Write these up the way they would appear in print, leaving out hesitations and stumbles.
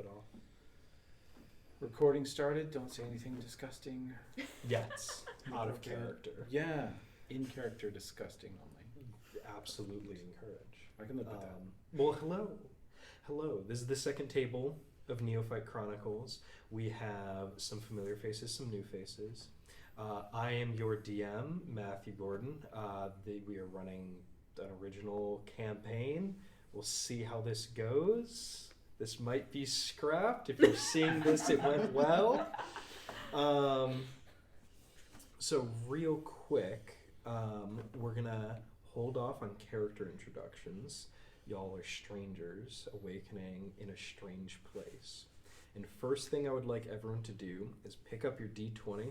it off. Recording started. Don't say anything disgusting. Yes. Out of character. Yeah. In character disgusting only. Absolutely encourage. I can live with that. Well, hello. This is the second table of Neophyte Chronicles. We have some familiar faces, some new faces. I am your DM, Matthew Gordon. We are running an original campaign. We'll see how this goes. This might be scrapped. If you're seeing this, it went well. So real quick, we're going to hold off on character introductions. Y'all are strangers awakening in a strange place. And first thing I would like everyone to do is pick up your D20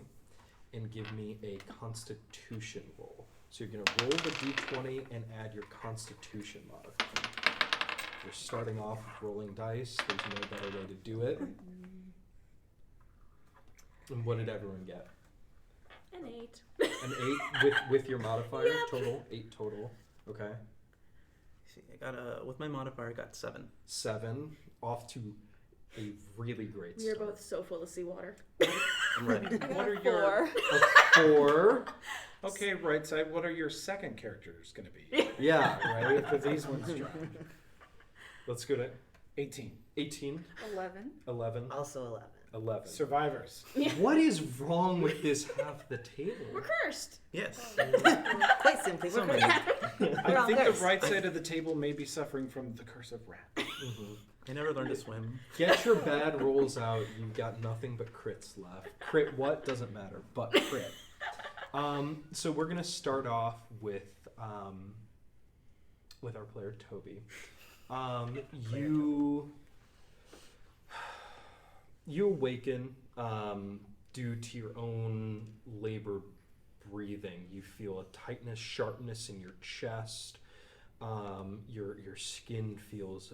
and give me a Constitution roll. So you're going to roll the D20 and add your Constitution modifier. You're starting off with rolling dice. There's no better way to do it. And what did everyone get? An 8. An 8 with your modifier? Yep. Total? 8 total. Okay. See, I got with my modifier, I got 7. 7. Off to a really great We are start. both so full of seawater. I'm ready. What are your 4. okay, right side? What are your second characters going to be? Yeah, Right? right? Because these ones dropped. Let's go to 18. 18, 11. 11, Also 11. 11. Survivors. What is wrong with this half the table? We're cursed. Yes. Quite simply, So we're many. I think the cursed. right side of the table may be suffering from the curse of rat. Mhm. I never learned to swim. Get your bad rolls out. You've got nothing but crits left. Crit what? Doesn't matter, but crit. So we're going to start off with our player, Toby. You awaken due to your own labor breathing. You feel a tightness, sharpness in your chest. Your skin feels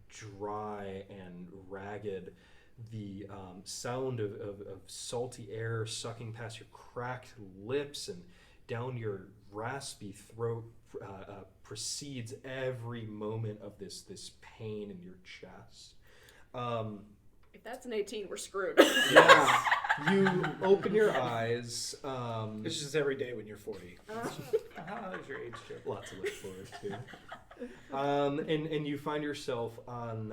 dry and ragged. The sound of salty air sucking past your cracked lips and down your raspy throat precedes every moment of this pain in your chest. If that's an 18, we're screwed. Yeah. You open your eyes. It's just every day when you're 40. There's your age joke. Lots to look forward to. And you find yourself on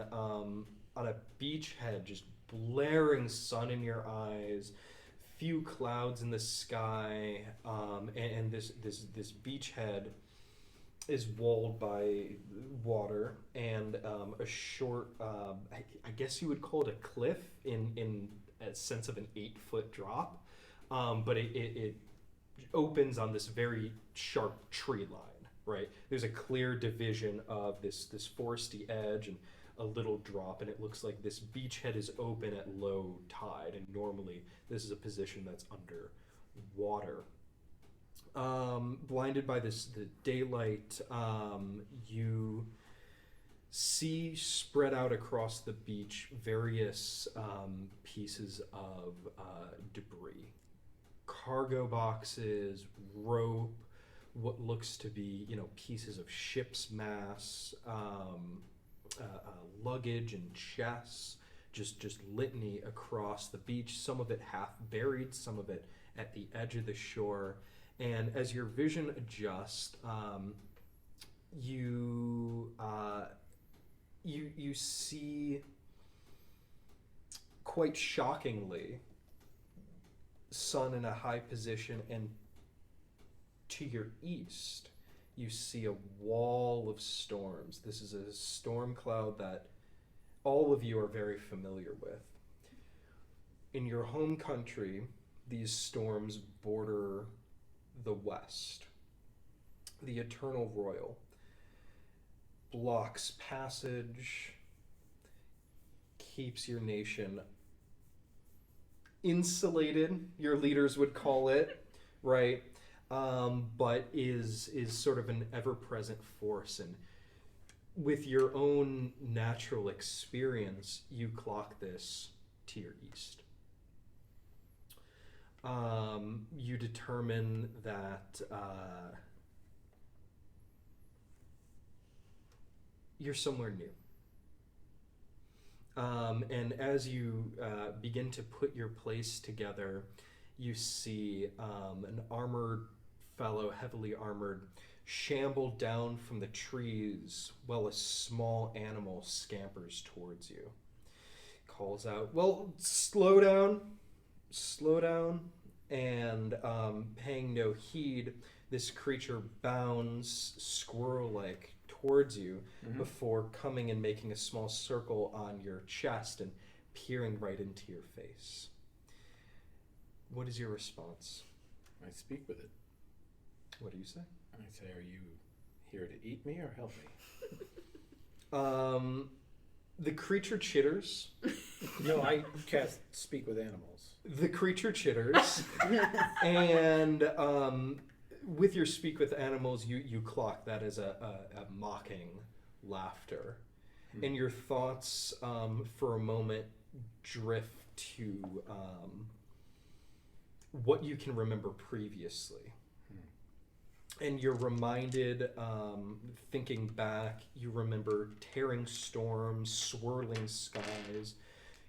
a beachhead, just blaring sun in your eyes, few clouds in the sky, and this beachhead is walled by water and a short, I guess you would call it a cliff in a sense of an 8-foot drop, but it opens on this very sharp tree line, right? There's a clear division of this foresty edge and a little drop, and it looks like this beachhead is open at low tide, and normally this is a position that's under water. Blinded by the daylight, you see spread out across the beach various pieces of debris. Cargo boxes, rope, what looks to be, pieces of ship's masts, luggage and chests, just litany across the beach, some of it half buried, some of it at the edge of the shore. And as your vision adjusts, you see, quite shockingly, sun in a high position, and to your east, you see a wall of storms. This is a storm cloud that all of you are very familiar with. In your home country, these storms border the west. The Eternal Royal blocks passage, keeps your nation insulated, your leaders would call it, right? But is sort of an ever-present force. And with your own natural experience, you clock this to your east. You determine that you're somewhere new. And as you begin to put your place together, you see an armored fellow, heavily armored, shamble down from the trees while a small animal scampers towards you. Calls out, "Well, slow down, and paying no heed, this creature bounds squirrel-like towards you before coming and making a small circle on your chest and peering right into your face. What is your response? I speak with it. What do you say? I say, are you here to eat me or help me? The creature chitters. No, I cast speak with animals. The creature chitters, and with your speak with animals, you clock that as a mocking laughter, and your thoughts for a moment drift to what you can remember previously. And you're reminded, thinking back, you remember tearing storms, swirling skies.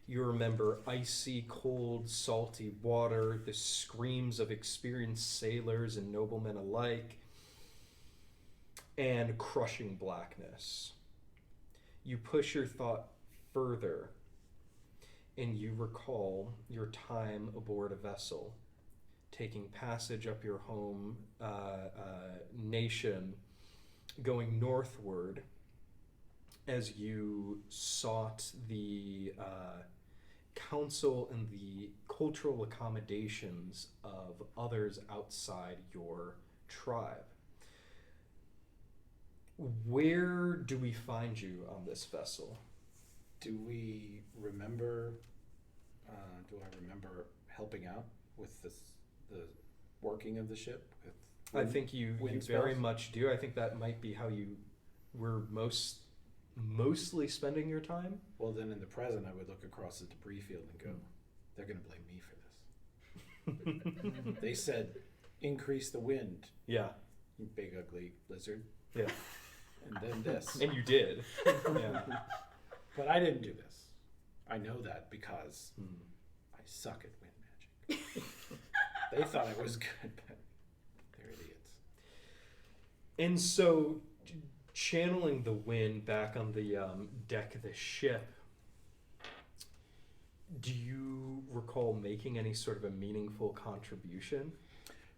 You remember icy, cold, salty water, the screams of experienced sailors and noblemen alike, and crushing blackness. You push your thought further, and you recall your time aboard a vessel, taking passage up your home nation, going northward as you sought the counsel and the cultural accommodations of others outside your tribe. Where do we find you on this vessel? Do we remember, do I remember helping out with the working of the ship? I think you very much do. I think that might be how you were mostly spending your time. Well, then in the present, I would look across the debris field and go, they're going to blame me for this. They said, increase the wind. Yeah. You big, ugly lizard. Yeah. And then this. And you did. Yeah. But I didn't do this. I know that because I suck at wind magic. They thought I was good, but they're idiots. And so, channeling the wind back on the deck of the ship, do you recall making any sort of a meaningful contribution?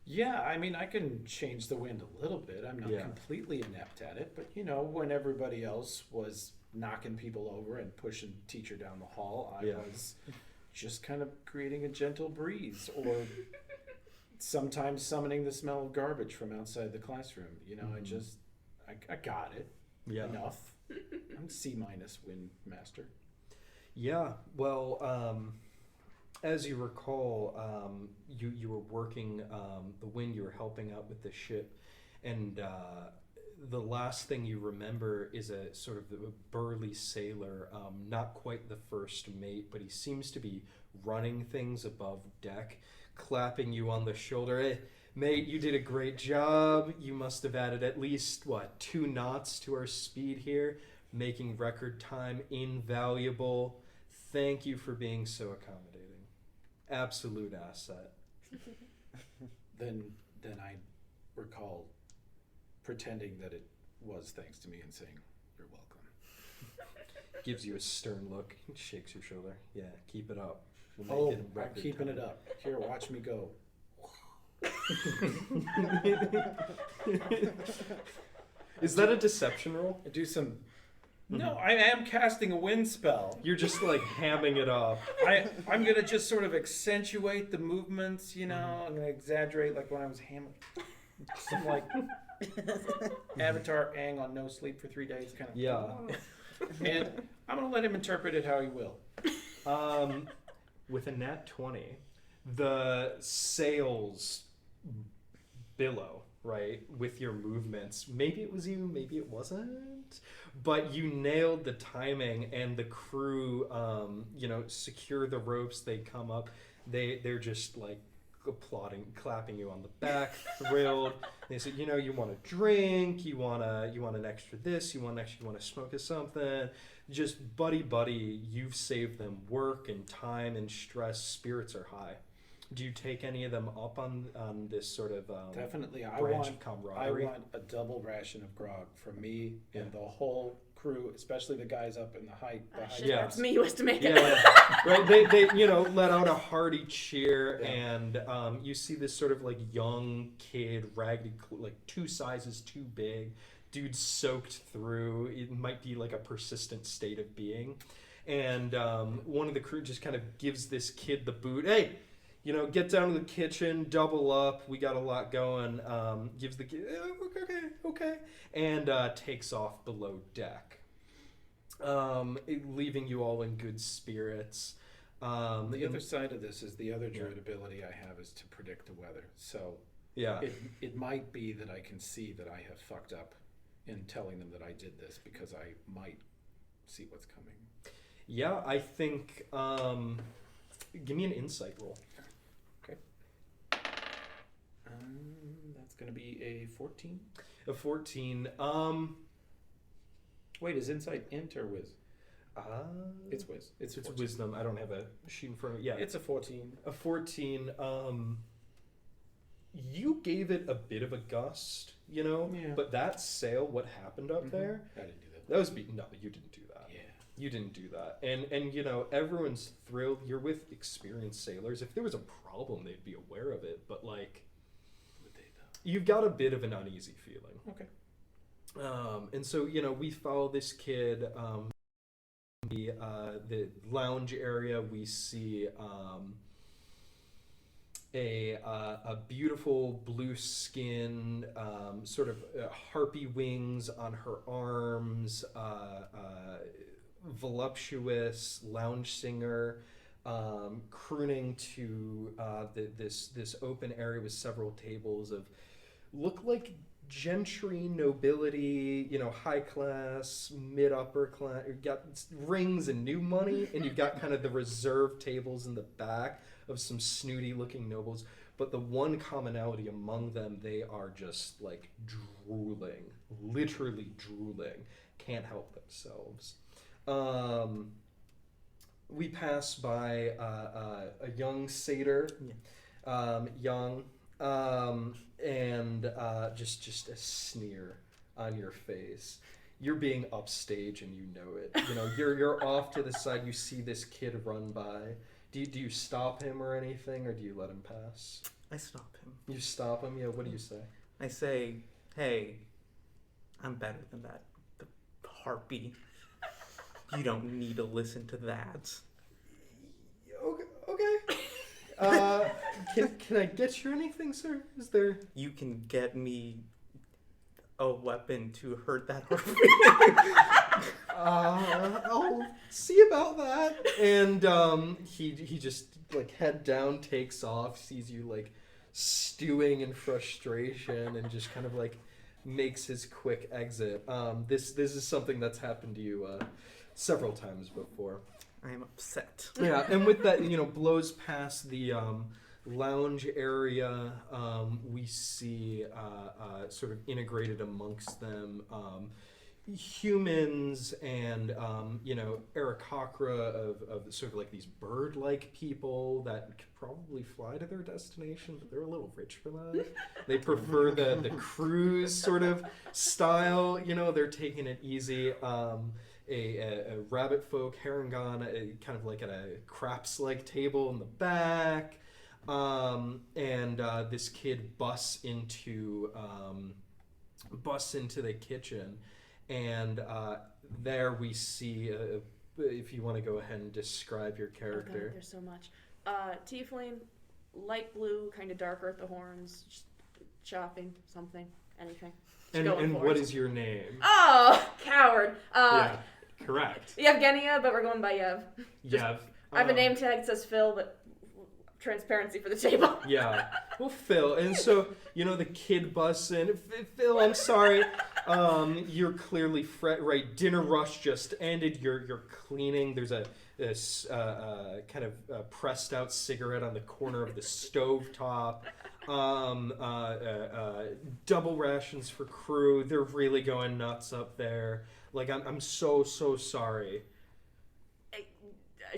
Yeah, I mean, I can change the wind a little bit. I'm not completely inept at it, but when everybody else was knocking people over and pushing teacher down the hall, I was just kind of creating a gentle breeze, or sometimes summoning the smell of garbage from outside the classroom. I got it. Enough. I'm C- wind master. Yeah, well, as you recall, you were working the wind, you were helping out with the ship, and the last thing you remember is a sort of a burly sailor, not quite the first mate, but he seems to be running things above deck, clapping you on the shoulder. Hey, mate, you did a great job. You must have added at least, 2 knots to our speed here, making record time invaluable. Thank you for being so accommodating. Absolute asset. Then I recall pretending that it was thanks to me and saying, "You're welcome." Gives you a stern look, shakes your shoulder. Yeah, keep it up. We'll I'm keeping it up. Here, watch me go. Is that a deception roll? I do some... No, I am casting a wind spell. You're just like hamming it up. I'm going to just sort of accentuate the movements, I'm going to exaggerate like when I was hammering. Some like Avatar Aang on no sleep for 3 days kind of. Yeah. And I'm going to let him interpret it how he will. With a nat 20, the sails billow, right, with your movements. Maybe it was you, maybe it wasn't, but you nailed the timing, and the crew, secure the ropes. They come up, they're just like applauding, clapping you on the back, thrilled. They said, you want a drink, you want an extra this, you want to smoke or something. just buddy, you've saved them work and time and stress. Spirits are high. Do you take any of them up on this sort of Definitely. branch of camaraderie? I want a double ration of grog from me and the whole crew, especially the guys up in the high. Yeah. That's me who has to make it. Yeah, right. They let out a hearty cheer, and you see this sort of like young kid, raggedy, like 2 sizes too big, dude soaked through. It might be like a persistent state of being, and one of the crew just kind of gives this kid the boot. Hey, get down to the kitchen, double up. We got a lot going. Gives the kid, okay, and takes off below deck, leaving you all in good spirits. The other side of this is the other druid ability I have is to predict the weather. So it might be that I can see that I have fucked up in telling them that I did this because I might see what's coming. Yeah, I think. Give me an insight roll. That's going to be a 14. A 14. Wait, is insight int or whiz? It's whiz. It's wisdom. I don't have a sheet in front of me. Yeah, it's a 14. A 14. You gave it a bit of a gust, but that sail, what happened up there? I didn't do that. That was no, you didn't do that. Yeah. You didn't do that. And everyone's thrilled. You're with experienced sailors. If there was a problem, they'd be aware of it. But you've got a bit of an uneasy feeling. Okay. And so, we follow this kid. The lounge area, we see a beautiful blue skin, sort of harpy wings on her arms, voluptuous lounge singer, crooning to this open area with several tables of look like gentry, nobility, high class, mid upper class. You've got rings and new money, and you've got kind of the reserved tables in the back of some snooty looking nobles. But the one commonality among them, they are just like drooling, literally drooling, can't help themselves. We pass by a young satyr, young, and just a sneer on your face. You're being upstage and you know it. You're off to the side. You see this kid run by. Do you stop him or anything, or do you let him pass? I stop him. You stop him? Yeah. What do you say? I say, "Hey, I'm better than that. The harpy. You don't need to listen to that." Okay. Can I get you anything, sir? Is there? You can get me a weapon to hurt that harpy. I'll see about that. And he just like head down, takes off, sees you like stewing in frustration, and just kind of like makes his quick exit. This is something that's happened to you several times before. I am upset. Yeah, and with that, blows past the lounge area. We see sort of integrated amongst them humans and Aarakocra of sort of like these bird-like people that could probably fly to their destination, but they're a little rich for that. They prefer the cruise sort of style. They're taking it easy. A rabbit folk, Harangon, kind of like at a craps-like table in the back, and this kid busts into the kitchen, and there we see, if you want to go ahead and describe your character. Oh God, there's so much. Tiefling, light blue, kind of darker at the horns, just chopping something, anything. And what is your name? Oh, coward. Yeah. Correct. Yevgeniya, but we're going by Yev. Yev. I have a name tag that says Phil, but transparency for the table. Yeah. Well, Phil. And so, the kid busts in. Phil, I'm sorry. You're clearly right. Dinner rush just ended. You're cleaning. There's this kind of pressed out cigarette on the corner of the stovetop. Double rations for crew. They're really going nuts up there. Like, I'm so sorry.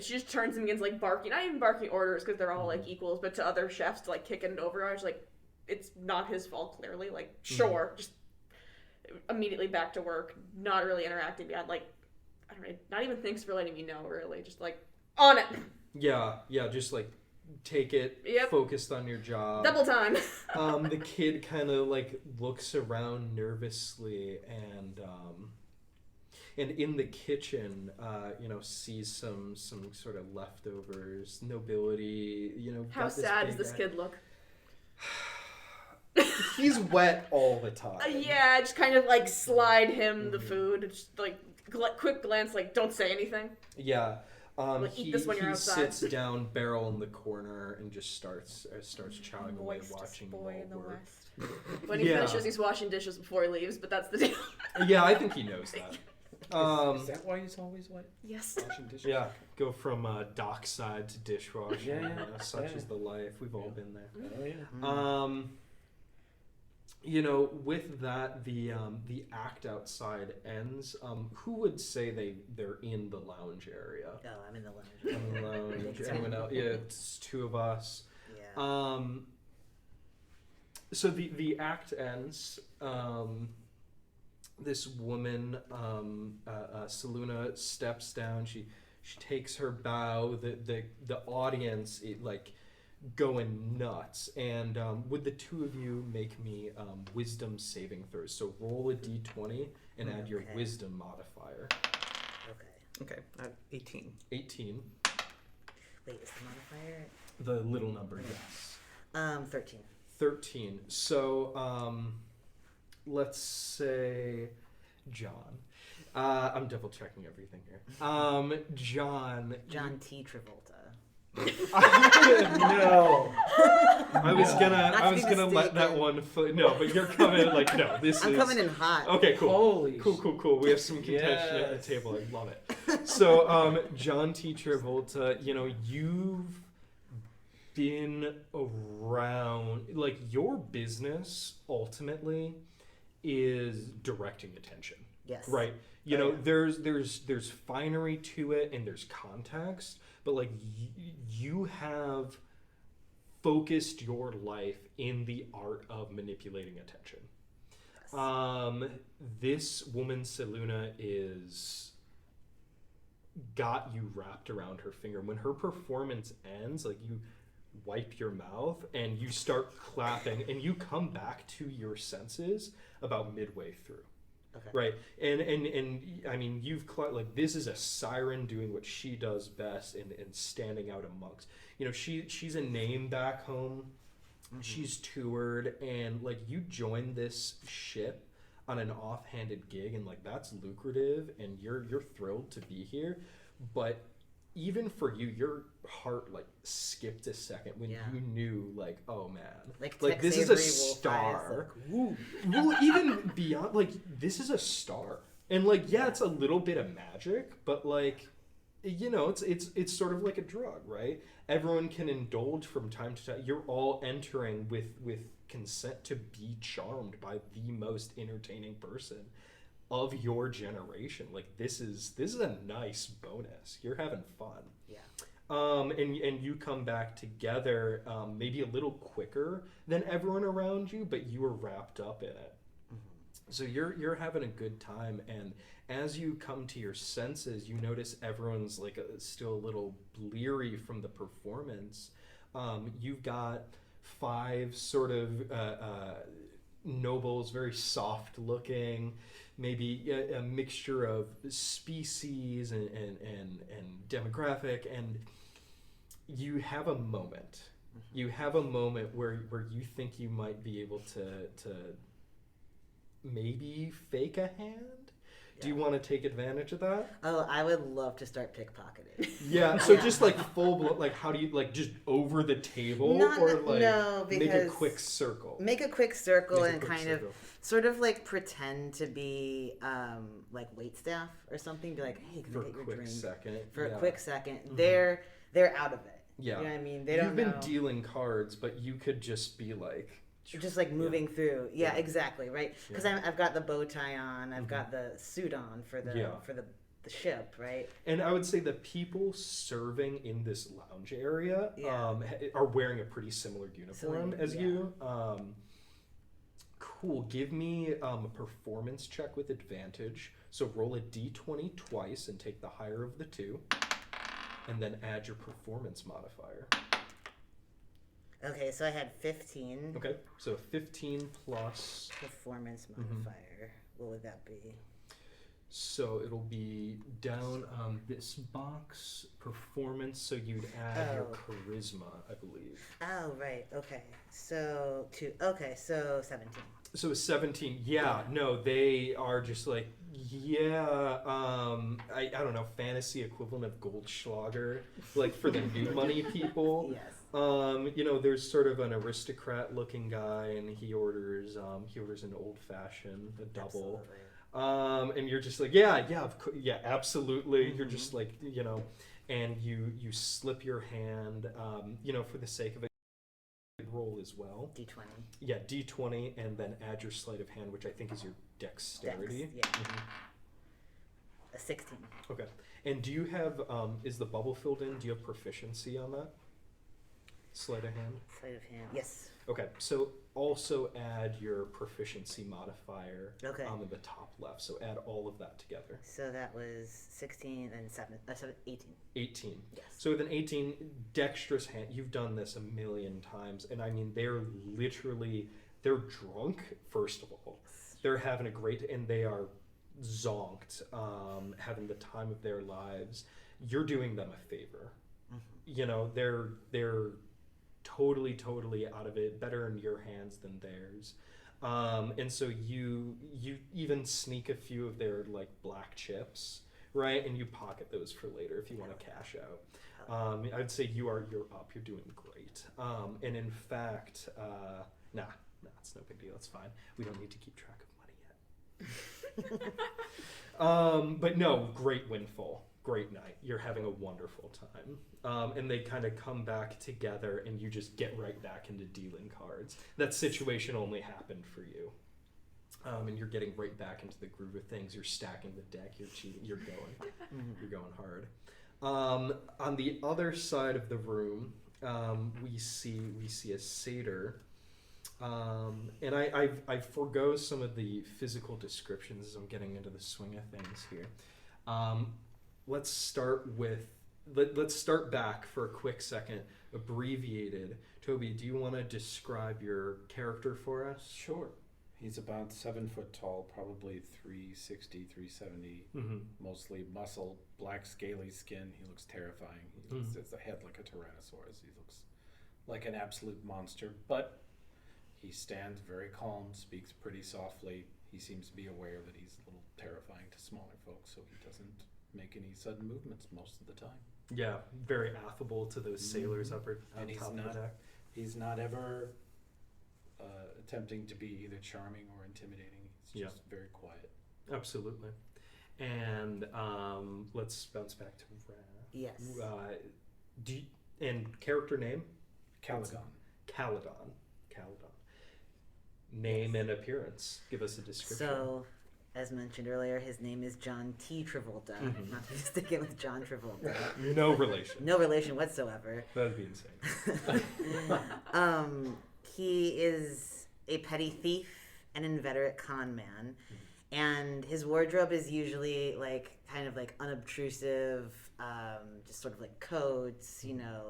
She just turns and begins, like, barking. Not even barking orders, because they're all, like, equals, but to other chefs to, like, kick it into overdrive. She's like, it's not his fault, clearly. Like, sure. Just immediately back to work. Not really interacting beyond, like, I don't know, not even thanks for letting me know, really. Just, like, on it. Yeah, just, like, take it, focused on your job. Double time. The kid kind of, like, looks around nervously and in the kitchen, sees some sort of leftovers, nobility, How sad does this kid look? He's wet all the time. Yeah, just kind of, like, slide him the food. Just, like, quick glance, like, don't say anything. Yeah. Eat this when you're outside. He sits down, barrel in the corner, and just starts chowing away, watching boy in the work. West. When he finishes, he's washing dishes before he leaves, but that's the deal. Yeah, I think he knows that. Is that why he's always wet? Yes. Washing dishes? Yeah, go from dockside to dishwashing. Yeah. Such is the life. We've all been there. Oh, yeah. With that, the act outside ends. Who would say they're in the lounge area? Oh, I'm in the lounge. In the lounge. Anyone else? Yeah, it's two of us. Yeah. So the act ends. This woman, Saluna, steps down. She takes her bow. The audience, going nuts. And would the two of you make me wisdom saving throws? So roll a d20 and add your wisdom modifier. Okay. 18. 18. Wait, is the modifier? The little number, yes. 13. 13. So, let's say John. I'm double checking everything here. John T. Travolta. No. I was gonna let that stupid. one no, but you're coming like no. I'm coming in hot. Okay, cool. Holy Cool. We have some contention at the table. I love it. So, John T. Travolta, you've been around, like, your business ultimately is directing attention. Yes. Right. There's finery to it and there's context, but like you have focused your life in the art of manipulating attention. Yes. This woman Saluna is got you wrapped around her finger. When her performance ends, like, you wipe your mouth and you start clapping and you come back to your senses about midway through. Okay. Right. And I mean, like, this is a siren doing what she does best and standing out amongst, she's a name back home. Mm-hmm. She's toured, and like, you joined this ship on an offhanded gig, and like, that's lucrative and you're thrilled to be here. But even for you, your heart like skipped a second when you knew, like, oh man, like this is a star. Well, even beyond, like, this is a star, and like, it's a little bit of magic, but like, it's sort of like a drug, right? Everyone can indulge from time to time. You're all entering with consent to be charmed by the most entertaining person of your generation. Like, this is a nice bonus. You're having fun. Yeah. And you come back together, maybe a little quicker than everyone around you, but you were wrapped up in it. Mm-hmm. So you're having a good time, and as you come to your senses, you notice everyone's like still a little bleary from the performance. You've got 5 sort of nobles, very soft looking, maybe a mixture of species and demographic, and you have a moment. Mm-hmm. You have a moment where you think you might be able to maybe fake a hand. Do you want to take advantage of that? Oh, I would love to start pickpocketing. Yeah, so just like full blown, like, how do you, like, just over the table? No, because make a quick circle. Make a quick circle and kind of sort of like pretend to be like waitstaff or something. Be like, hey, can I get your drink? For a quick second. Mm-hmm. They're out of it. Yeah. You know what I mean? They don't You've been dealing cards, but you could just be like, just like moving through. Yeah, exactly, right? Because Yeah. I've got the bow tie on, I've got the suit on for the ship, right? And I would say the people serving in this lounge area are wearing a pretty similar uniform as you. Cool. Give me a performance check with advantage. So roll a d20 twice and take the higher of the two, and then add your performance modifier. Okay, so I had 15. Okay, so 15 plus... Performance modifier. What would that be? So it'll be down on this box, performance, so you'd add your charisma, I believe. Oh, right, okay. So 17. So 17, no, they are just like, I don't know, fantasy equivalent of Goldschlager, like for the new money people. Yes. There's sort of an aristocrat-looking guy, and he orders an old-fashioned, a double. Absolutely. And you're just like, absolutely. Mm-hmm. You're just like, and you slip your hand, for the sake of it, roll as well. D20. Yeah, D20, and then add your sleight of hand, which I think is your dexterity. Dex, yeah. Mm-hmm. A 16. Okay. And do you have, is the bubble filled in? Do you have proficiency on that? Sleight of hand? Sleight of hand, yes. Okay, so also add your proficiency modifier in the top left. So add all of that together. So that was 16 and 18. 18. Yes. So with an 18, dexterous hand, you've done this a million times. And I mean, they're drunk, first of all. They're having a great, and they are zonked, having the time of their lives. You're doing them a favor. Mm-hmm. They're totally out of it, better in your hands than theirs, and so you even sneak a few of their like black chips, right, and you pocket those for later if you want to cash out. I'd say you're up, you're doing great, and in fact, it's no big deal, it's fine, we don't need to keep track of money yet. But no, great windfall. Great night. You're having a wonderful time. And they kind of come back together, and you just get right back into dealing cards. That situation only happened for you. And you're getting right back into the groove of things. You're stacking the deck. You're cheating. You're going hard. On the other side of the room, we see a satyr. And I forgo some of the physical descriptions as I'm getting into the swing of things here. Let's start back for a quick second, abbreviated. Toby, do you want to describe your character for us? Sure. He's about 7 foot tall, probably 360, 370, mostly muscle, black scaly skin. He looks terrifying. He has a head like a Tyrannosaurus. He looks like an absolute monster, but he stands very calm, speaks pretty softly. He seems to be aware that he's a little terrifying to smaller folks, so he doesn't make any sudden movements most of the time. Yeah, very affable to those sailors up on top of the deck. He's not ever attempting to be either charming or intimidating. He's just very quiet. Absolutely. And let's bounce back to Yes. And character name? Calagon. Calagon. Name and appearance. Give us a description. So, as mentioned earlier, his name is John T. Travolta. Not to stick it with John Travolta. No relation. No relation whatsoever. That'd be insane. He is a petty thief, an inveterate con man, and his wardrobe is usually kind of unobtrusive, just sort of like coats,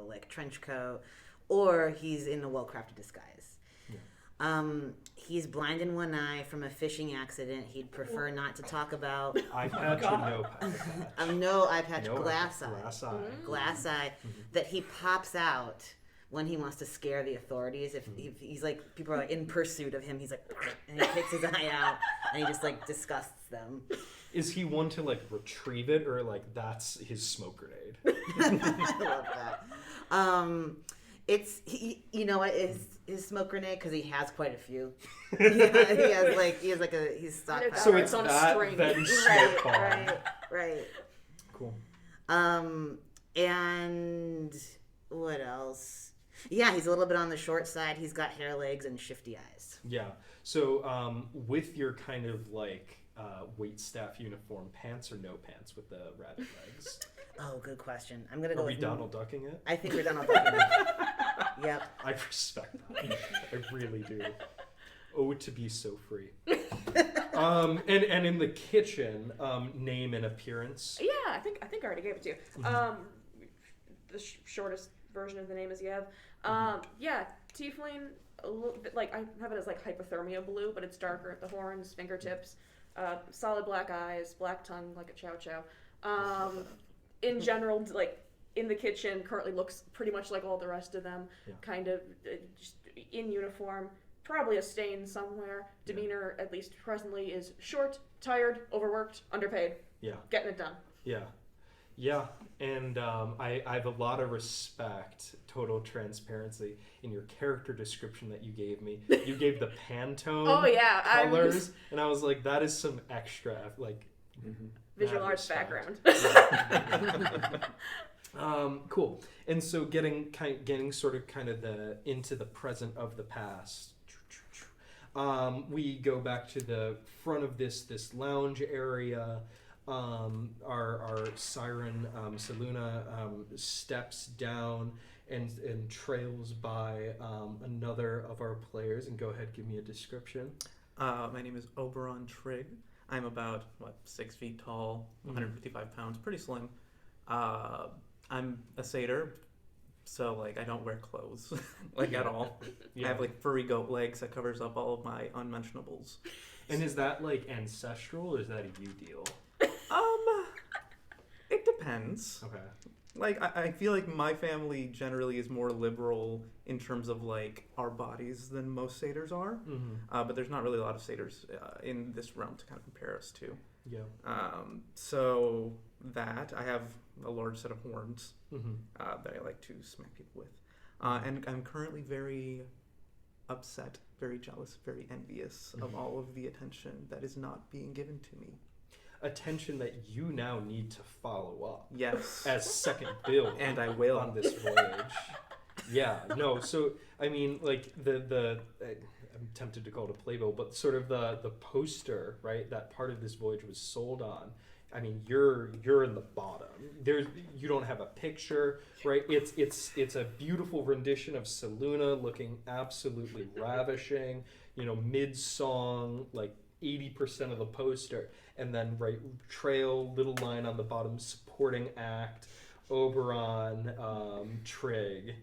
like trench coat, or he's in a well-crafted disguise. He's blind in one eye from a fishing accident he'd prefer not to talk about. Eye patch or no patch? No eye patch, glass eye. Glass eye. Glass eye that he pops out when he wants to scare the authorities. If he's like, people are in pursuit of him, he's like, and he takes his eye out and he just disgusts them. Is he one to retrieve it, or that's his smoke grenade? I love that. It's his smoke grenade, because he has quite a few. He's stockpiled. So it's on a string. Right. Cool. And what else? Yeah, he's a little bit on the short side. He's got hair legs and shifty eyes. Yeah. So with your kind of like waitstaff uniform, pants or no pants with the rabbit legs? Oh, good question. I'm gonna go. Are we with Donald Ducking it? I think we're Donald Ducking it. Yep. I respect that. I really do. Oh, to be so free. And in the kitchen, name and appearance. Yeah, I think I already gave it to you. The shortest version of the name is Yev. Yeah, tiefling. A little bit like I have it as like hypothermia blue, but it's darker at the horns, fingertips. Solid black eyes, black tongue like a chow chow. In general, like in the kitchen, currently looks pretty much like all the rest of them. Yeah. Kind of just in uniform. Probably a stain somewhere. Demeanor, at least presently, is short, tired, overworked, underpaid. Yeah. Getting it done. Yeah. Yeah. And I have a lot of respect, total transparency, in your character description that you gave me. You gave the Pantone colors, and I was like, that is some extra, like, visual arts respect. background. Cool. And so getting sort of kind of into the present of the past. We go back to the front of this lounge area. Our siren Saluna steps down and trails by another of our players. And go ahead, give me a description. My name is Oberon Trig. I'm about 6 feet tall, 155 pounds, pretty slim. I'm a satyr, so like I don't wear clothes like at all. Yeah. I have like furry goat legs that covers up all of my unmentionables. And is that like ancestral, or is that a you deal? It depends. Okay. Like I feel like my family generally is more liberal in terms of like our bodies than most satyrs are. But there's not really a lot of satyrs in this realm to kind of compare us to. Yeah. So that I have a large set of horns that I like to smack people with, and I'm currently very upset, very jealous, very envious of all of the attention that is not being given to me. Attention that you now need to follow up. Yes. As second build. And I will. On this voyage. Yeah, no, so, I mean, like, I'm tempted to call it a playbill, but sort of the poster, right, that part of this voyage was sold on. I mean, you're in the bottom. You don't have a picture, right? It's a beautiful rendition of Saluna looking absolutely ravishing, mid-song, like 80% of the poster. And then, right, trail, little line on the bottom, supporting act, Oberon, Trig,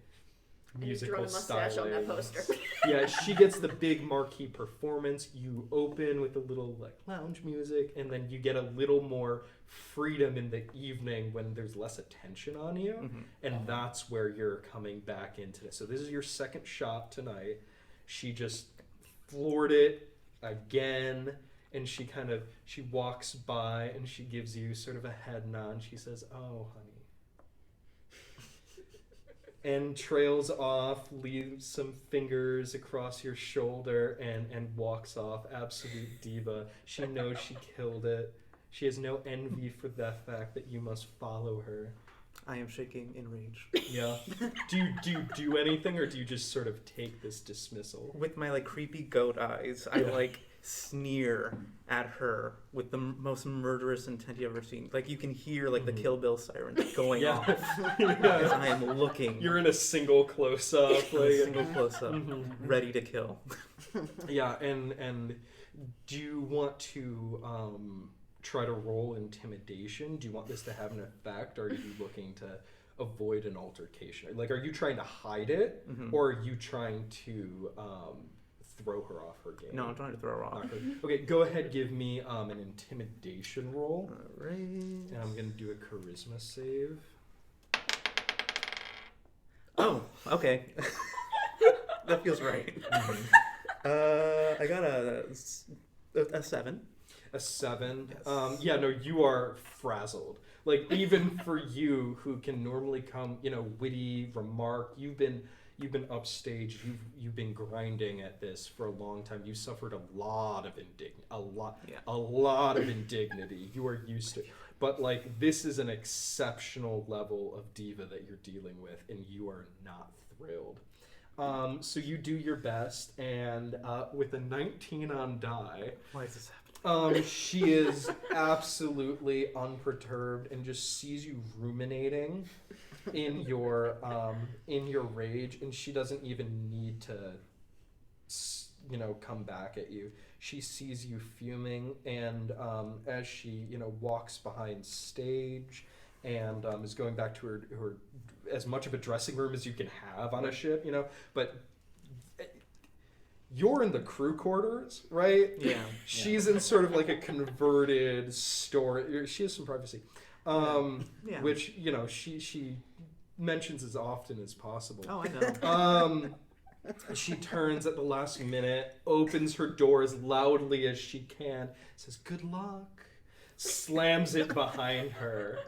musical styling. On that poster. Yeah, she gets the big marquee performance. You open with a little like lounge music, and then you get a little more freedom in the evening when there's less attention on you, and that's where you're coming back into it. So this is your second shot tonight. She just floored it again. And she walks by and she gives you sort of a head nod. She says, "Oh, honey." And trails off, leaves some fingers across your shoulder and walks off. Absolute diva. She knows she killed it. She has no envy for the fact that you must follow her. I am shaking in rage. Yeah. Do you do anything, or do you just sort of take this dismissal? With my like creepy goat eyes, I like sneer at her with the most murderous intent you've ever seen. Like you can hear like the Kill Bill sirens going off as I am looking. You're in a single close-up. Like, single close-up, ready to kill. Yeah, and do you want to try to roll intimidation? Do you want this to have an effect, or are you looking to avoid an altercation? Like, are you trying to hide it, or are you trying to throw her off her game? No, I'm trying to throw her off. Okay, go ahead, give me an intimidation roll. All right. And I'm going to do a charisma save. Oh, okay. That feels right. I got a 7. A 7. Yes. Yeah, no, you are frazzled. Like, even for you, who can normally come, witty, remark, you've been upstage, you've been grinding at this for a long time. You suffered a lot of indignity. You are used to it. but like this is an exceptional level of diva that you're dealing with, and you are not thrilled. So you do your best, and with a 19 on die, Why is this happening? she is absolutely unperturbed and just sees you ruminating in your rage, and she doesn't even need to, come back at you. She sees you fuming, and as she, walks behind stage and is going back to her as much of a dressing room as you can have on a ship, but you're in the crew quarters, right? Yeah. She's in sort of like a converted store. She has some privacy, Yeah. which she mentions as often as possible. Oh, I know. She turns at the last minute, opens her door as loudly as she can, says "Good luck," slams it behind her.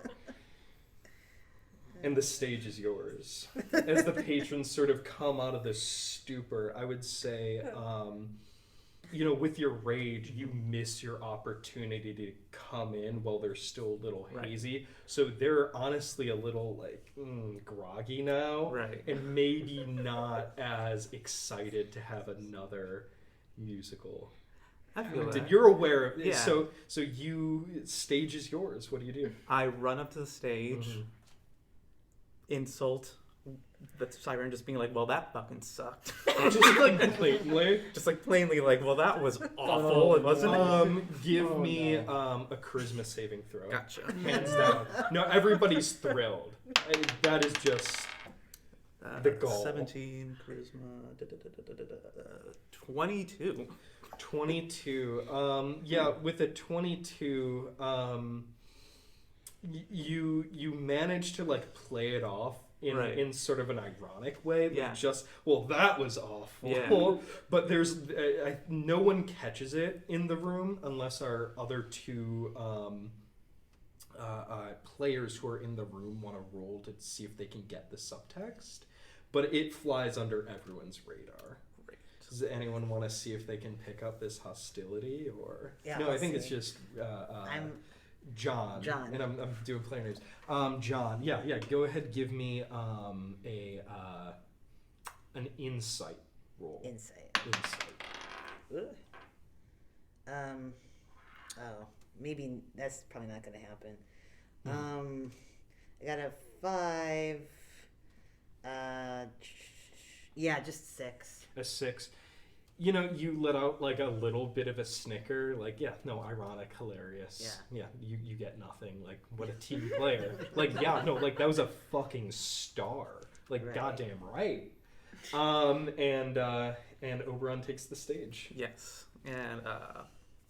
And the stage is yours. As the patrons sort of come out of this stupor, I would say, with your rage, you miss your opportunity to come in while they're still a little hazy. Right. So they're honestly a little groggy now. Right. And maybe not as excited to have another musical. I feel that. You're aware of it. Yeah. So stage is yours. What do you do? I run up to the stage. Mm-hmm. Insult the siren, just being like, well, that fucking sucked. just plainly like, well, that was awful, wasn't it? Give me a charisma saving throw. Gotcha. Hands down. No, everybody's thrilled. That is just the goal. 17 charisma. 22. 22. With a 22, you manage to play it off in sort of an ironic way, but that was awful. Yeah. But there's no one catches it in the room unless our other two players who are in the room want to roll to see if they can get the subtext. But it flies under everyone's radar. Great. Does anyone want to see if they can pick up this hostility or? Yeah, no, I think it's just. John. And I'm doing player names. John. Yeah. Go ahead. Give me an insight roll. Insight. Ooh. Maybe that's probably not going to happen. I got a 5. Just 6. A 6. You let out a little bit of a snicker, ironic, hilarious. Yeah, you get nothing. What a team player. That was a fucking star. Right. Goddamn right. And Oberon takes the stage. Yes, and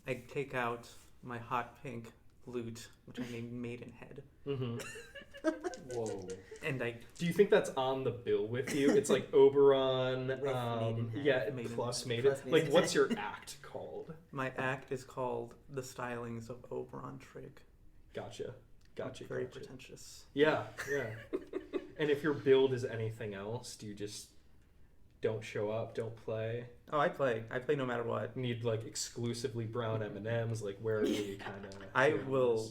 I take out my hot pink lute, which I named Maidenhead. Mm-hmm. Whoa. And do you think that's on the bill with you? It's Oberon, Maidenhead. plus Maiden. What's your act called? My act is called The Stylings of Oberon Trig. Gotcha. Very pretentious. Yeah. And if your build is anything else, do you just don't show up, don't play? Oh, I play no matter what. Need exclusively brown M&Ms? Where are we kind of? I will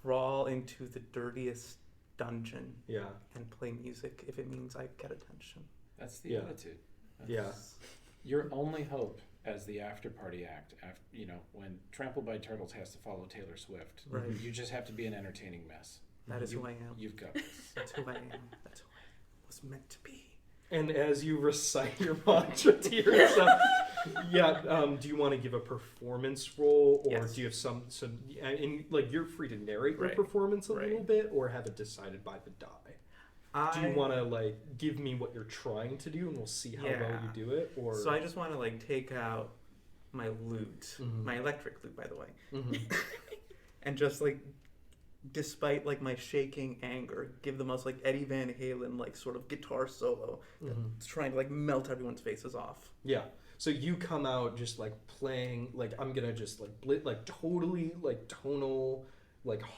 crawl into the dirtiest dungeon and play music if it means I get attention. That's the attitude. Your only hope as the after party act, when Trampled by Turtles has to follow Taylor Swift, you just have to be an entertaining mess. That is who I am. You've got this. That's who I am. That's who I was meant to be. And as you recite your mantra to yourself, do you want to give a performance roll, or do you have some? You're free to narrate your performance a little bit, or have it decided by the die. Do you want to give me what you're trying to do, and we'll see how well you do it? Or so I just want to take out my lute, my electric lute, by the way, and just despite my shaking anger, give the most Eddie Van Halen sort of guitar solo that's trying to melt everyone's faces off. Yeah. So you come out just playing I'm gonna just totally tonal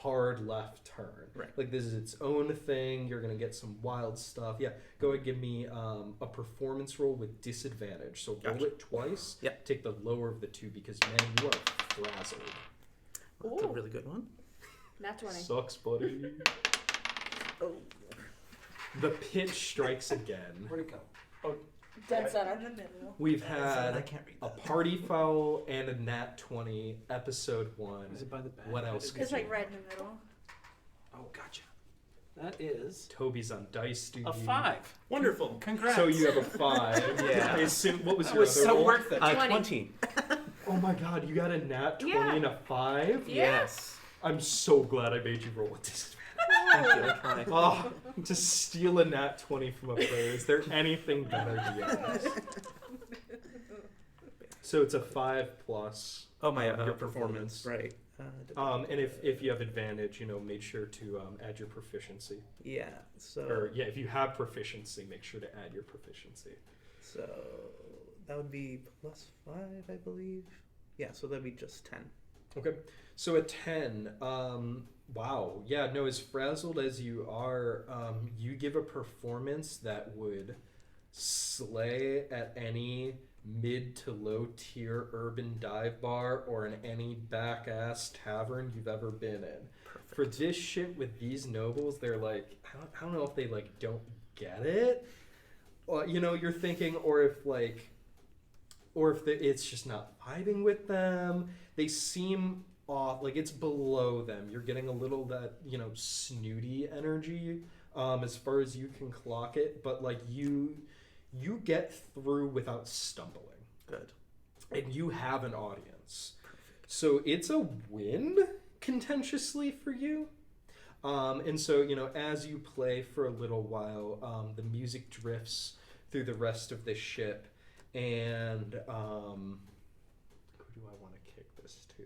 hard left turn. Right. This is its own thing. You're gonna get some wild stuff. Yeah. Go ahead, give me a performance roll with disadvantage. So roll it twice. Yeah. Take the lower of the two because man, you are frazzled. That's a really good one. Nat 20. Sucks, buddy. Oh. The pitch strikes again. Where'd it go? Oh, Dead center. In the middle. We've I had can't read a that. party foul and a nat 20, episode 1. is it by the back? What else? It's like right in the middle. Oh, gotcha. That is Toby's on dice duty. a 5. Wonderful. Congrats. So you have a 5. Yeah. I assume, what was That your was other so roll? worth it. 20. Oh my god, you got a nat 20 Yeah. and a 5? Yeah. Yes. I'm so glad I made you roll with this. Thank you. I tried. Oh, to steal a nat 20 from a player. Is there anything better to be honest? So it's a 5 plus. Oh, my your performance. Right. And if you have advantage, make sure to add your proficiency. Yeah. So. Or yeah, if you have proficiency, make sure to add your proficiency. So that would be +5, I believe. Yeah. So that'd be just 10. Okay. So a 10. Wow. Yeah, no, as frazzled as you are, you give a performance that would slay at any mid to low tier urban dive bar or in any back ass tavern you've ever been in. Perfect. For this shit with these nobles, they're like, I don't know if they like don't get it. You're thinking, or if it's just not vibing with them. They seem off, like it's below them. You're getting a little that snooty energy as far as you can clock it, but like you get through without stumbling. Good. And you have an audience. So it's a win contentiously for you. And so, as you play for a little while, the music drifts through the rest of the ship. And who do I want to kick this to?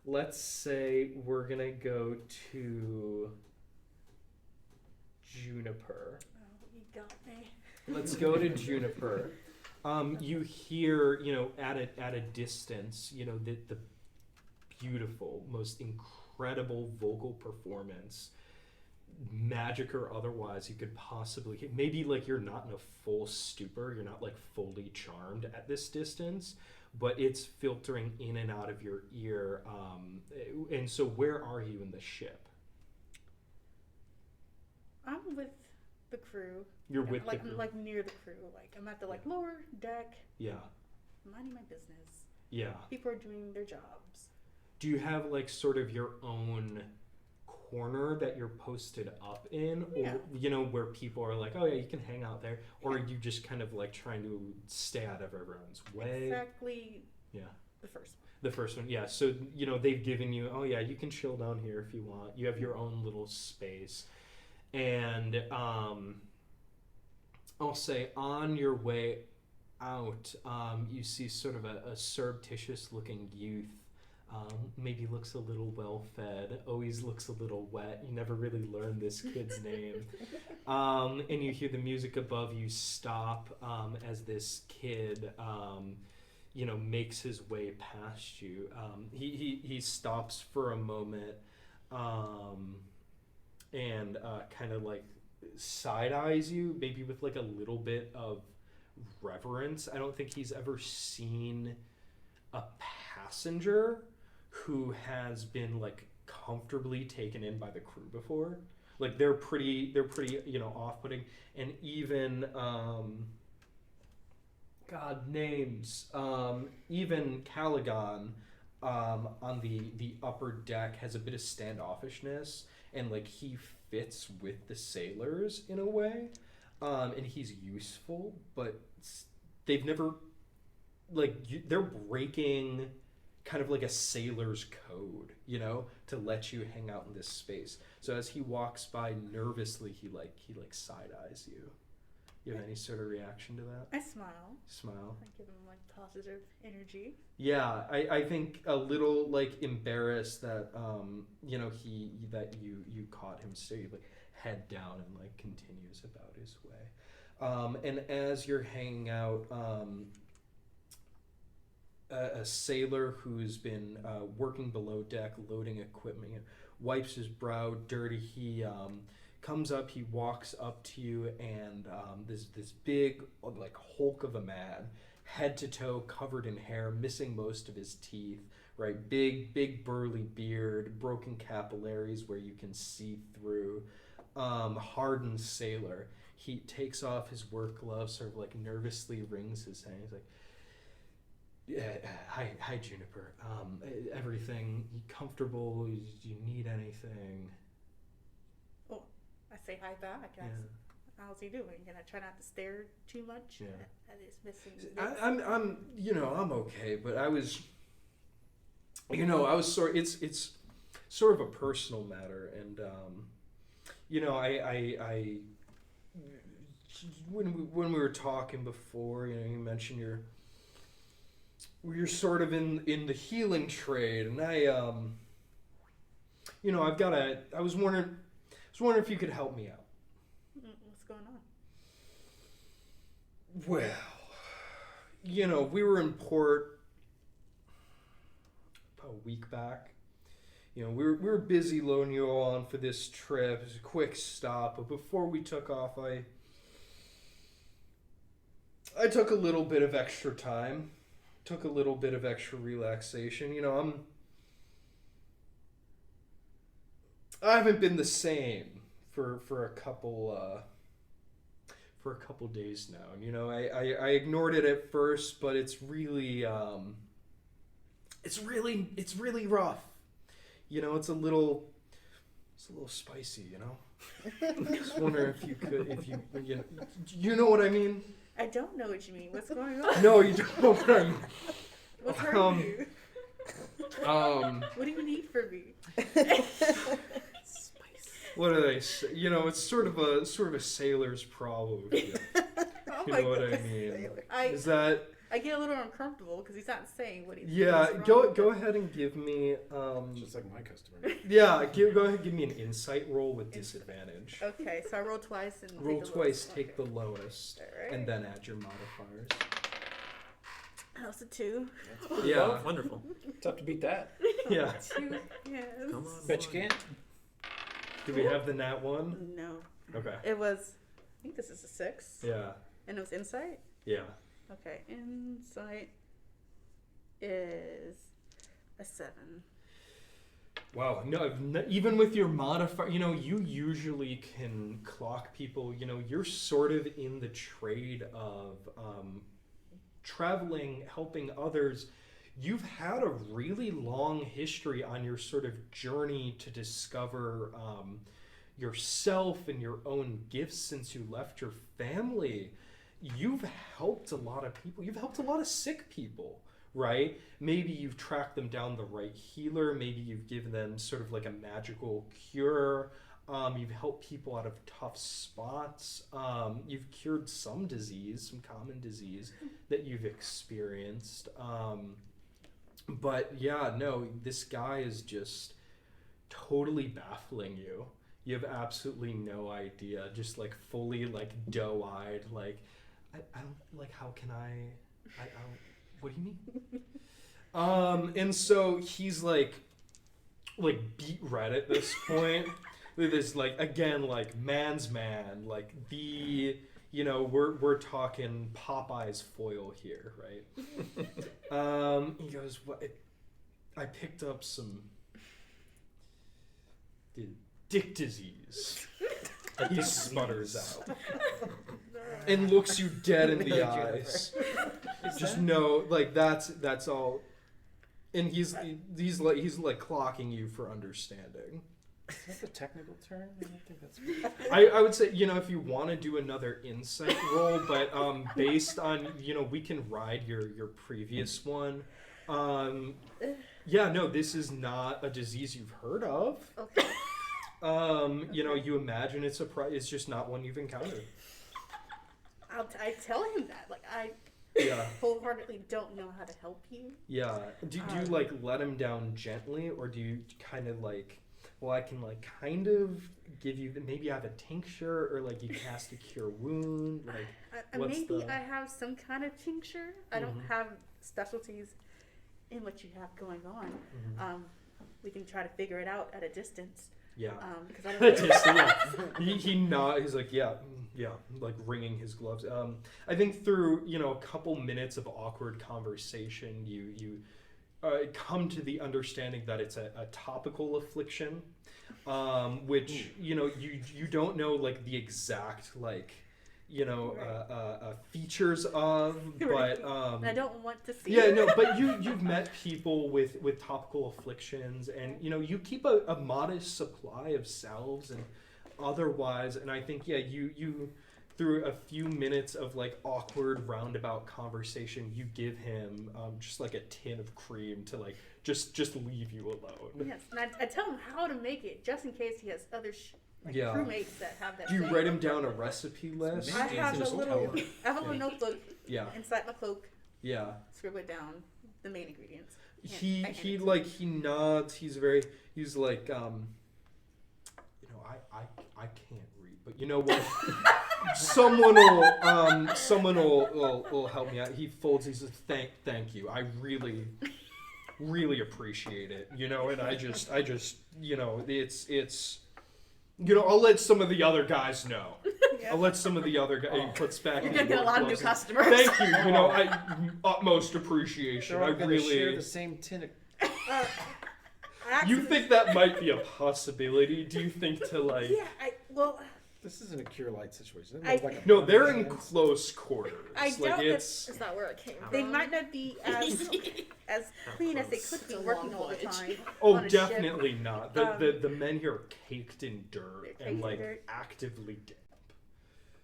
Let's say we're going to go to Juniper. Oh, you got me. Let's go to Juniper. You hear, at a distance, the beautiful, most incredible vocal performance, magic or otherwise, you could possibly hear. Maybe like you're not in a full stupor, you're not like fully charmed at this distance, but it's filtering in and out of your ear. And so where are you in the ship? I'm with the crew. You're with like, the crew. like near the crew. Like I'm at the lower deck, Yeah. minding my business. Yeah. People are doing their jobs. Do you have like sort of your own corner that you're posted up in, or Yeah. where people are like, oh yeah, you can hang out there, or are you just kind of like trying to stay out of everyone's way? Exactly. Yeah. The first one. The first one, yeah. So they've given you, oh yeah, you can chill down here if you want. You have your own little space, and I'll say on your way out, you see sort of a surreptitious looking youth. Maybe looks a little well-fed, always looks a little wet. You never really learn this kid's name. And you hear the music above you stop as this kid, makes his way past you. He stops for a moment and kind of like side-eyes you, maybe with like a little bit of reverence. I don't think he's ever seen a passenger who has been like comfortably taken in by the crew before. Like they're pretty off-putting, and even even Calagon on the upper deck has a bit of standoffishness, and like he fits with the sailors in a way, and he's useful, but they've never they're breaking kind of like a sailor's code, to let you hang out in this space. So as he walks by nervously, he side eyes you. You have any sort of reaction to that? I smile. Smile. I give him like positive energy. Yeah, I think a little like embarrassed that you caught him, so you like head down and like continues about his way. And as you're hanging out, a sailor who's been working below deck, loading equipment, wipes his brow dirty. He comes up, he walks up to you, and this big like hulk of a man, head to toe covered in hair, missing most of his teeth, right? Big burly beard, broken capillaries where you can see through. Hardened sailor. He takes off his work gloves, sort of like nervously wrings his hand. He's like, "Yeah, hi, Juniper. Everything comfortable? Do you need anything?" Oh, I say hi back. Yeah. How's he doing? Can I try not to stare too much? Yeah. At his missing. I'm okay, but I was it's sort of a personal matter, and I when we were talking before, you mentioned you're sort of in the healing trade, and I was wondering if you could help me out. What's going on? Well, we were in port about a week back. We were busy loading you all on for this trip. It was a quick stop, but before we took off, I took a little bit of extra time, took a little bit of extra relaxation. I haven't been the same for a couple days now. And, I ignored it at first, but it's really rough. It's a little spicy. Just wonder if you what I mean. I don't know what you mean. What's going on? No, you don't know what I mean. What's hurting you? What do you need from me? What do they say? It's sort of a sailor's problem. If Oh you my know what I goodness. mean? Is that? I get a little uncomfortable because he's not saying what he's. Yeah, what's go wrong. ahead and give me. Just like my customer. Yeah, go ahead and give me an insight roll with disadvantage. Okay, so I roll twice and Roll take the twice, lowest. take the lowest, Alright. and then add your modifiers. That's a 2. Yeah, Wonderful. Tough to beat that. yeah. 2. Yes. Come on. Bet you can't. Do we have the nat one? No. Okay. It was. I think this is a 6. Yeah, And it was insight. yeah. Okay, insight is a 7. Wow. No, even with your modifier, you usually can clock people. You're sort of in the trade of traveling, helping others. You've had a really long history on your sort of journey to discover yourself and your own gifts since you left your family. You've helped a lot of people. You've helped a lot of sick people, right? Maybe you've tracked them down the right healer. Maybe you've given them sort of like a magical cure. You've helped people out of tough spots. You've cured some common disease that you've experienced. But yeah, no, this guy is just totally baffling you. You have absolutely no idea. Just like fully like doe-eyed, like I don't like. How can I don't. What do you mean? And so he's like beat red at this point. With this like again like man's man, like the we're talking Popeye's foil here, right? He goes, "What? I picked up some dick disease." He sputters out and looks you dead in the eyes. Just know, like that's all. And he's like clocking you for understanding. Is that the technical term? I don't think that's. I would say, if you want to do another insight roll, but based on, we can ride your previous one. Yeah, no, this is not a disease you've heard of. Okay. You imagine it's just not one you've encountered. I tell him that. Like, I Yeah. wholeheartedly don't know how to help you. Yeah. Do you like let him down gently, or do you kind of like, well, I can like kind of give you, maybe I have a tincture, or like you cast a cure wound, like what's Maybe the... I have some kind of tincture. I don't have specialties in what you have going on. We can try to figure it out at a distance. Yeah. Because I don't Just, yeah. He nods. He's like, yeah, like wringing his gloves. I think through a couple minutes of awkward conversation, you come to the understanding that it's a topical affliction, which you don't know like the exact features of, but I don't want to see. yeah, no, but you've met people with topical afflictions, and you keep a modest supply of salves and otherwise, and I think you through a few minutes of like awkward roundabout conversation, you give him just like a tin of cream to like just leave you alone. Yes, and I tell him how to make it just in case he has other crewmates that have that. Do you same. write him down a recipe list? I have a little notebook Yeah. inside my cloak. Yeah. Scribble it down, the main ingredients. He nods. He's like I can't read, but you know what? someone will help me out. He folds. He says, "Thank you. I really appreciate it. And I just it's I'll let some of the other guys know. Yeah. I'll let some of the other guys. He puts back. You're his gonna get a work lot of new clothes. customers. Thank you. I utmost appreciation. They're all I gonna really. share the same tin of... You think that might be a possibility? Do you think to like? Yeah, This isn't a cure light situation. No, they're in close quarters. I doubt that- it's. Is that where it came from? they might not be as clean as they could be It's a working long all the voyage. time. Oh, on a ship. definitely not. The men here are caked in dirt They're caked and in like dirt. actively damp.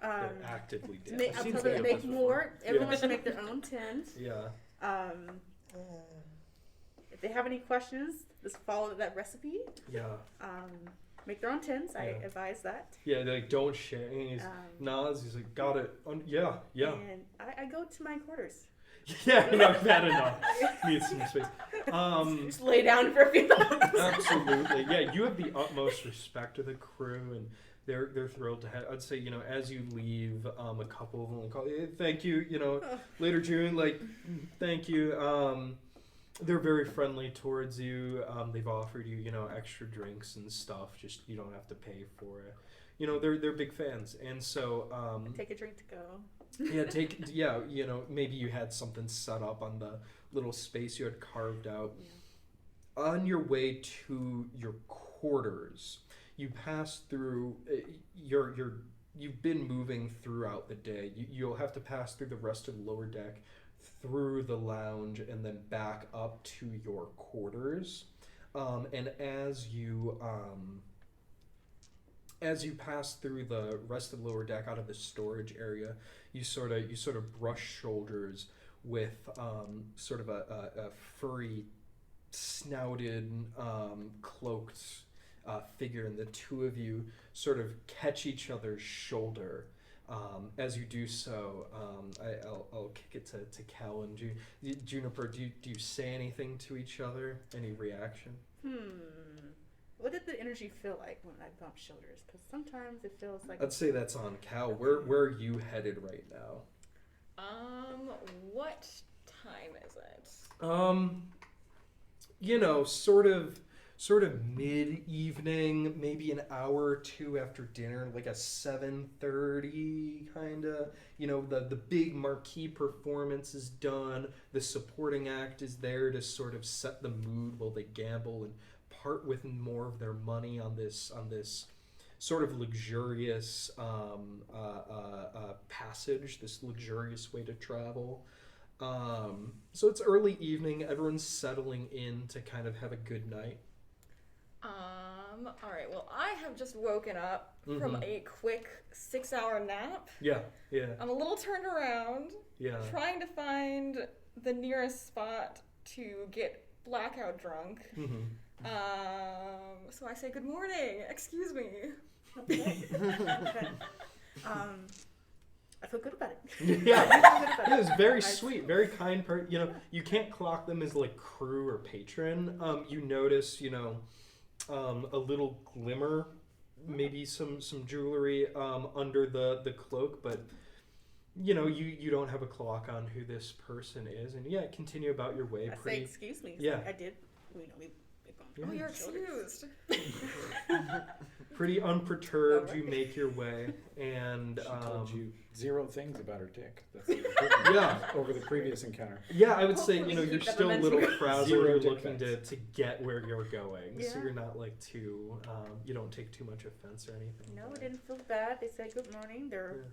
They're actively To damp. make, I'll tell them to make more. Everyone should make their own tins. Yeah. If they have any questions, just follow that recipe. Yeah. Make their own tins. I Yeah. advise that. Yeah, they like, don't share. And he nods. He's like, got it. Yeah. And I go to my quarters. Yeah, bad enough. Need some space. Just lay down for a few minutes. Absolutely. Yeah, you have the utmost respect of the crew, and they're thrilled to have. I'd say, as you leave, a couple of them will call you, hey, thank you. Later June, thank you. They're very friendly towards you. They've offered you, extra drinks and stuff. Just you don't have to pay for it. They're big fans, and so Take a drink to go. maybe you had something set up on the little space you had carved out. Yeah. On your way to your quarters, you pass through you've been moving throughout the day. You'll have to pass through the rest of the lower deck, through the lounge, and then back up to your quarters. And as you pass through the rest of the lower deck out of the storage area, you sort of brush shoulders with sort of a furry, snouted, cloaked figure, and the two of you sort of catch each other's shoulder. As you do so, I'll kick it to Cal and Juniper. Do you say anything to each other? Any reaction? What did the energy feel like when I bumped shoulders? Because sometimes it feels like... I'd say that's on Cal. Where are you headed right now? What time is it? Sort of mid-evening, maybe an hour or two after dinner, like a 7:30 kind of. The big marquee performance is done. The supporting act is there to sort of set the mood while they gamble and part with more of their money on this sort of luxurious passage, this luxurious way to travel. So it's early evening. Everyone's settling in to kind of have a good night. All right. Well, I have just woken up from a quick 6-hour nap. Yeah. I'm a little turned around. Yeah. Trying to find the nearest spot to get blackout drunk. So I say good morning. Excuse me. Okay. I feel good about it. Yeah. It was very sweet, very kind person. You can't clock them as like crew or patron. You notice, a little glimmer, maybe some jewelry under the cloak, but you don't have a clock on who this person is, and continue about your way. I say excuse me. Yeah. I did. Oh, you're excused. Pretty unperturbed, you make your way, and She told you 0 things about her dick. That's the improvement yeah, over the previous encounter. yeah. I would say Hopefully you're keep that still a little momentum. frazzled. 0 You're dick looking pics. to get where you're going, so Yeah. you're not like too. You don't take too much offense or anything. No, it didn't feel bad. They said good morning. They're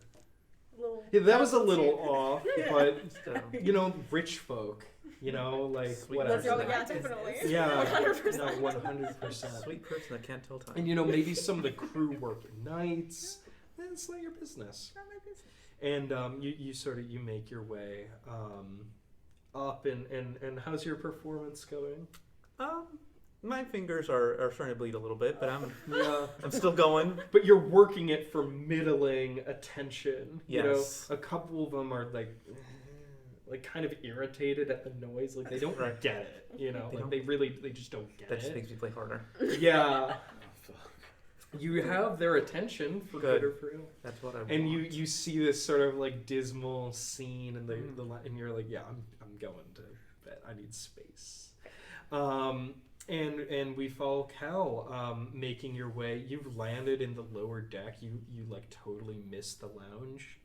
a little. Yeah, that was a little off, but Still. you know, rich folk. You know, like Sweet. whatever. Oh, That's yeah, right. definitely. Yeah, 100%. no, 100%. Sweet person that can't tell time. And you know, maybe some of the crew work nights. It's not your business. Not my business. And you sort of make your way up, and how's your performance going? My fingers are starting to bleed a little bit, but I'm Yeah, still going. but you're working it for middling attention. Yes. You know, a couple of them are like kind of irritated at the noise. Like they don't Right. get it. You know, They like don't. they just don't get That just it. makes me play harder. Yeah, Oh, fuck. you have their attention for Good. good or for ill. That's what I want. And you see this sort of like dismal scene, and and you're like, yeah, I'm going to bed. I need space. And we follow Cal making your way. You've landed in the lower deck. You like totally missed the lounge,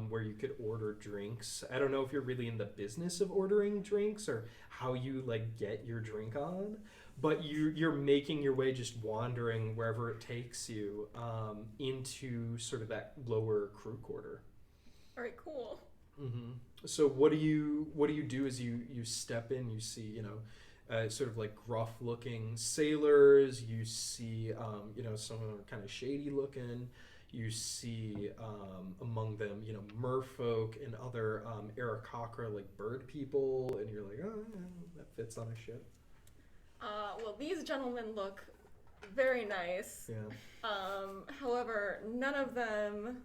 where you could order drinks. I don't know if you're really in the business of ordering drinks or how you like get your drink on, but you're making your way, just wandering wherever it takes you, into sort of that lower crew quarter. All right, cool. Mm-hmm. So what do you do as you step in? You see, you know, sort of like gruff looking sailors. You see, you know, some of them are kind of shady looking. You see among them, you know, merfolk and other Aarakocra, like bird people, and you're like, oh, yeah, that fits on a ship. Well, these gentlemen look very nice. Yeah. However, none of them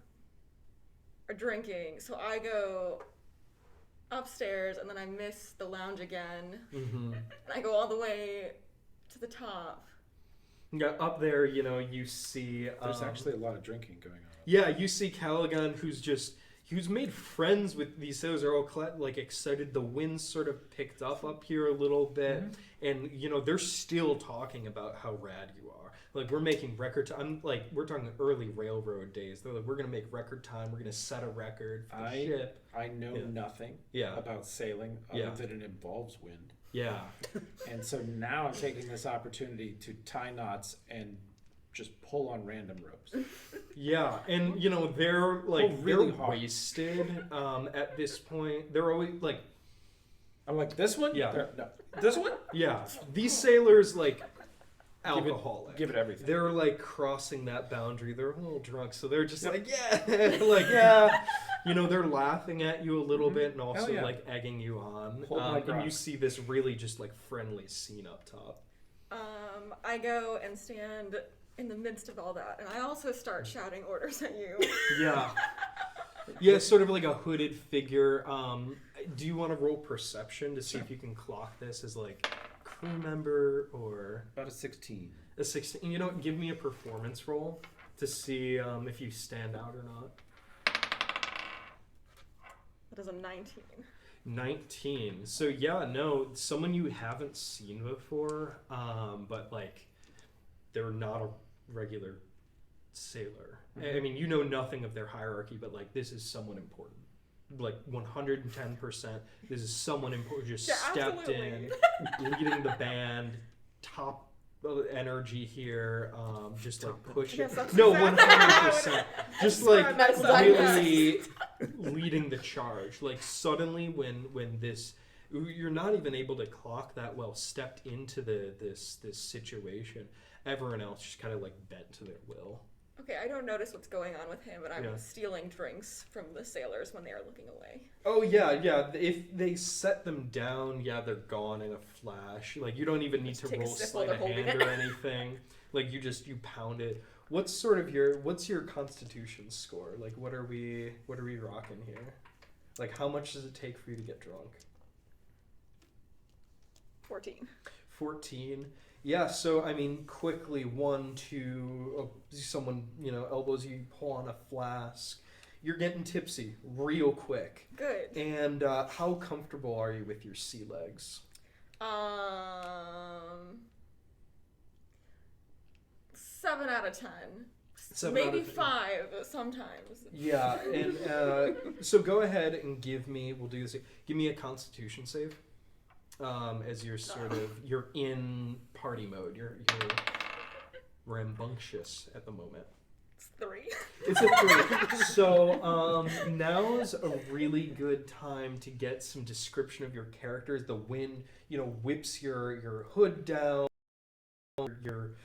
are drinking, so I go upstairs and then I miss the lounge again. Mm-hmm. And I go all the way to the top. Yeah, up there, you know, you see. There's actually a lot of drinking going on. Yeah, you see Calagon, who's made friends with these sailors. They're all like excited. The wind sort of picked up here a little bit, and you know they're still talking about how rad you are. Like we're making record time. Like we're talking early railroad days. They're like, we're gonna make record time. We're gonna set a record for the ship. I know Yeah. nothing Yeah. about sailing other than it involves wind. Yeah, And so now I'm taking this opportunity to tie knots and just pull on random ropes. yeah, and you know they're like Oh, really they're hard. wasted at this point. They're always like, I'm like, this one? Yeah. No. This one? yeah, these sailors like alcoholic. Give it everything. They're like crossing that boundary. They're a little drunk, so they're just like, yeah, like yeah. You know, they're laughing at you a little bit and also yeah. like egging you on. Hold my And you grog. see this really just like friendly scene up top. I go and stand in the midst of all that, and I also start shouting orders at you. Yeah. Yeah, sort of like a hooded figure. Do you want to roll perception to see if you can clock this as like crew member or About a 16. a 16? You know what? Give me a performance roll to see if you stand out or not. That is a 19. 19. So yeah, no, someone you haven't seen before, but like they're not a regular sailor. I mean, you know nothing of their hierarchy, but like this is someone important. Like 110%, this is someone important. Just Yeah, stepped absolutely. in, leading the band, top energy here, just like pushing. Yes, that's No, exactly 100%. Just like Medical really leading the charge. Like suddenly when this, you're not even able to clock that well, stepped into this situation, everyone else just kind of like bent to their will. Okay, I don't notice what's going on with him, and I'm Yeah. stealing drinks from the sailors when they are looking away. Oh yeah. If they set them down, yeah, they're gone in a flash. Like you don't even need to Take a roll sip sleight while of they're holding hand it. or anything. Like you pound it. What's your constitution score? Like what are we rocking here? Like how much does it take for you to get drunk? 14. 14. Yeah, so I mean, quickly, 1, 2, someone, you know, elbows you, pull on a flask. You're getting tipsy real quick. Good. And how comfortable are you with your sea legs? 7 out of 10. 7 Maybe out of 10. 5 sometimes. Yeah, and so go ahead and give me. We'll do this. Give me a Constitution save. As you're you're in party mode. You're rambunctious at the moment. It's 3. It's a 3. So now's a really good time to get some description of your characters. The wind, whips your hood down. Your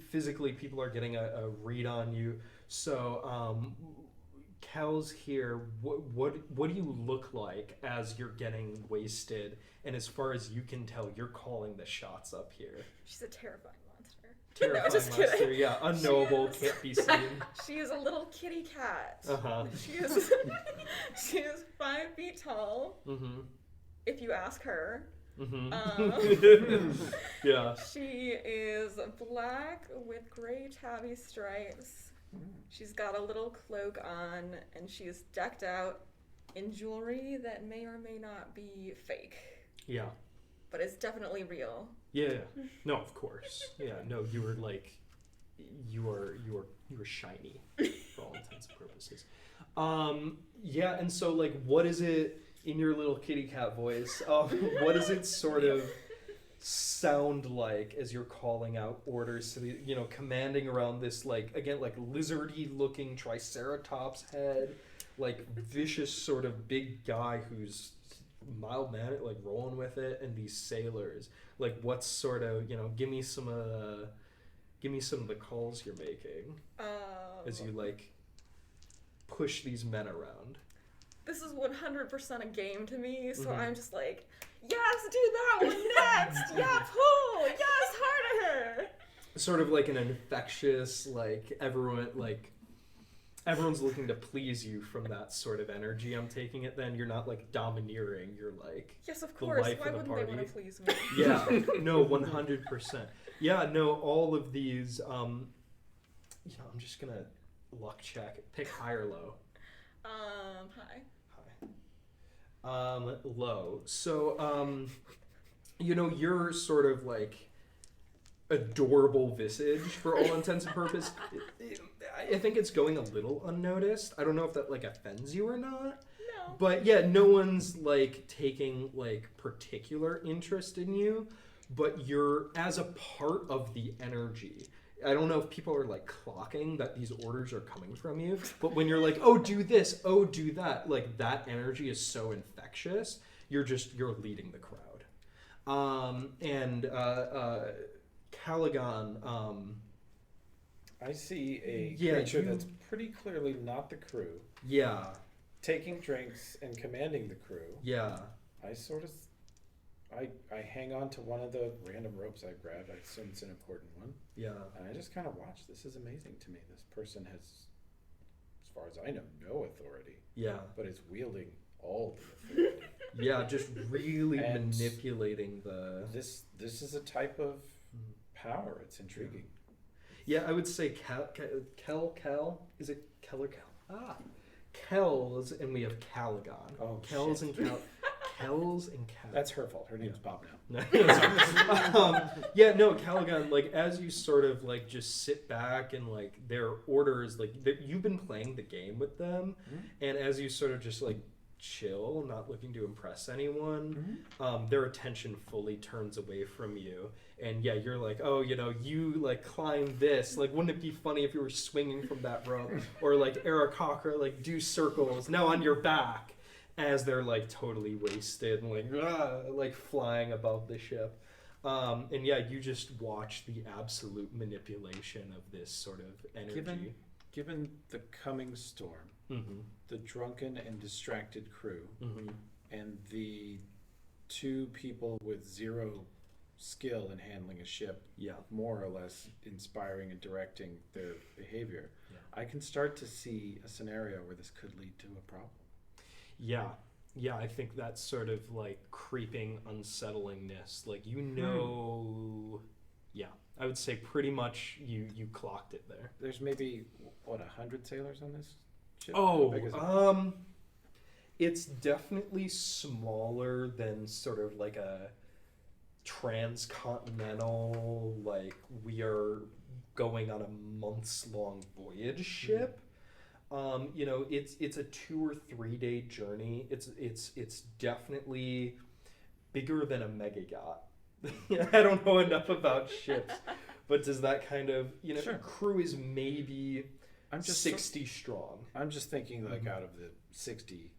physically people are getting a read on you. So Kels here, what do you look like as you're getting wasted? And as far as you can tell, you're calling the shots up here. She's a terrifying monster. Terrifying no, just monster, kidding. yeah. Unknowable, can't be seen. She is a little kitty cat. Uh-huh. She is 5 feet tall. Mm-hmm. If you ask her. Mm-hmm. Yeah. She is black with gray tabby stripes. She's got a little cloak on, and she is decked out in jewelry that may or may not be fake. Yeah. But it's definitely real. Yeah. No, of course. Yeah. No, you were you were shiny for all intents and purposes. Yeah, and so what is it in your little kitty cat voice? What does it sort of sound like as you're calling out orders to the, commanding around this lizardy looking triceratops head, vicious sort of big guy who's mild-mannered, rolling with it, and these sailors, what's sort of, give me some of the calls you're making as you push these men around. This is 100% a game to me, so I'm just yes, do that one next! Yeah, pull! Yes, harder! Sort of like an infectious, everyone's looking to please you from that sort of energy. I'm taking it then. You're not domineering, you're yes, of the course. life Why of the wouldn't they party. want to please me? Yeah, no, 100%. Yeah, no, all of these, I'm just gonna luck check. Pick high or low. Hi. Low. So, you're sort of adorable visage for all intents and purposes. I think it's going a little unnoticed. I don't know if that offends you or not. No. But yeah, no one's taking particular interest in you, but you're as a part of the energy. I don't know if people are clocking that these orders are coming from you, but when you're oh, do this, oh, do that, that energy is so infectious. You're leading the crowd. Calagon, I see a creature that's pretty clearly not the crew. Yeah. Taking drinks and commanding the crew. Yeah. I hang on to one of the random ropes I grabbed. I assume it's an important one. Yeah. And I just kind of watch. This is amazing to me. This person has, as far as I know, no authority. Yeah. But is wielding all the authority. Yeah, just really manipulating the... This is a type of power. It's intriguing. Yeah, I would say Kel. Is it Kel or Kel? Kels, and we have Calagon. Oh, Kels shit. and Kel. Kels and Cal. That's her fault. Her name's Bob now. Yeah, no, Calagon, as you sort of just sit back and their orders, you've been playing the game with them, and as you sort of just chill, not looking to impress anyone, their attention fully turns away from you. And yeah, you're oh, you climb this. Wouldn't it be funny if you were swinging from that rope? Or Eric Cocker, do circles, now on your back, as they're totally wasted and flying above the ship. And yeah, you just watch the absolute manipulation of this sort of energy. Given the coming storm, the drunken and distracted crew, and the 2 people with 0 skill in handling a ship, more or less inspiring and directing their behavior, I can start to see a scenario where this could lead to a problem. Yeah, I think that's sort of creeping unsettlingness. Yeah, I would say pretty much you clocked it there. There's maybe 100 sailors on this ship? Oh, How big is it? It's definitely smaller than sort of transcontinental, like we are going on a months-long voyage ship. You know, it's a 2 or 3 day journey. It's definitely bigger than a megayacht. I don't know enough about ships, but does that kind of, you know, crew is maybe 60 strong. I'm just thinking, like, out of the 60,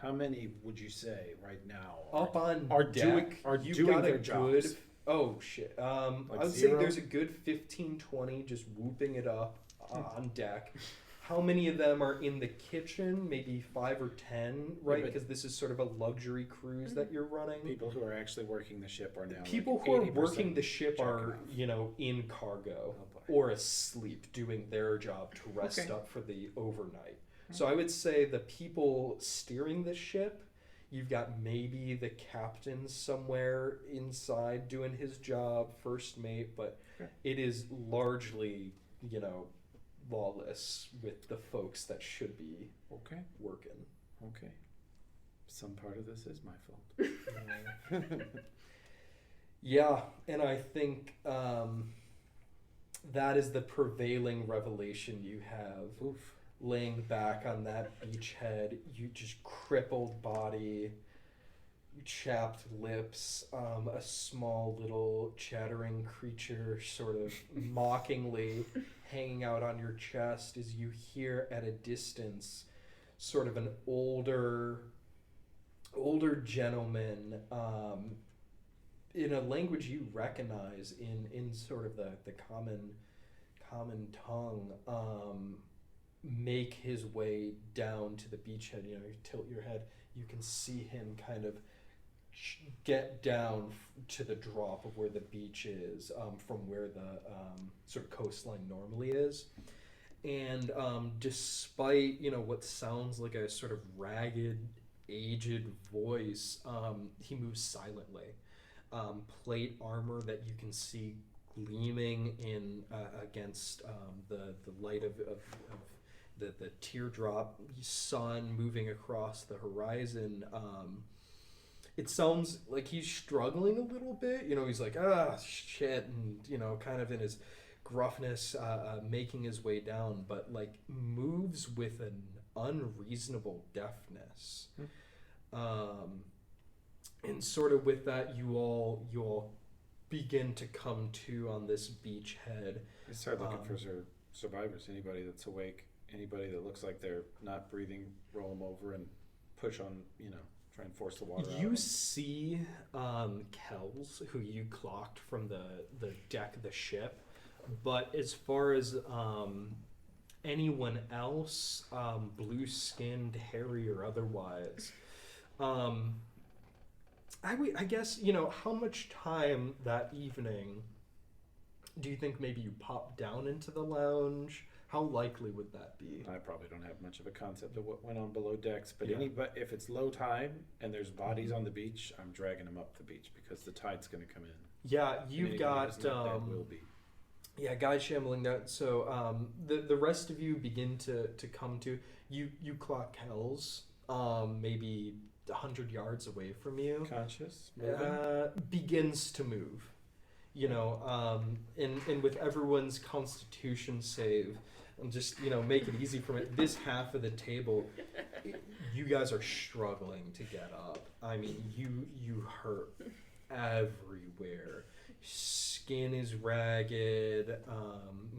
how many would you say right now up on are deck doing their jobs? Oh shit. I would say there's a good 15, 20 just whooping it up on deck. How many of them are in the kitchen? Maybe 5 or 10, right? Because this is sort of a luxury cruise that you're running. People who are actually working the ship are now. People who are working the ship are, you know, in cargo or asleep, doing their job to rest up for the overnight. So I would say the people steering the ship, you've got maybe the captain somewhere inside doing his job, first mate, but it is largely, you know, lawless with the folks that should be working. Okay. Some part of this is my fault. Yeah, and I think that is the prevailing revelation you have. Laying back on that beachhead, you just crippled body, chapped lips, a small little chattering creature sort of mockingly hanging out on your chest as you hear at a distance sort of an older gentleman in a language you recognize in sort of the common tongue make his way down to the beachhead. You know, you tilt your head, you can see him kind of get down to the drop of where the beach is, from where the sort of coastline normally is. And despite, you know, what sounds like a sort of ragged, aged voice, he moves silently. Plate armor that you can see gleaming in against the light of the teardrop sun moving across the horizon. It sounds like he's struggling a little bit. You know, he's like, shit, and, you know, kind of in his gruffness, making his way down, but, like, moves with an unreasonable deftness. And sort of with that, you all begin to come to on this beachhead. I start looking for survivors, anybody that's awake, anybody that looks like they're not breathing, roll them over and push on, you know, try and force the water out. You see Kels, who you clocked from the deck of the ship, but as far as anyone else, blue-skinned, hairy or otherwise, I guess, you know, how much time that evening do you think maybe you popped down into the lounge? How likely would that be? I probably don't have much of a concept of what went on below decks, but if it's low tide and there's bodies on the beach, I'm dragging them up the beach because the tide's going to come in. Yeah, you've got will be. Yeah, guide shambling that. So the rest of you begin to come to you clock Kels, maybe 100 yards away from you. Conscious, begins to move. You know, and with everyone's constitution save, and just, you know, make it easy for me. This half of the table, you guys are struggling to get up. I mean, you hurt everywhere. Skin is ragged,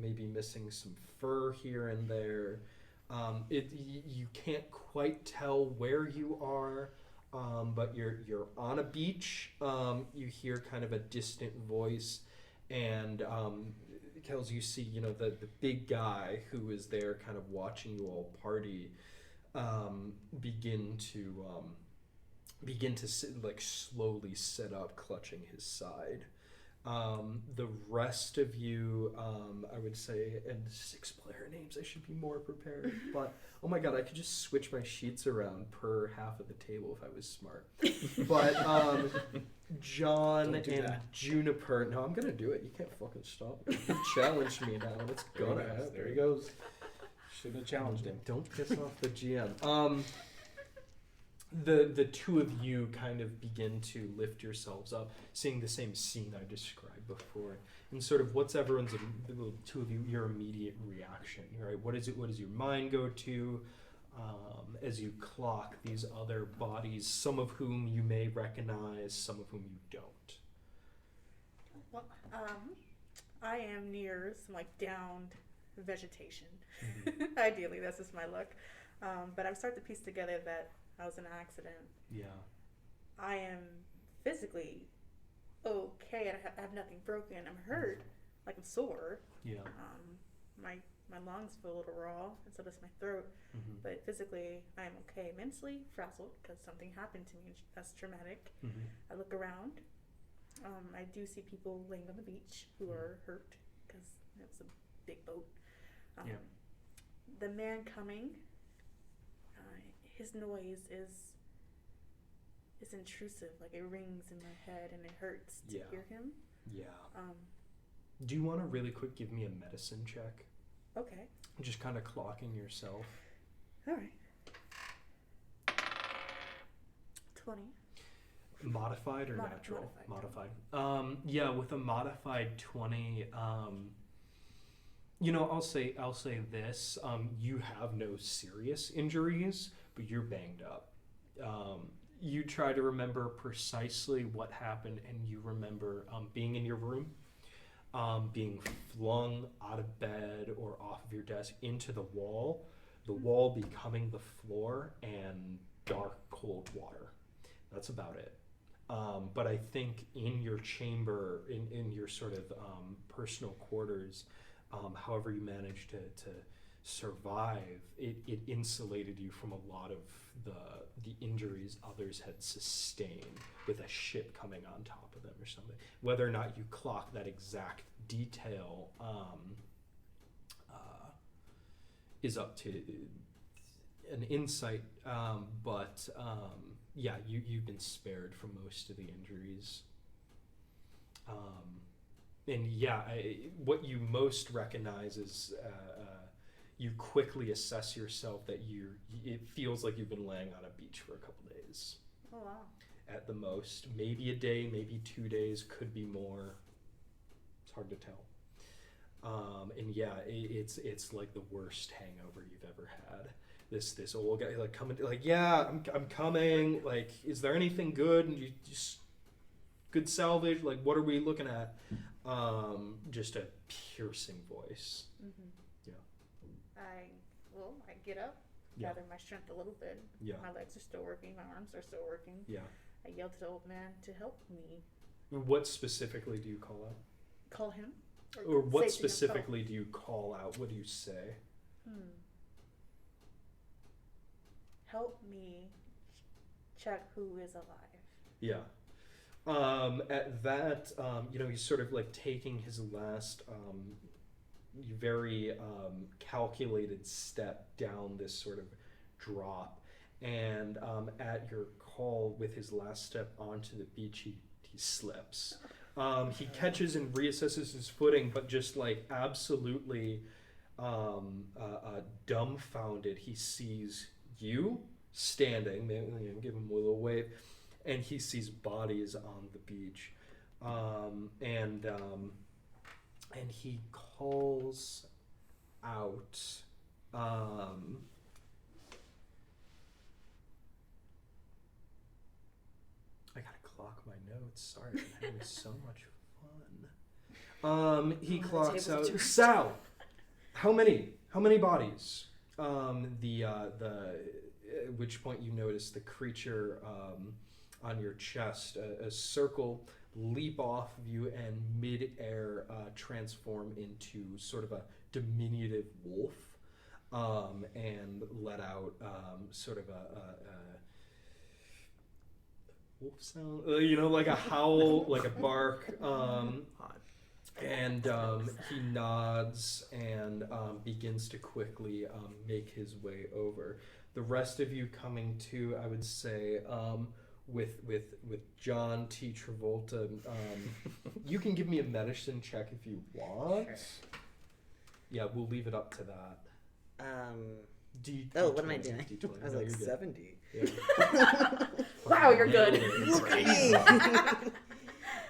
maybe missing some fur here and there. You can't quite tell where you are. But you're on a beach. You hear kind of a distant voice, and Kels, you see, you know, the big guy who is there, kind of watching you all party, begin to slowly sit up, clutching his side. The rest of you, I would say, and 6 player names, I should be more prepared, but oh my god, I could just switch my sheets around per half of the table if I was smart. But John and Juniper, no, I'm gonna do it. You can't fucking stop me. You challenged me now, and it's gonna happen. There he goes. Shouldn't have challenged him. Don't piss off the GM. the two of you kind of begin to lift yourselves up, seeing the same scene I described before, and sort of what's everyone's, the two of you, your immediate reaction, right? What does your mind go to as you clock these other bodies, some of whom you may recognize, some of whom you don't? Well, I am near some like downed vegetation. Mm-hmm. Ideally, that's just my look. But I'm starting to piece together that I was in an accident. Yeah. I am physically okay. I have nothing broken. I'm hurt, like I'm sore. Yeah. My lungs feel a little raw, and so does my throat. Mm-hmm. But physically, I'm okay. Mentally frazzled because something happened to me. That's traumatic. Mm-hmm. I look around. I do see people laying on the beach who are hurt because it was a big boat. Yeah. The man coming, his noise is intrusive. Like it rings in my head and it hurts to hear him. Yeah. Do you want to really quick give me a medicine check? Okay. Just kind of clocking yourself. All right. 20. Modified or natural? Modified. Yeah, with a modified 20, I'll say this. You have no serious injuries, but you're banged up. You try to remember precisely what happened, and you remember being in your room, being flung out of bed or off of your desk into the wall becoming the floor, and dark, cold water. That's about it. But I think in your chamber, in your sort of personal quarters, however you managed to survive, it insulated you from a lot of the injuries others had sustained with a ship coming on top of them or something. Whether or not you clock that exact detail is up to an insight, but yeah, you've been spared from most of the injuries. And yeah, what you most recognize is you quickly assess yourself that it feels like you've been laying on a beach for a couple days. Oh, wow. At the most. Maybe a day, maybe 2 days, could be more. It's hard to tell. And yeah, it's like the worst hangover you've ever had. This old guy like coming like, yeah, I'm coming. Like, is there anything good? And you just good salvage. Like, what are we looking at? Just a piercing voice. Mm-hmm. Yeah. I get up, gather my strength a little bit. Yeah. My legs are still working. My arms are still working. Yeah. I yelled to the old man to help me. What specifically do you call out? Call him. Or what say to him, specifically do you call out? What do you say? Help me check who is alive. Yeah. At that, he's sort of like taking his last very calculated step down this sort of drop. And at your call with his last step onto the beach, he slips. He catches and reassesses his footing, but just like absolutely dumbfounded, he sees you standing, give him a little wave, and he sees bodies on the beach, and he calls out, I gotta clock my notes, sorry, I'm having so much fun. He clocks out, Sal, how many bodies? At which point you notice the creature on your chest, a circle leap off of you and mid-air transform into sort of a diminutive wolf, and let out sort of a wolf sound, like a howl, like a bark, and he nods and begins to quickly make his way over. The rest of you coming to, I would say, with John T. Travolta, you can give me a medicine check if you want. Sure. Yeah, we'll leave it up to that. Oh, what am I doing? D20. I was No, like you're good. 70. Yeah. Wow, you're good. Look at me.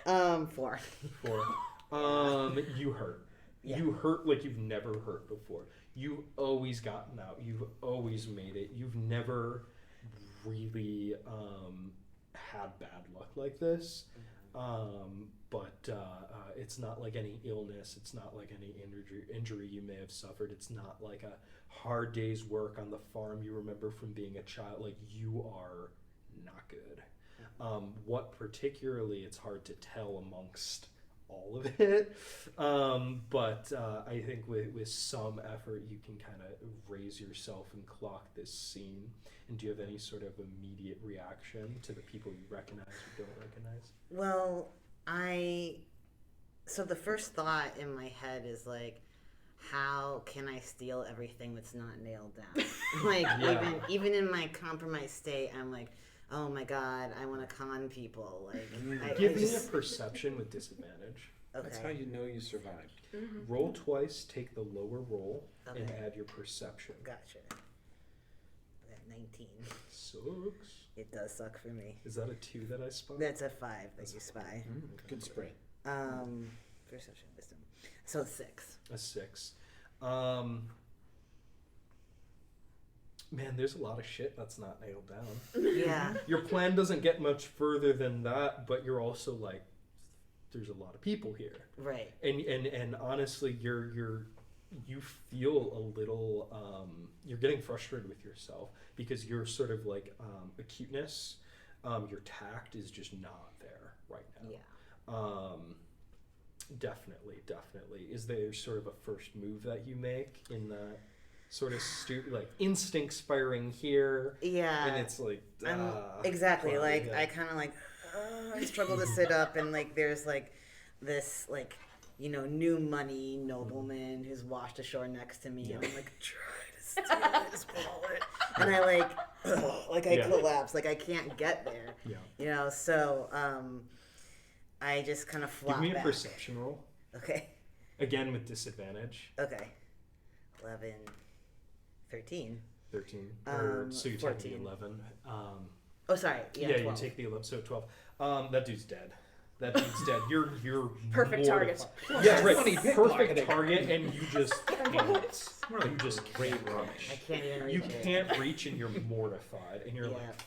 4. 4. You hurt. Yeah. You hurt like you've never hurt before. You've always gotten out. You've always made it. You've never really had bad luck like this. But it's not like any illness. It's not like any injury you may have suffered. It's not like a hard day's work on the farm you remember from being a child. Like, you are not good. What particularly, it's hard to tell amongst all of it. But I think with some effort, you can kind of raise yourself and clock this scene. And do you have any sort of immediate reaction to the people you recognize or don't recognize? Well, so the first thought in my head is like, how can I steal everything that's not nailed down? Like, even in my compromised state, I'm like, oh my God, I want to con people. Like, Give me a perception with disadvantage. Okay. That's how you know you survived. Mm-hmm. Roll twice, take the lower roll, and Okay. add your perception. Gotcha. I got 19. Sucks. It does suck for me. Is that a 2 that I spot? That's a 5 that you spy. Good spread. Perception, wisdom. So 6. A 6. Man, there's a lot of shit that's not nailed down. Yeah. Your plan doesn't get much further than that, but you're also like, there's a lot of people here. Right. And honestly, you feel a little you're getting frustrated with yourself because you're sort of like acuteness, your tact is just not there right now. Yeah. Definitely. Is there sort of a first move that you make in that sort of like instincts firing here? Yeah. And it's like exactly. fine, Like yeah. I kind of like I struggle to sit up, and like there's like this like new money nobleman who's washed ashore next to me, and I'm like try to steal his wallet, and I collapse, like I can't get there. Yeah. So I just kind of flop Give me a back. perception roll. Okay. Again with disadvantage. Okay. 11, 13. 13. So you take 14. the 11. Oh, sorry. Yeah, 12. You take the 11. So 12. That dude's dead. That dude's dead. You're Perfect mortified. target. Yeah, right. Funny Perfect target, and you just can't. More like You just great can't. rubbish. I can't even reach You it. can't reach, and you're mortified, and you're like,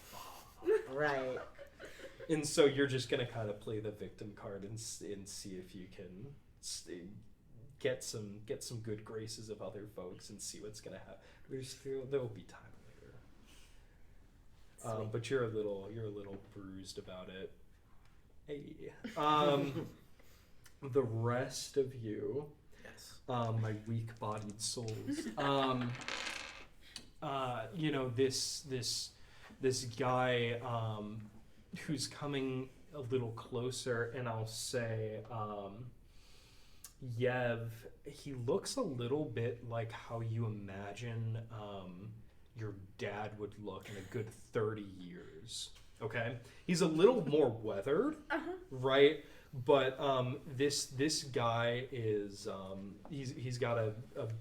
Right. and so you're just gonna kind of play the victim card and see if you can get some good graces of other folks and see what's gonna happen. There will be time later. But you're a little bruised about it. Hey. The rest of you, Yes. my weak-bodied souls. This guy who's coming a little closer, and I'll say, Yev, he looks a little bit like how you imagine your dad would look in a good 30 years. Okay? He's a little more weathered, right? But this guy is he's got a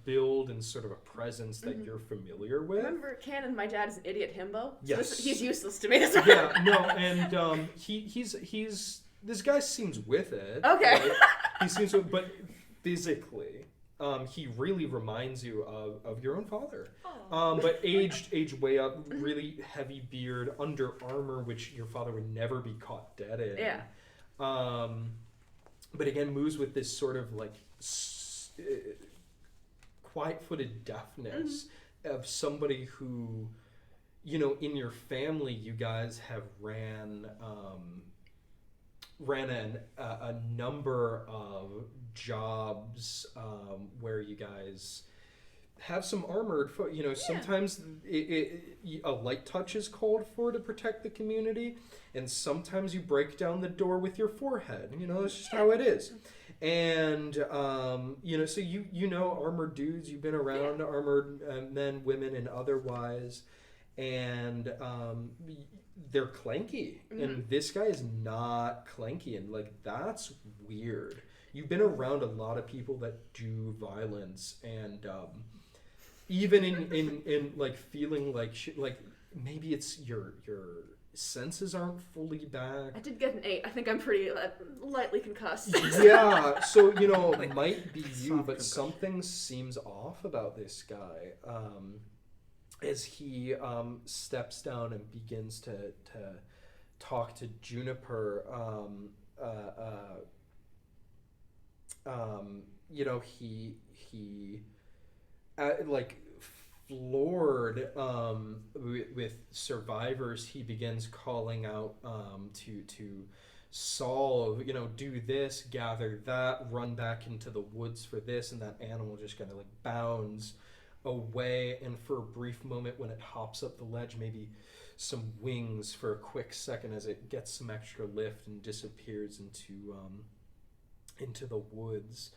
build and sort of a presence that you're familiar with. Remember, Canon, my dad is an idiot himbo. So Yes. he's useless to me. This Yeah, no, and he's this guy seems with it. Okay. Right? He seems with, but physically, he really reminds you of your own father. But aged way up, really heavy beard, under armor, which your father would never be caught dead in. Yeah. But again, moves with this sort of like quiet-footed deftness of somebody who, in your family, you guys have ran a number of jobs where you guys have some armored sometimes a light touch is called for to protect the community, and sometimes you break down the door with your forehead. That's just how it is. And so armored dudes, you've been around armored men, women, and otherwise, and they're clanky, and this guy is not clanky, and like that's weird. You've been around a lot of people that do violence, and even in like feeling like like maybe it's your senses aren't fully back. I did get an 8. I think I'm pretty lightly concussed. Yeah, so it might be you, but concussion. something seems off about this guy as he steps down and begins to talk to Juniper. He like floored with survivors, he begins calling out to solve, do this, gather that, run back into the woods for this, and that animal just kind of like bounds away, and for a brief moment when it hops up the ledge, maybe some wings for a quick second as it gets some extra lift and disappears into the woods.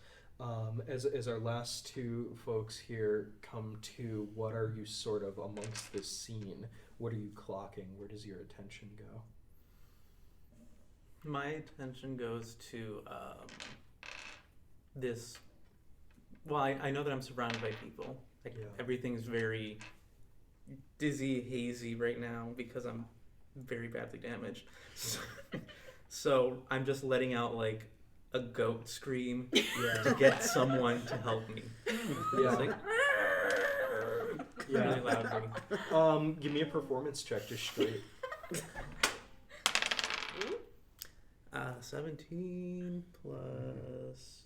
As our last two folks here come to, what are you sort of amongst this scene? What are you clocking? Where does your attention go? My attention goes to this. Well, I know that I'm surrounded by people. Like everything's very dizzy, hazy right now because I'm very badly damaged. So I'm just letting out like a goat scream to get someone to help me. Yeah. It's like, really loudly. Give me a performance check, just straight. 17 plus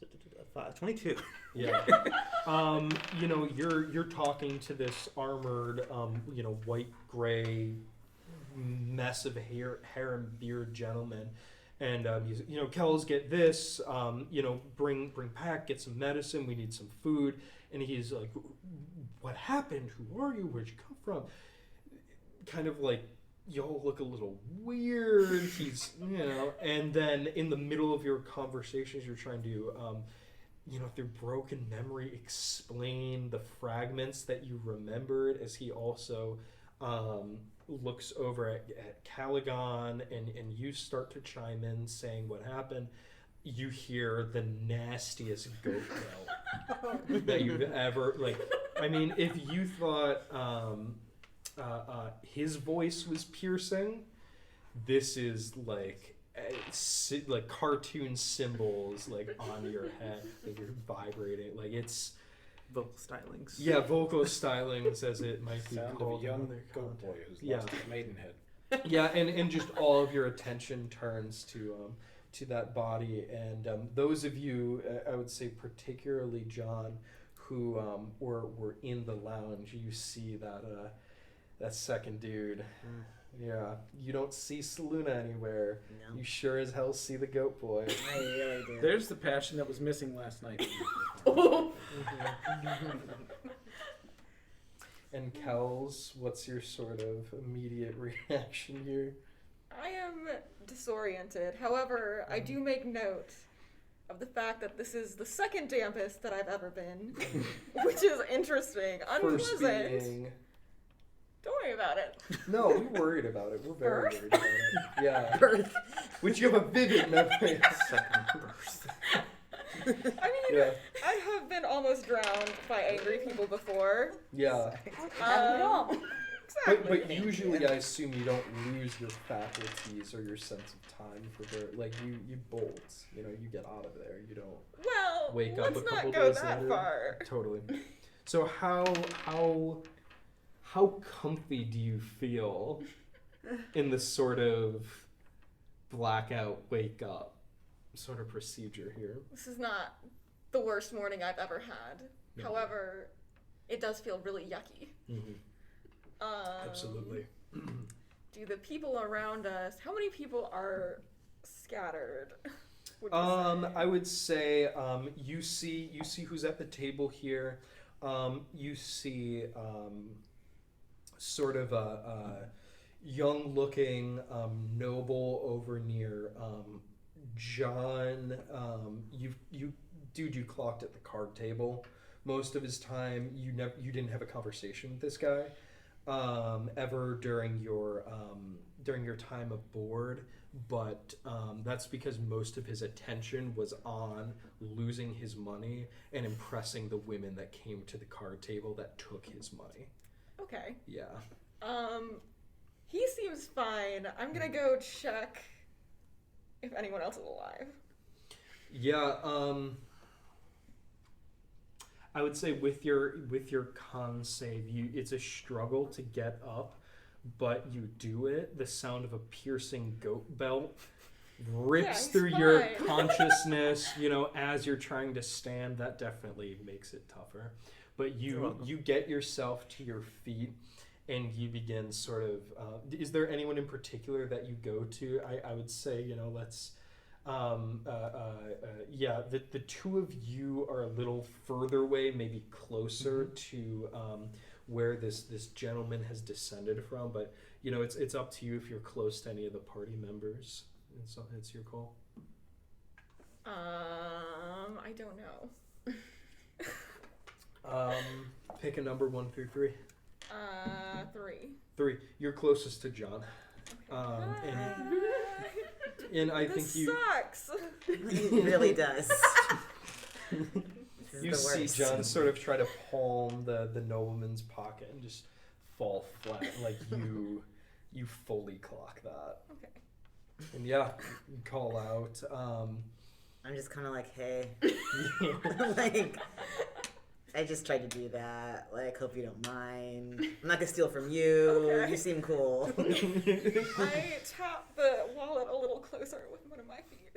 5, 22. Yeah. You're talking to this armored, white gray mess of hair and beard gentleman, and Kels, get this, bring pack, get some medicine, we need some food, and he's like, what happened? Who are you? Where'd you come from? Kind of like, y'all look a little weird. He's, and then in the middle of your conversations, you're trying to, through broken memory, explain the fragments that you remembered, as he also looks over at Calagon, and you start to chime in saying what happened. You hear the nastiest goat yell that you've ever, if you thought his voice was piercing, this is like cartoon symbols on your head that you're vibrating, it's Vocal stylings. Yeah, vocal stylings, as it might be Sound called. of a young in other goat boy contexts. who's lost his maidenhead. Yeah, and just all of your attention turns to that body, and those of you, I would say particularly John, who were in the lounge, you see that second dude. Yeah, you don't see Saluna anywhere. No. You sure as hell see the goat boy. I really do. There's the passion that was missing last night. And Kels, what's your sort of immediate reaction here? I am disoriented. However, I do make note of the fact that this is the second dampest that I've ever been, which is interesting, First unpleasant. being... Don't worry about it. No, we're worried about it. We're very Birth? worried about it. Yeah. Birth. Which you have a vivid memory. Second burst. I mean, Yeah. I have been almost drowned by angry people before. Yeah. Exactly. But usually I assume you don't lose your faculties or your sense of time for you bolt. You get out of there. You don't Well, wake up let's a couple not go days that later. far. Totally. So how comfy do you feel in this sort of blackout wake up sort of procedure here? This is not the worst morning I've ever had. No. However, it does feel really yucky. Mm-hmm. Absolutely. Do the people around us? How many people are scattered? Would you say? I would say you see who's at the table here. You see sort of a young-looking noble over near John. You clocked at the card table most of his time. You didn't have a conversation with this guy ever during your during your time aboard, but that's because most of his attention was on losing his money and impressing the women that came to the card table that took his money. Okay. Yeah. He seems fine. I'm gonna go check if anyone else is alive. Yeah, I would say with your con save, it's a struggle to get up, but you do it. The sound of a piercing goat belt rips through your consciousness, as you're trying to stand. That definitely makes it tougher. But you get yourself to your feet, and you begin sort of... is there anyone in particular that you go to? I would say, let's... the two of you are a little further away, maybe closer to where this gentleman has descended from, but it's up to you if you're close to any of the party members. It's your call. I don't know. Pick a number 1 through 3. 3. 3. You're closest to John. And I think sucks. It really does. You see John sort of try to palm the nobleman's pocket and just fall flat. Like you fully clock that. Okay. And you call out. I'm just kind of like, hey. Like, I just tried to do that. Like, hope you don't mind. I'm not gonna steal from you. Okay. You seem cool. I tap the wallet a little closer with one of my feet.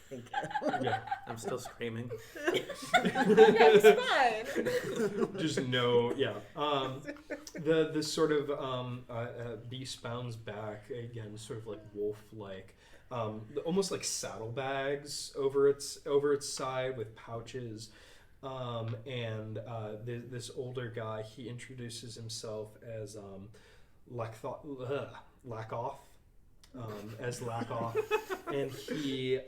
Thank you. Yeah. I'm still screaming. It's fine. Just no, yeah. The sort of beast bounds back again, sort of like wolf-like, almost like saddlebags over its side with pouches. This older guy, he introduces himself as Lackoff. As Lackoff, and he,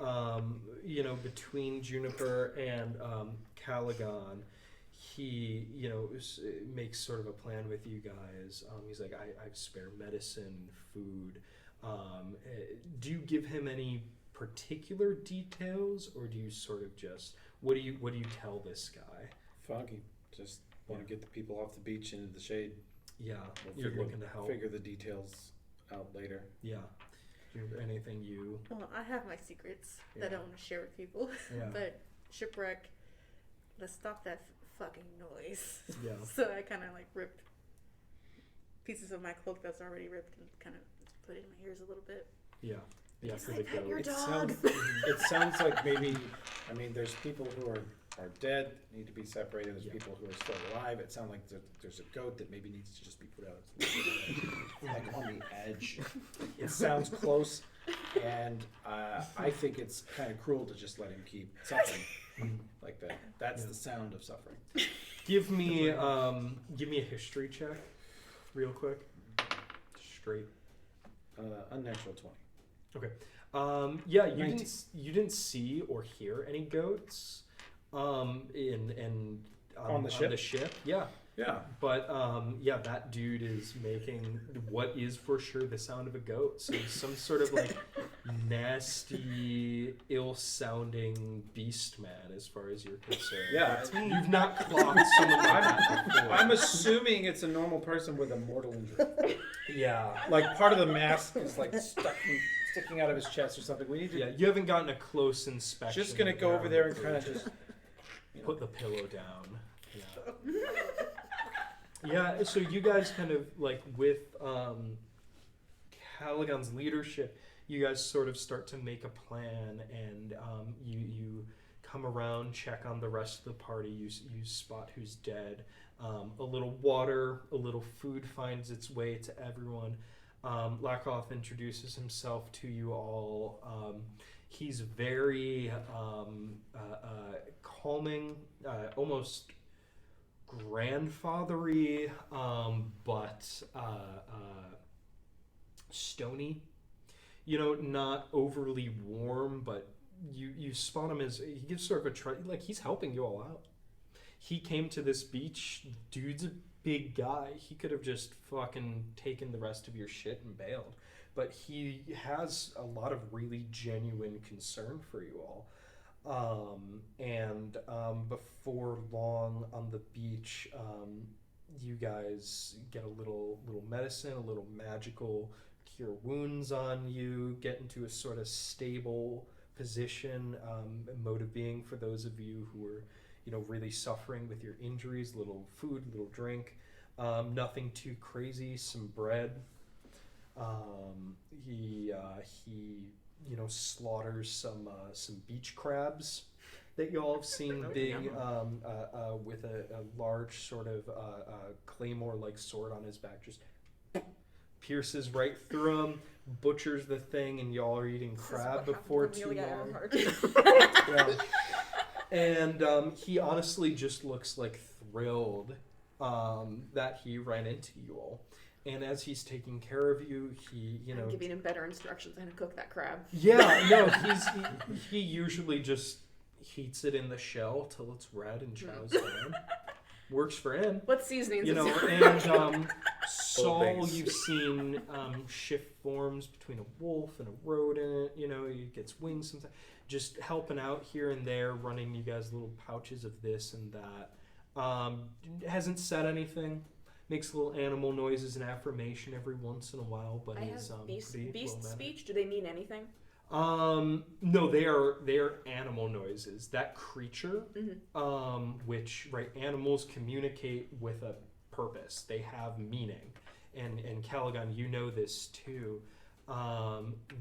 between Juniper and Calagon, he, makes sort of a plan with you guys. He's like, I have spare medicine, food. Do you give him any particular details, or do you sort of just what do you tell this guy? Foggy. Just want to get the people off the beach into the shade. Yeah, We'll you're looking to help. Figure the details out later. Yeah. Anything you... Well, I have my secrets that I don't want to share with people. Yeah. But shipwreck, let's stop that fucking noise. Yeah. So I kind of like ripped pieces of my cloak that's already ripped and kind of put it in my ears a little bit. Yeah. Yeah, for I the pet your goat. dog? It sounds like maybe, there's people who are dead, need to be separated. There's people who are still alive. It sounds like there's a goat that maybe needs to just be put out. Like on the edge. It sounds close, and I think it's kind of cruel to just let him keep suffering like that. That's the sound of suffering. Give me a history check, real quick. Straight. Unnatural 20. Okay. You 19. didn't see or hear any goats. On the ship. Yeah. Yeah. But that dude is making what is for sure the sound of a goat. So some sort of like nasty, ill-sounding beast man, as far as you're concerned. Yeah. You've not clocked someone like that before. I'm assuming it's a normal person with a mortal injury. Yeah. Like part of the mask is like sticking out of his chest or something. We need to. Yeah. You haven't gotten a close inspection. Just gonna go over there and kind of just put the pillow down. Yeah, so you guys kind of like with Calagon's leadership, you guys sort of start to make a plan, and you come around, check on the rest of the party. You spot who's dead. A little water, a little food finds its way to everyone. Lackoff introduces himself to you all. He's very calming, almost grandfathery, but stony. Not overly warm, but you spot him as he gives sort of a try, like he's helping you all out. He came to this beach. Dude's big guy. He could have just fucking taken the rest of your shit and bailed. But he has a lot of really genuine concern for you all. Before long on the beach, you guys get a little medicine, a little magical cure wounds on you, get into a sort of stable position, mode of being for those of you who are, really suffering with your injuries. Little food, little drink, nothing too crazy. Some bread. He slaughters some beach crabs that y'all have seen big, with a large sort of claymore-like sword on his back, just pierces right through him, butchers the thing, and y'all are eating crab before too long. Yeah. And he honestly just looks like thrilled that he ran into you all. And as he's taking care of you, I'm giving him better instructions on how to cook that crab. Yeah, no, he usually just heats it in the shell till it's red and chows down. Works for him. What seasonings? And Saul, you've seen shift forms between a wolf and a rodent. He gets wings sometimes. Just helping out here and there, running you guys little pouches of this and that. Hasn't said anything. Makes little animal noises and affirmation every once in a while, but he's beast well speech. Do they mean anything? No, they are animal noises. That creature, which animals communicate with a purpose. They have meaning, and Calagon, you know this too.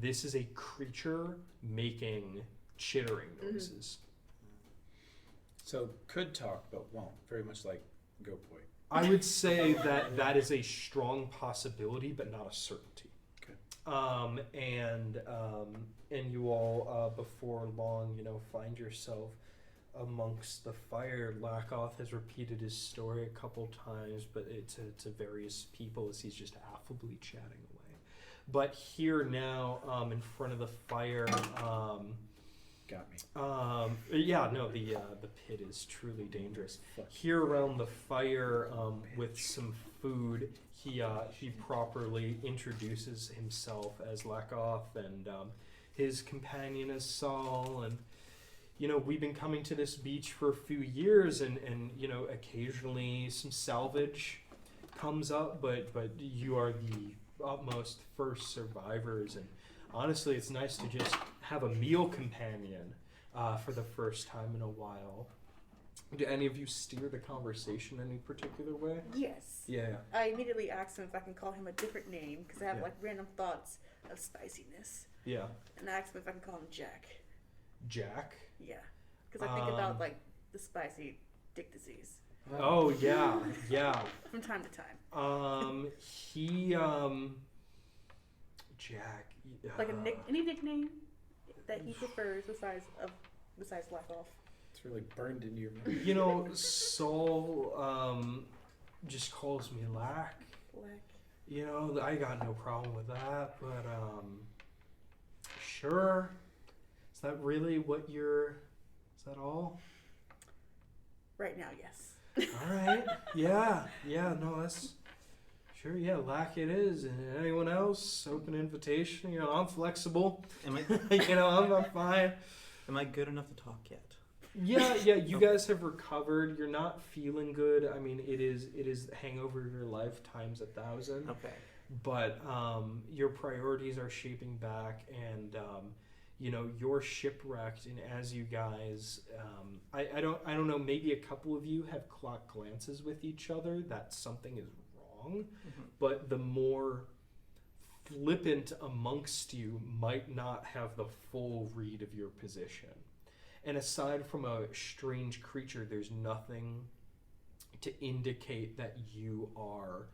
This is a creature making chittering noises. So could talk, but won't. Very much like Goat Boy. I would say that is a strong possibility, but not a certainty. Okay. And you all, before long, find yourself amongst the fire. Lakoff has repeated his story a couple times, but to various people as he's just affably chatting away. But here now, in front of the fire, got me. The pit is truly dangerous. Here around the fire, with some food, he properly introduces himself as Lakoff, and his companion as Saul, and we've been coming to this beach for a few years, and occasionally some salvage comes up, but you are the utmost first survivors, and honestly, it's nice to just have a meal companion for the first time in a while. Do any of you steer the conversation any particular way? Yes. Yeah. I immediately asked him if I can call him a different name because I have random thoughts of spiciness. Yeah. And I asked him if I can call him Jack. Jack? Yeah. Because I think about the spicy dick disease. Oh yeah, yeah. From time to time. Jack. Like any nickname that he prefers besides Lakoff. It's really burned into your memory. Saul just calls me Lack. I got no problem with that, but sure. Is that really what is that all? Right now, yes. All right. Yeah, no, that's sure, yeah, Lack it is. And anyone else, open invitation. I'm flexible. Am I I'm fine. Am I good enough to talk yet? Yeah, you guys have recovered. You're not feeling good. I mean, it is hangover of your life times 1,000. Okay. But your priorities are shaping back, and you're shipwrecked. And as you guys, I don't know. Maybe a couple of you have clock glances with each other that something is wrong. Mm-hmm. But the more flippant amongst you might not have the full read of your position. And aside from a strange creature, there's nothing to indicate that you are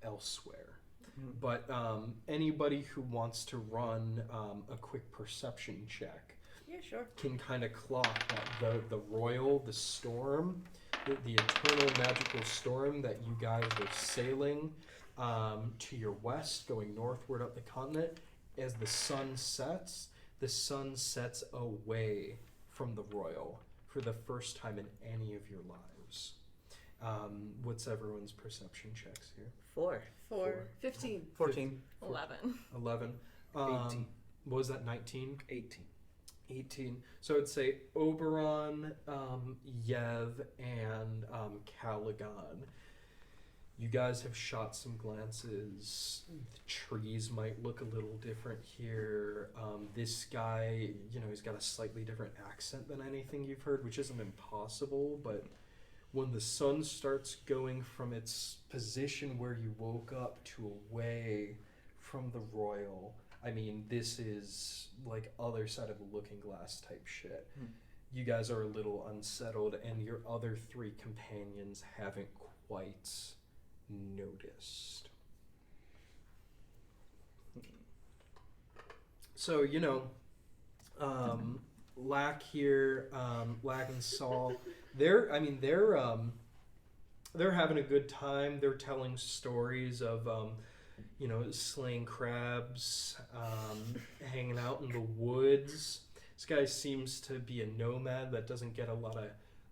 elsewhere. Mm-hmm. But anybody who wants to run a quick perception check, yeah, sure, can kind of clock that the storm, the eternal magical storm that you guys were sailing to your west, going northward up the continent. As the sun sets away from the Royal for the first time in any of your lives. What's everyone's perception checks here? 4. 15. 14. 11. 11. 18. What was that, 19? 18. 18. So I'd say Oberon, Yev, and Calagon. You guys have shot some glances. The trees might look a little different here. This guy, he's got a slightly different accent than anything you've heard, which isn't impossible, but when the sun starts going from its position where you woke up to away from the royal, I mean, this is like other side of the looking glass type shit. You guys are a little unsettled, and your other 3 companions haven't quite noticed. So, Lack here, Lack and Saul, they're having a good time. They're telling stories of slaying crabs, hanging out in the woods. This guy seems to be a nomad that doesn't get a lot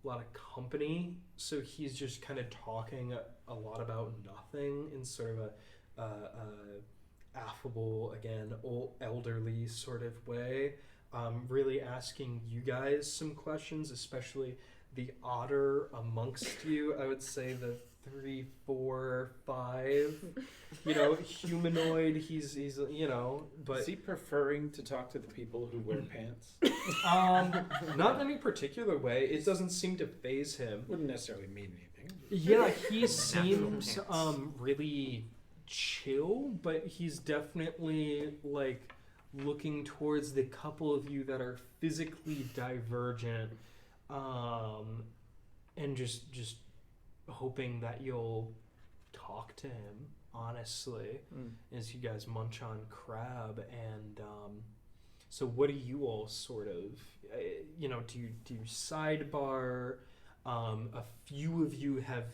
of company, so he's just kind of talking a lot about nothing in sort of a affable, again, old elderly sort of way. Really asking you guys some questions, especially the otter amongst you. I would say the 3, 4, 5, humanoid. He's but Is he preferring to talk to the people who wear pants? not in any particular way. It doesn't seem to faze him. Wouldn't necessarily mean anything. Yeah, he seems really chill, but he's definitely like looking towards the couple of you that are physically divergent, and just hoping that you'll talk to him honestly as you guys munch on crab. And so what do you all sort of do you sidebar? A few of you have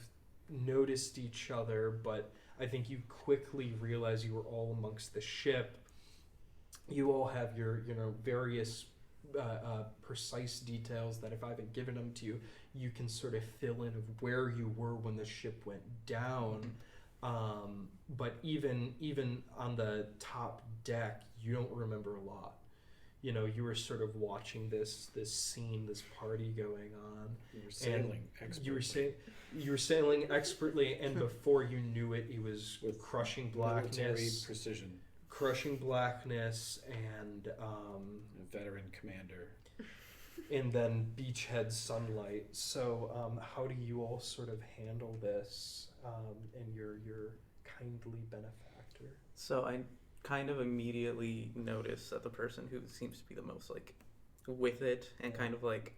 noticed each other, but I think you quickly realize you were all amongst the ship. You all have your various precise details that if I haven't given them to you, you can sort of fill in of where you were when the ship went down. But even on the top deck, you don't remember a lot. You were sort of watching this scene, this party going on. You were sailing expertly. You were sailing expertly, and before you knew it, it was With crushing military blackness. precision. Crushing blackness, and A veteran commander. and then beachhead sunlight. So how do you all sort of handle this, and your kindly benefactor? So I kind of immediately notice that the person who seems to be the most like with it and kind of like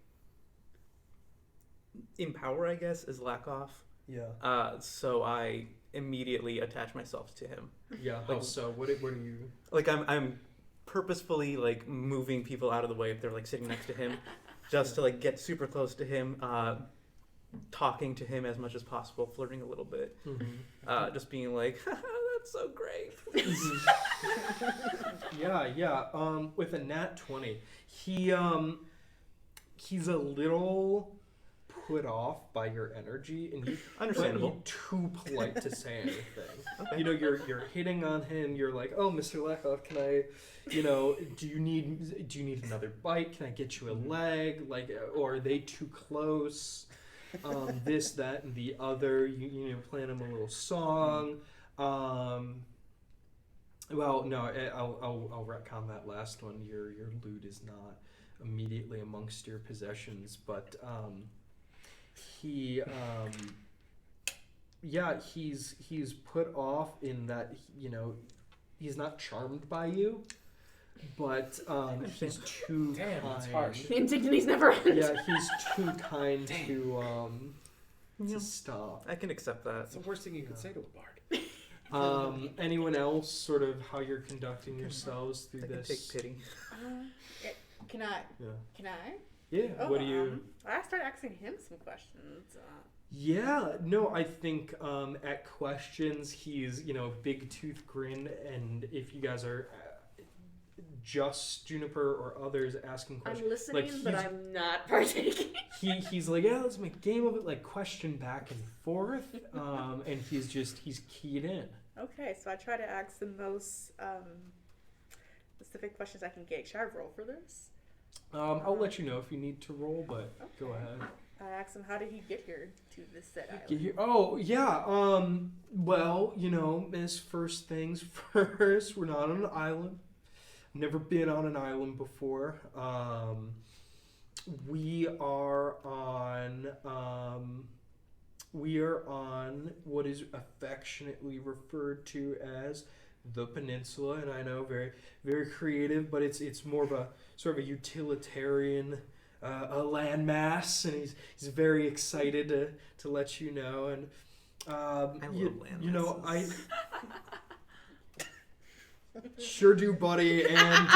in power, I guess, is Lakoff. Yeah. So I immediately attach myself to him. Yeah. How so? What are you? Like I'm purposefully like moving people out of the way if they're like sitting next to him, just to like get super close to him, talking to him as much as possible, flirting a little bit, just being like, that's so great. Yeah. With a nat 20, he's a little put off by your energy, and you Understandable. But too polite to say anything. Okay. You're hitting on him. You're like, oh, Mr. Lakoff, can I, do you need another bite? Can I get you a leg? Like, or are they too close? This, that, and the other. You playing him a little song. Well, no, I'll retcon that last one. Your loot is not immediately amongst your possessions, but he's put off in that he's not charmed by you, but he's too Damn, kind. that's harsh. The indignities never end. Yeah, he's too kind to stop. I can accept that. That's the worst thing you could say to a bard. Anyone else sort of how you're conducting yourselves through I can this? take pity. Can I? Yeah. Can I? Yeah. Oh, What do you? I start asking him some questions. Yeah. No, I think at questions he's big tooth grin, and if you guys are just Juniper or others asking questions. I'm listening, Like, but I'm not partaking. He's like, yeah, let's make a game of it, like question back and forth, and he's keyed in. Okay, so I try to ask the most specific questions I can get. Should I roll for this? I'll let you know if you need to roll, but go ahead. I asked him, how did he get here to this said island? Get here. Oh yeah. Well, Miss, first things first. We're not on an island. Never been on an island before. We are on what is affectionately referred to as the peninsula, and I know, very, very creative, but it's more of a sort of a utilitarian a landmass, and he's very excited to let you know. And I love landmasses. I sure do, buddy. And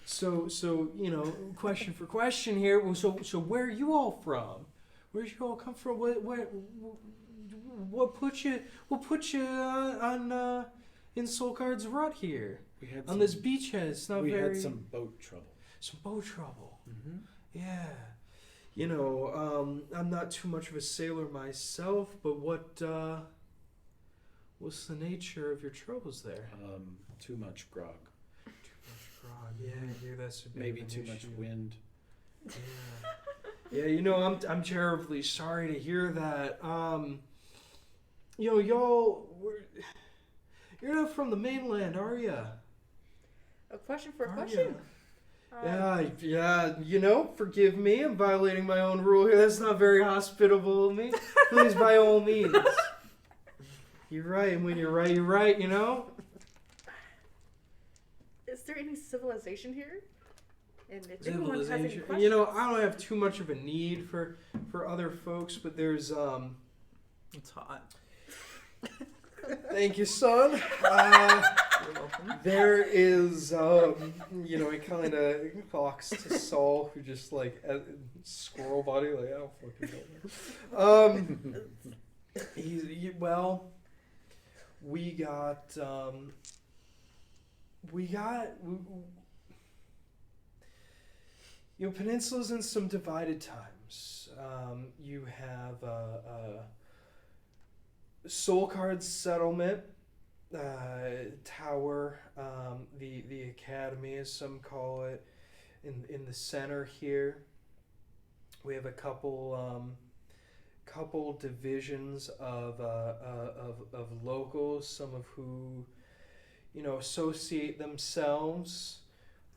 so question for question here. Well, so where are you all from? Where did you all come from? What put you on in Solkard's rut here? We had On this beachhead. It's not we very. had some boat trouble. Some boat trouble. Mm-hmm. Yeah. I'm not too much of a sailor myself, but what's the nature of your troubles there? Too much grog. Too much grog. Yeah, I hear that's a bit Maybe of an too much issue. wind. Yeah. Yeah, I'm terribly sorry to hear that. Y'all, you're not from the mainland, are ya? A question for a Are question. Yeah, forgive me, I'm violating my own rule here. That's not very hospitable of me. Please, by all means. You're right, and when you're right, Is there any civilization here? And if anyone has any Civilization. questions, I don't have too much of a need for other folks, but there's It's hot. Thank you, son. You're welcome. There is, he kind of talks to Saul, who just like squirrel body, like I don't fucking know. Peninsula's in some divided times. You have Solkard's settlement. Tower, the academy, as some call it, in the center here. We have a couple divisions of locals, some of who associate themselves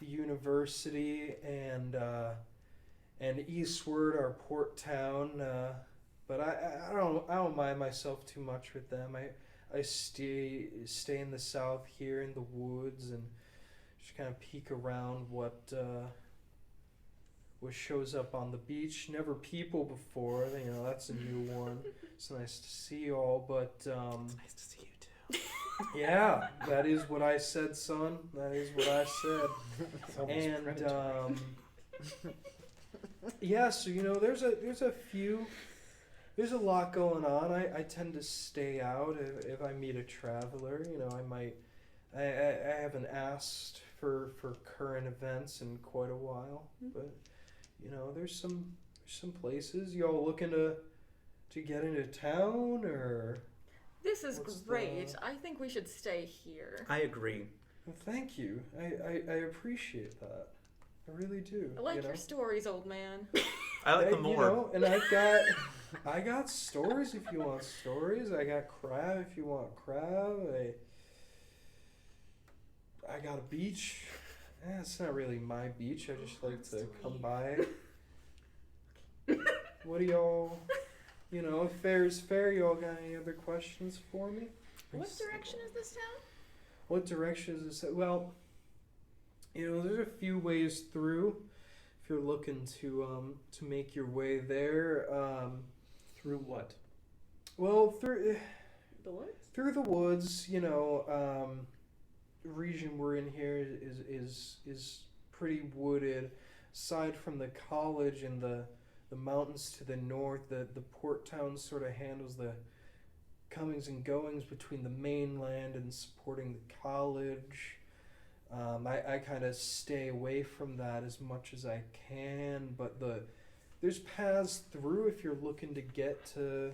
the university and eastward our port town. But I don't mind myself too much with them. I stay in the south here in the woods and just kind of peek around what shows up on the beach. Never people before, that's a new one. It's nice to see you all, but It's nice to see you too. yeah, that is what I said, son. That is what I said. It's almost And predatory. yeah, so there's a lot going on. I tend to stay out if I meet a traveler. I haven't asked for current events in quite a while, but there's some places. Y'all looking to get into town, or? This is What's great. I think we should stay here. I agree. Well, thank you. I appreciate that. I really do. I like your stories, old man. I like them more. And I got stories if you want stories. I got crab if you want crab. I got a beach. It's not really my beach. I just like to come by it. What do y'all, if fair is fair, y'all got any other questions for me? What direction is this town? What direction is this? Well, there's a few ways through. If you're looking to make your way there, Through what? well, through the woods? through the woods, region we're in here is pretty wooded. Aside from the college and the mountains to the north, the port town sort of handles the comings and goings between the mainland and supporting the college. I kind of stay away from that as much as I can, but there's paths through if you're looking to get to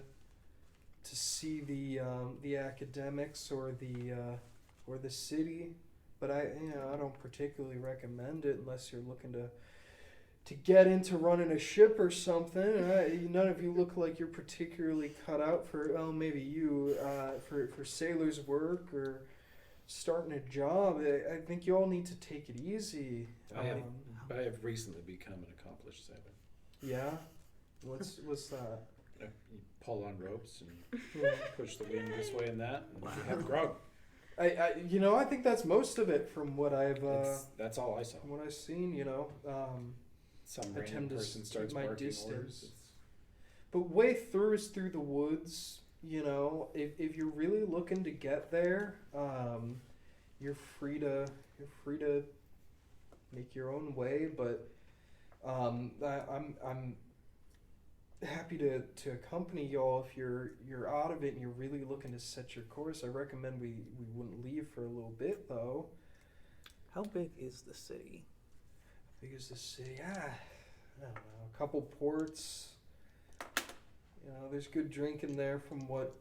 see the academics or the city. But I don't particularly recommend it unless you're looking to get into running a ship or something. None of you look like you're particularly cut out for, maybe you, for sailor's work or starting a job. I think you all need to take it easy. I have recently become an accomplished sailor. Yeah? What's that? You pull on ropes and push the wind this way and that, and you have grog. I think that's most of it from what I've that's all I saw. from what I've seen. Some I random tend to person keep starts my barking distance. orders. But way through is through the woods. If you're really looking to get there, you're free to make your own way. But I'm happy to accompany y'all if you're out of it and you're really looking to set your course. I recommend we wouldn't leave for a little bit though. How big is the city? How big is the city? I don't know. A couple ports. There's good drinking there from what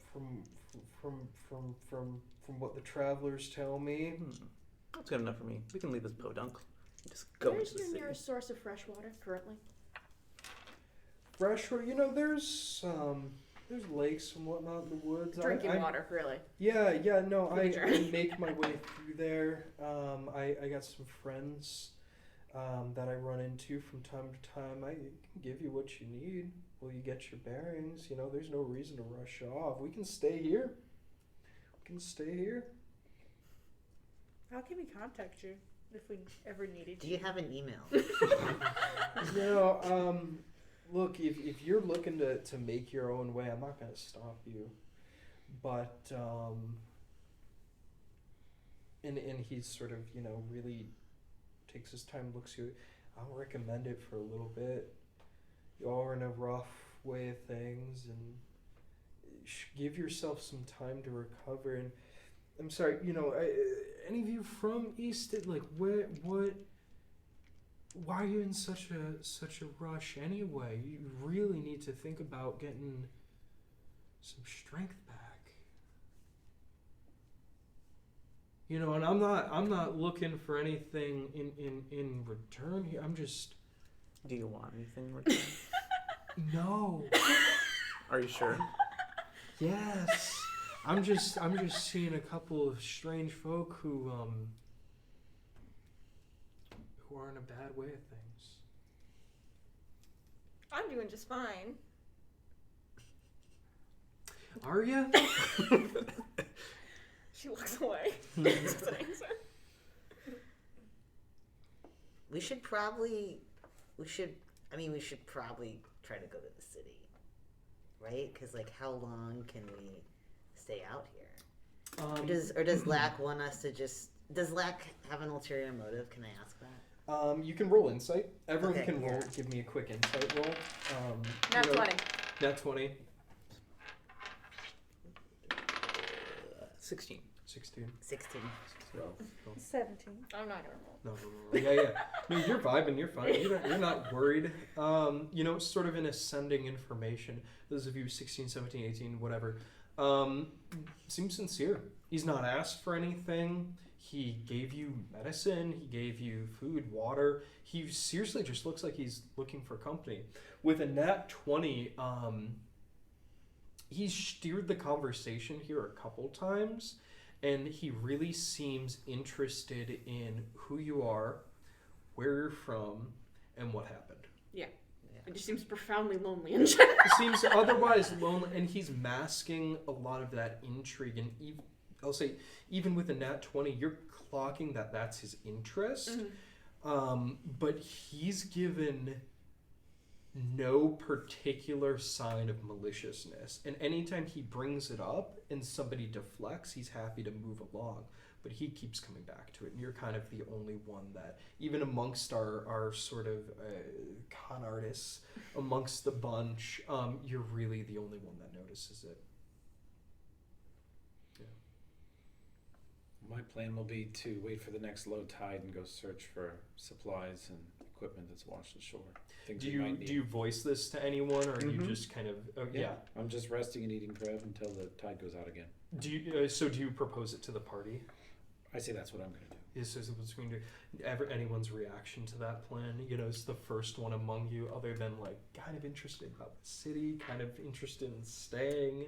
the travelers tell me. That's good enough for me. We can leave this podunk. Just go Where's into the your city. nearest source of fresh water currently? Freshwater, there's lakes and whatnot in the woods. Drinking water, really. Yeah, no, For the I journey. make my way through there. I got some friends that I run into from time to time. I can give you what you need. Will you get your bearings? There's no reason to rush off. We can stay here. How can we contact you if we ever needed Do you? you have an email? Look, if you're looking to make your own way, I'm not going to stop you. But, and he's sort of, really takes his time, looks you. I'll recommend it for a little bit. You all are in a rough way of things, and give yourself some time to recover. And I'm sorry, any of you from East, like, why are you in such a rush anyway? You really need to think about getting some strength back. And I'm not looking for anything in return here. I'm just. Do you want anything in return? No. Are you sure? Yes. I'm just seeing a couple of strange folk who are in a bad way of things. I'm doing just fine. Are you? She looks away. Doesn't answer. We should probably try to go to the city, right? Because how long can we stay out here? Or does Lack want us to just? Does Lack have an ulterior motive? Can I ask that? You can roll insight. Everyone Okay, can roll. yeah. Give me a quick insight roll. Nat 20. Nat 20. 16. 16. 16. Roll. 17. I'm not gonna roll. No. Yeah. No, you're vibing. You're fine. You're not worried. It's sort of an ascending information. Those of you 16, 17, 18, whatever. Seems sincere. He's not asked for anything. He gave you medicine. He gave you food, water. He seriously just looks like he's looking for company. With a nat 20, he's steered the conversation here a couple times, and he really seems interested in who you are, where you're from, and what happened. Yeah. It just seems profoundly lonely in general. He seems otherwise lonely, and he's masking a lot of that intrigue. And I'll say, even with a nat 20, you're clocking that that's his interest. Mm-hmm. But he's given no particular sign of maliciousness. And anytime he brings it up and somebody deflects, he's happy to move along. But he keeps coming back to it. And you're kind of the only one that, even amongst our sort of con artists, amongst the bunch, you're really the only one that notices it. My plan will be to wait for the next low tide and go search for supplies and equipment that's washed ashore. Things Do we might you need. do you voice this to anyone, or you just kind of? Oh, yeah. I'm just resting and eating crab until the tide goes out again. Do you? So do you propose it to the party? I say that's what I'm going to do. Is between anyone's reaction to that plan? You know, it's the first one among you, other than like kind of interested about the city, kind of interested in staying.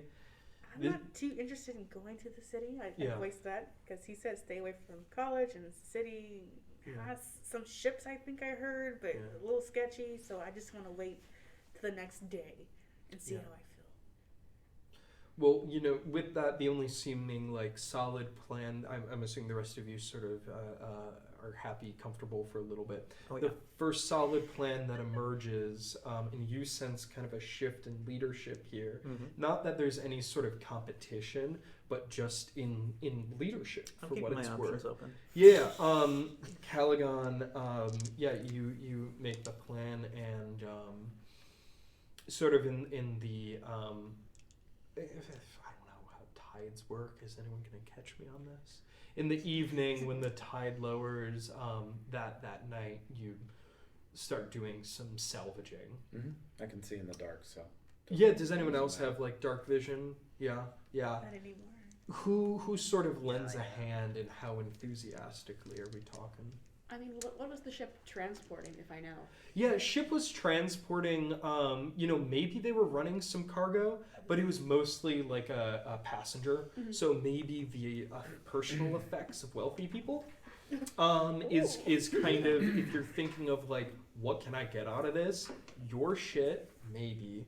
I'm not too interested in going to the city. I voiced that because he said stay away from college, and the city has some ships, I think I heard, but a little sketchy. So I just want to wait to the next day and see how I feel. Well, you know, with that, the only seeming like solid plan, I'm assuming the rest of you sort of are happy, comfortable for a little bit. Oh, yeah. The first solid plan that emerges, and you sense kind of a shift in leadership here. Mm-hmm. Not that there's any sort of competition, but just in leadership, I'm for what keeping it's my worth. options open. Yeah, Calagon, you make the plan, and sort of in the I don't know how tides work. Is anyone going to catch me on this? In the evening, when the tide lowers, that night, you start doing some salvaging. Mm-hmm. I can see in the dark, so. Yeah. Does anyone else have like dark vision? Yeah. Not anymore. Who sort of lends a hand, and how enthusiastically are we talking? I mean, what was the ship transporting, if I know? Yeah, ship was transporting, maybe they were running some cargo, but it was mostly like a passenger. Mm-hmm. So maybe the personal effects of wealthy people is kind of, if you're thinking of like, what can I get out of this? Your shit, maybe.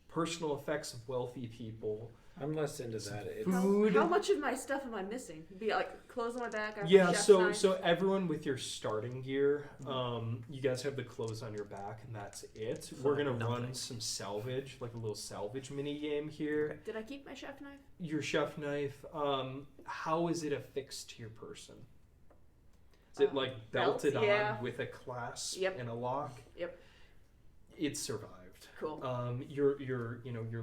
Personal effects of wealthy people. I'm less into that. Food. How much of my stuff am I missing? Be like clothes on my back. I have Yeah, a chef's so knife. so everyone with your starting gear, you guys have the clothes on your back, and that's it. So We're gonna nothing. run some salvage, like a little salvage mini game here. Did I keep my chef knife? Your chef knife, how is it affixed to your person? Is it like belted belt? Yeah. on with a clasp Yep. and a lock? Yep. It survived. Cool. Your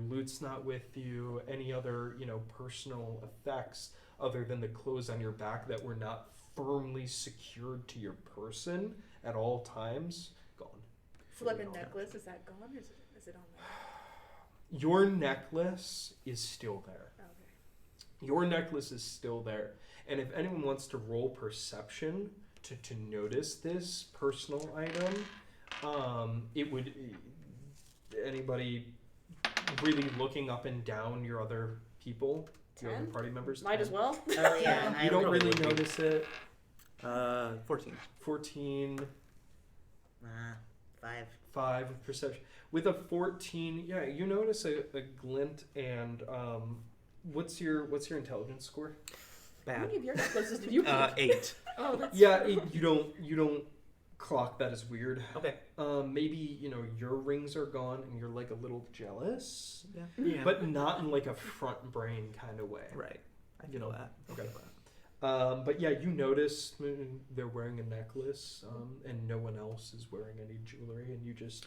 loot's not with you. Any other personal effects other than the clothes on your back that were not firmly secured to your person at all times, gone. So like a necklace, is that gone? Or is it on there? Your necklace is still there. Okay. Your necklace is still there. And if anyone wants to roll perception to notice this personal item, it would. Anybody really looking up and down your other people, your other 10? party members? Might 10? as well. Oh yeah. You don't probably really would be. notice it. 14. 14, 5. 5 with perception. With a 14, yeah, you notice a glint. And what's your intelligence score? How Bad. many of your necklaces did you keep? 8. Oh, that's Yeah, you don't clock that as weird. Okay. Maybe your rings are gone and you're like a little jealous, Yeah. but not in like a front brain kind of way. Right. I feel that. Okay. But yeah, you notice they're wearing a necklace, and no one else is wearing any jewelry, and you just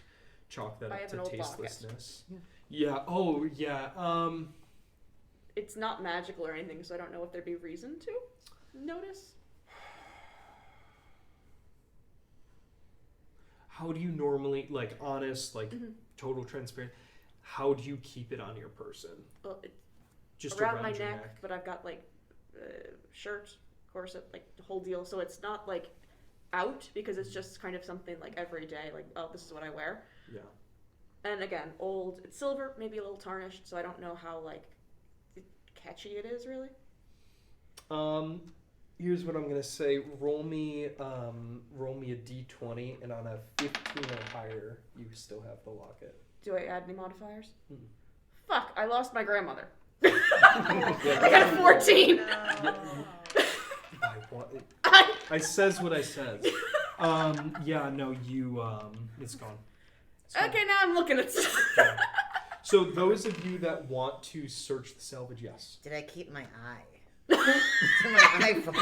chalk that I up have to an old locket. tastelessness. Yeah. Oh yeah. It's not magical or anything, so I don't know if there'd be reason to notice. How do you normally, like, honest, like, total transparent? How do you keep it on your person? Well, it's Just around my your neck, but I've got like shirt, corset, like the whole deal. So it's not like out because it's just kind of something like every day, like, oh, this is what I wear. Yeah. And again, old, it's silver, maybe a little tarnished, so I don't know how like catchy it is really. Here's what I'm gonna say. Roll me a d20, and on a 15 or higher, you still have the locket. Do I add any modifiers? Hmm. Fuck, I lost my grandmother. I got a 14. I says what I says. Yeah, no, you, it's gone. It's gone. Okay, now I'm looking at stuff. Yeah. So those of you that want to search the salvage, yes. Did I keep my eye? To my iPhone.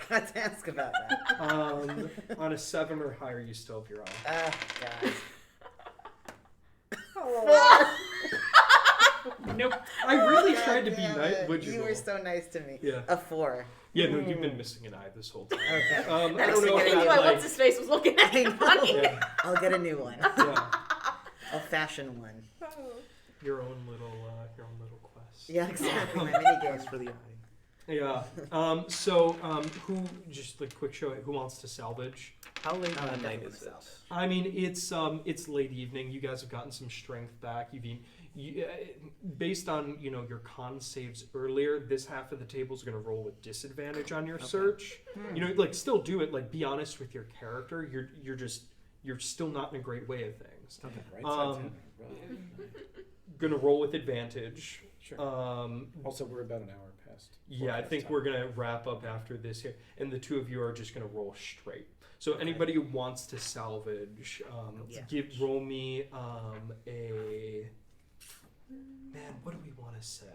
Got to ask about that. On a 7 or higher, you still have your eye. God. Nope. I really tried to be nice. Would you? You were so nice to me. Yeah. A 4. Yeah, no, you've been missing an eye this whole time. Okay. I That's don't know if why that, what's his face was looking at I me know. funny. Yeah. I'll get a new one. Yeah. I'll fashion one. Your own little quest. Yeah, exactly. My mini Thanks game. for the eye. Yeah. Who, just like quick show, who wants to salvage? How late Oh, in I the night definitely is it? myself. I mean, it's late evening. You guys have gotten some strength back. Based on your con saves earlier, this half of the table is going to roll with disadvantage on your search. Still do it. Like, be honest with your character. You're still not in a great way of things. Okay. Right side 10. Right. Gonna roll with advantage. Sure. Um, Also, we're about an hour past. Yeah, I think we're gonna wrap up after this here, and the two of you are just gonna roll straight. So anybody who wants to salvage, Yeah. roll me a man. What do we want to say?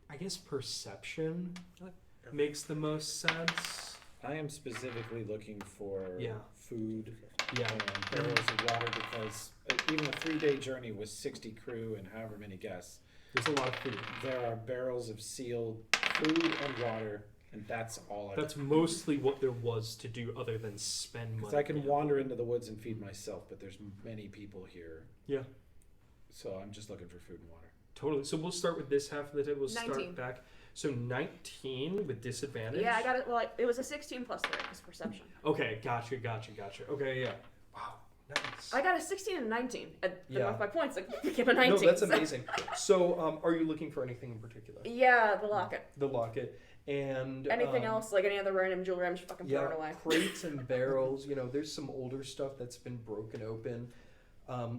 I guess perception makes the most sense. I am specifically looking for Yeah. food Yeah. and barrels of water because even a 3-day journey with 60 crew and however many guests, There's a lot of food. there are barrels of sealed food and water, and that's all I. That's mostly what there was to do, other than spend Because money. I can wander into the woods and feed myself, but there's many people here, Yeah, so I'm just looking for food and water. totally. So we'll start with this half of the table. We'll start 19. back. So 19 with disadvantage. Yeah, I got it. Well, it was a 16 plus 3 was perception. Okay, gotcha. Okay, yeah. Wow, nice. I got a 16 and 19. And Yeah. off my points, like became a 19. No, that's so- amazing. So, are you looking for anything in particular? Yeah, the locket. The locket and Anything else, like any other random jewelry, I'm just fucking throwing away. crates and barrels. There's some older stuff that's been broken open,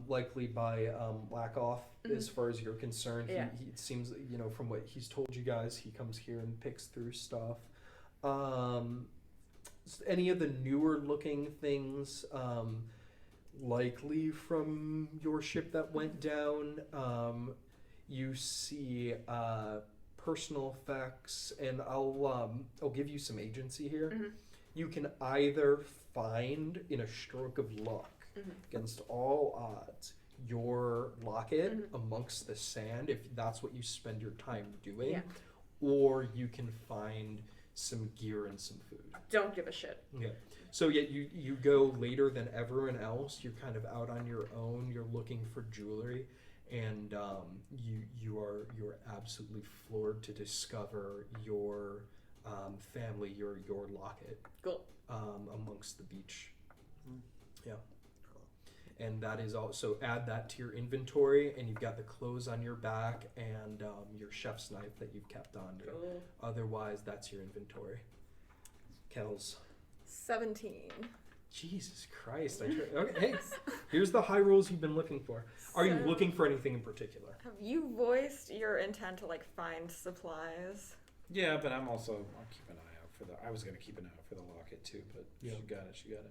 likely by lack off. As far as you're concerned, Yeah. he it seems from what he's told you guys, he comes here and picks through stuff. Any of the newer looking things, likely from your ship that went down. You see personal effects, and I'll give you some agency here. Mm-hmm. You can either find, in a stroke of luck, against all odds, your locket amongst the sand, if that's what you spend your time doing, or you can find some gear and some food. Don't give a shit. Yeah. So you go later than everyone else. You're kind of out on your own. You're looking for jewelry, and you're absolutely floored to discover your family, your locket, Cool. amongst the beach. Yeah. And that is also, add that to your inventory, and you've got the clothes on your back and your chef's knife that you've kept on you. Cool. Otherwise, that's your inventory. Kels. 17. Jesus Christ. Okay, hey, here's the high rolls you've been looking for. Are you So- looking for anything in particular? Have you voiced your intent to find supplies? Yeah, but I'll keep an eye out for I was gonna keep an eye out for the locket too, but Yeah. she got it.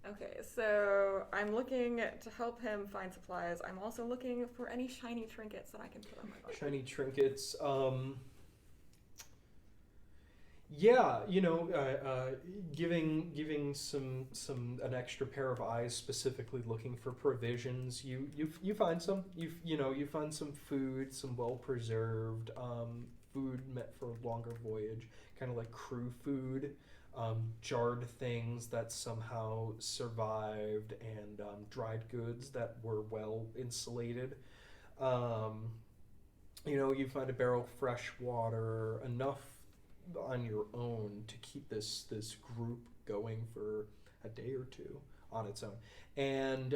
Okay, so I'm looking to help him find supplies. I'm also looking for any shiny trinkets that I can put on my body. Shiny trinkets. Yeah, giving some an extra pair of eyes, specifically looking for provisions. You find some. You find some food, some well preserved food meant for a longer voyage, kind of like crew food. Jarred things that somehow survived, and dried goods that were well insulated. You find a barrel of fresh water, enough on your own to keep this group going for a day or two on its own. And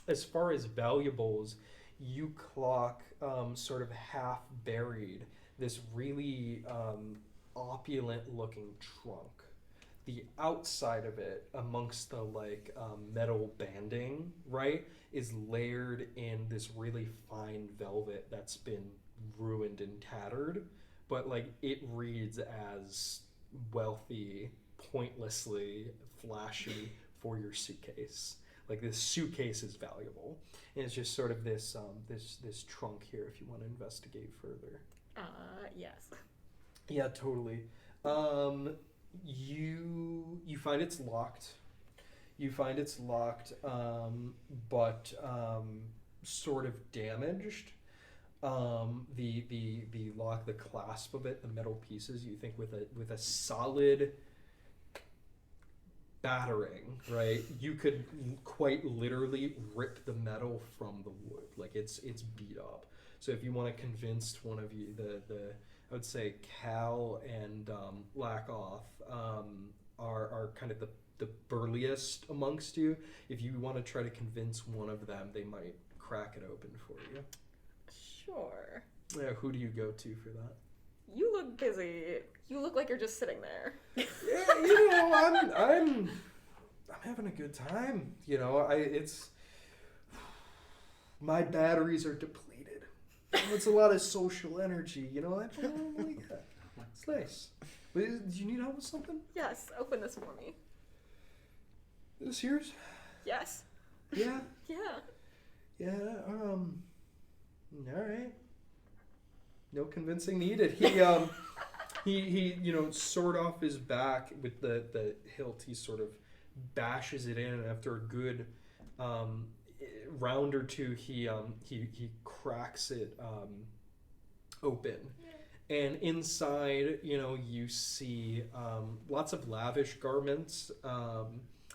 as far as valuables, you clock sort of half buried this really opulent looking trunk. The outside of it, amongst the metal banding, right, is layered in this really fine velvet that's been ruined and tattered, but it reads as wealthy, pointlessly flashy for your suitcase. This suitcase is valuable, and it's just sort of this this trunk here if you want to investigate further. Yes. Yeah, totally. You find it's locked. But sort of damaged. The lock, the clasp of it, the metal pieces, you think with a solid battering, right? You could quite literally rip the metal from the wood. Like it's beat up. So if you want to convince one of you, the I would say Cal and Lackoff are kind of the burliest amongst you. If you want to try to convince one of them, they might crack it open for you. Sure. Yeah, who do you go to for that? You look busy. You look like you're just sitting there. Yeah, I'm having a good time. It's my batteries are depleted. It's a lot of social energy. I don't like that. It's nice. But do you need help with something? Yes, open this for me. This yours? Yes. Yeah. Yeah. All right. No convincing needed. He sword off his back with the hilt. He sort of bashes it in, and after a good round or two, he cracks it open. Yeah. And inside, you see lots of lavish garments.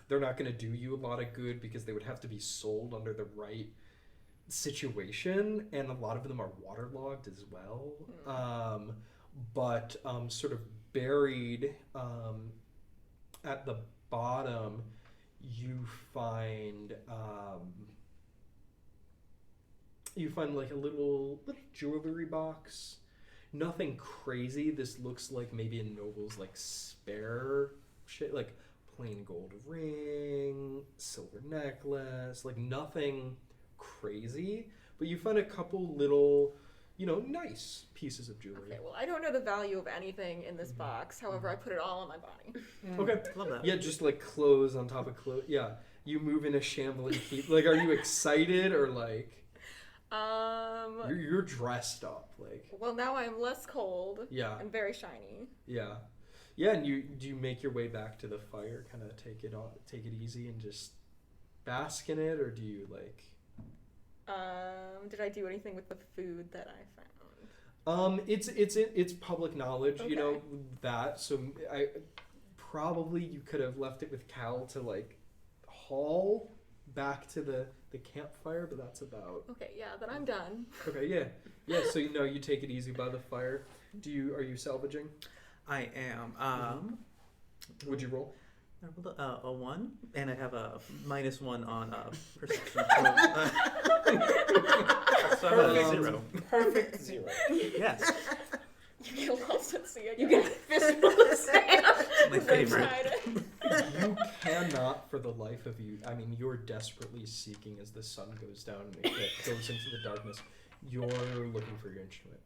They're not going to do you a lot of good because they would have to be sold under the right situation, and a lot of them are waterlogged as well. But sort of buried at the bottom, you find like a little jewelry box. Nothing crazy. This looks like maybe a noble's like spare shit, like plain gold ring, silver necklace, like nothing crazy. But you find a couple little, nice pieces of jewelry. Okay, well, I don't know the value of anything in this box. However, I put it all on my body. Okay. Love that. Yeah, just like clothes on top of clothes. Yeah. You move in a shambling heap. Like, are you excited or like... You're dressed up, like... Well, now I'm less cold. Yeah. And very shiny. Yeah. Yeah, and do you make your way back to the fire, kind of take it easy and just bask in it, or do you like... Did I do anything with the food that I found? It's public knowledge, Okay. that. So you could have left it with Cal to like haul back to the campfire, but that's about. Okay, yeah, then I'm done. Okay, yeah. So you take it easy by the fire. Are you salvaging? I am. Would you roll? I rolled a 1, and I have a -1 on perception. So I have a 0. Perfect 0. Yes, You get lost at sea again. You get a fistful of sand. my favorite. You cannot, for the life of you. I mean, you're desperately seeking as the sun goes down and it goes into the darkness. You're looking for your instrument.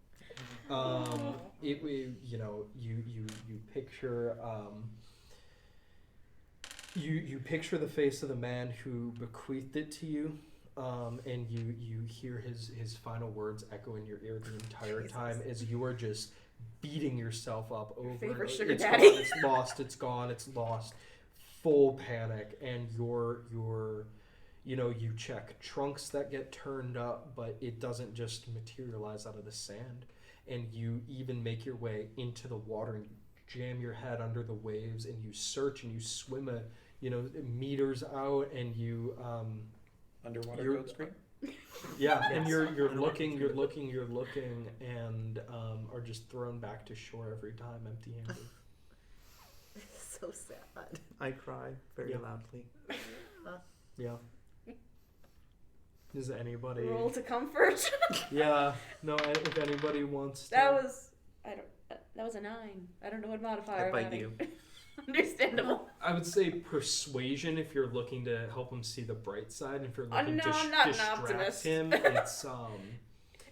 You picture. You picture the face of the man who bequeathed it to you, and you hear his final words echo in your ear the entire time as you are just beating yourself up over. Favorite sugar It's daddy. gone, it's lost. It's gone. It's lost. Full panic, and you check trunks that get turned up, but it doesn't just materialize out of the sand, and you even make your way into the water and jam your head under the waves, and you search and you swim meters out, and you Underwater You're- code screen? yeah, and Yes. you're I know what looking, you're you're looking, and are just thrown back to shore every time, empty-handed. So sad. I cry very Yeah. loudly. Yeah. Does anybody? Roll to comfort. Yeah. No. If anybody wants to. That was a 9. I don't know what modifier. I I'm bite adding. you. Understandable. I would say persuasion if you're looking to help him see the bright side. If you're looking No, to I'm not an distract optimist. him, it's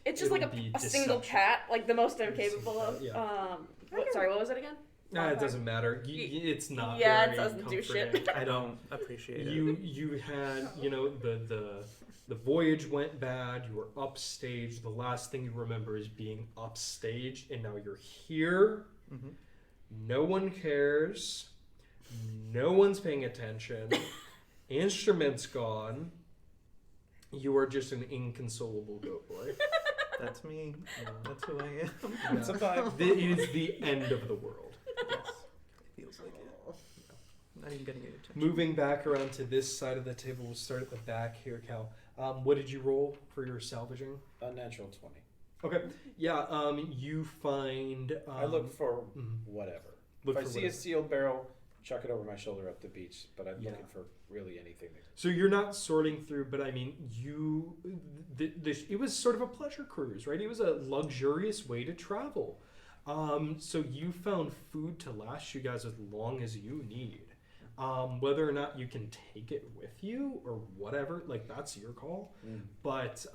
It's just like it'll be a single deception. cat, like the most I'm capable of. Yeah. What was it again? Nah, it doesn't matter. It's not. Yeah, it very doesn't do shit. comforting. I don't appreciate it. You had the voyage went bad. You were upstaged. The last thing you remember is being upstaged, and now you're here. Mm-hmm. No one cares. No one's paying attention. Instruments gone. You are just an inconsolable goat boy. That's me. That's who I am. It's a vibe. It is the end of the world. Yes. It feels like it. I'm not even getting any attention. Moving back around to this side of the table, we'll start at the back here, Cal. What did you roll for your salvaging? A natural 20. Okay. Yeah, you find... I look for mhm. whatever. Look if for I see whatever. a sealed barrel, chuck it over my shoulder up the beach. But I'm Yeah. looking for really anything. So you're not sorting through, but I mean, it was sort of a pleasure cruise, right? It was a luxurious way to travel. So you found food to last you guys as long as you need. Whether or not you can take it with you or whatever, like that's your call. But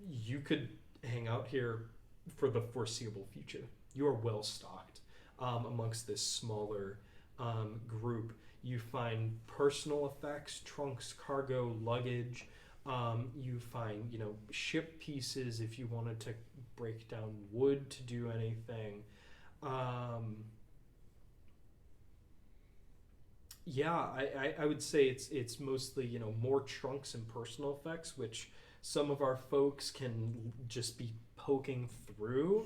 you could hang out here for the foreseeable future. You are well stocked amongst this smaller group. You find personal effects, trunks, cargo, luggage. You find, ship pieces if you wanted to break down wood to do anything. I would say it's mostly, more trunks and personal effects, which some of our folks can just be poking through.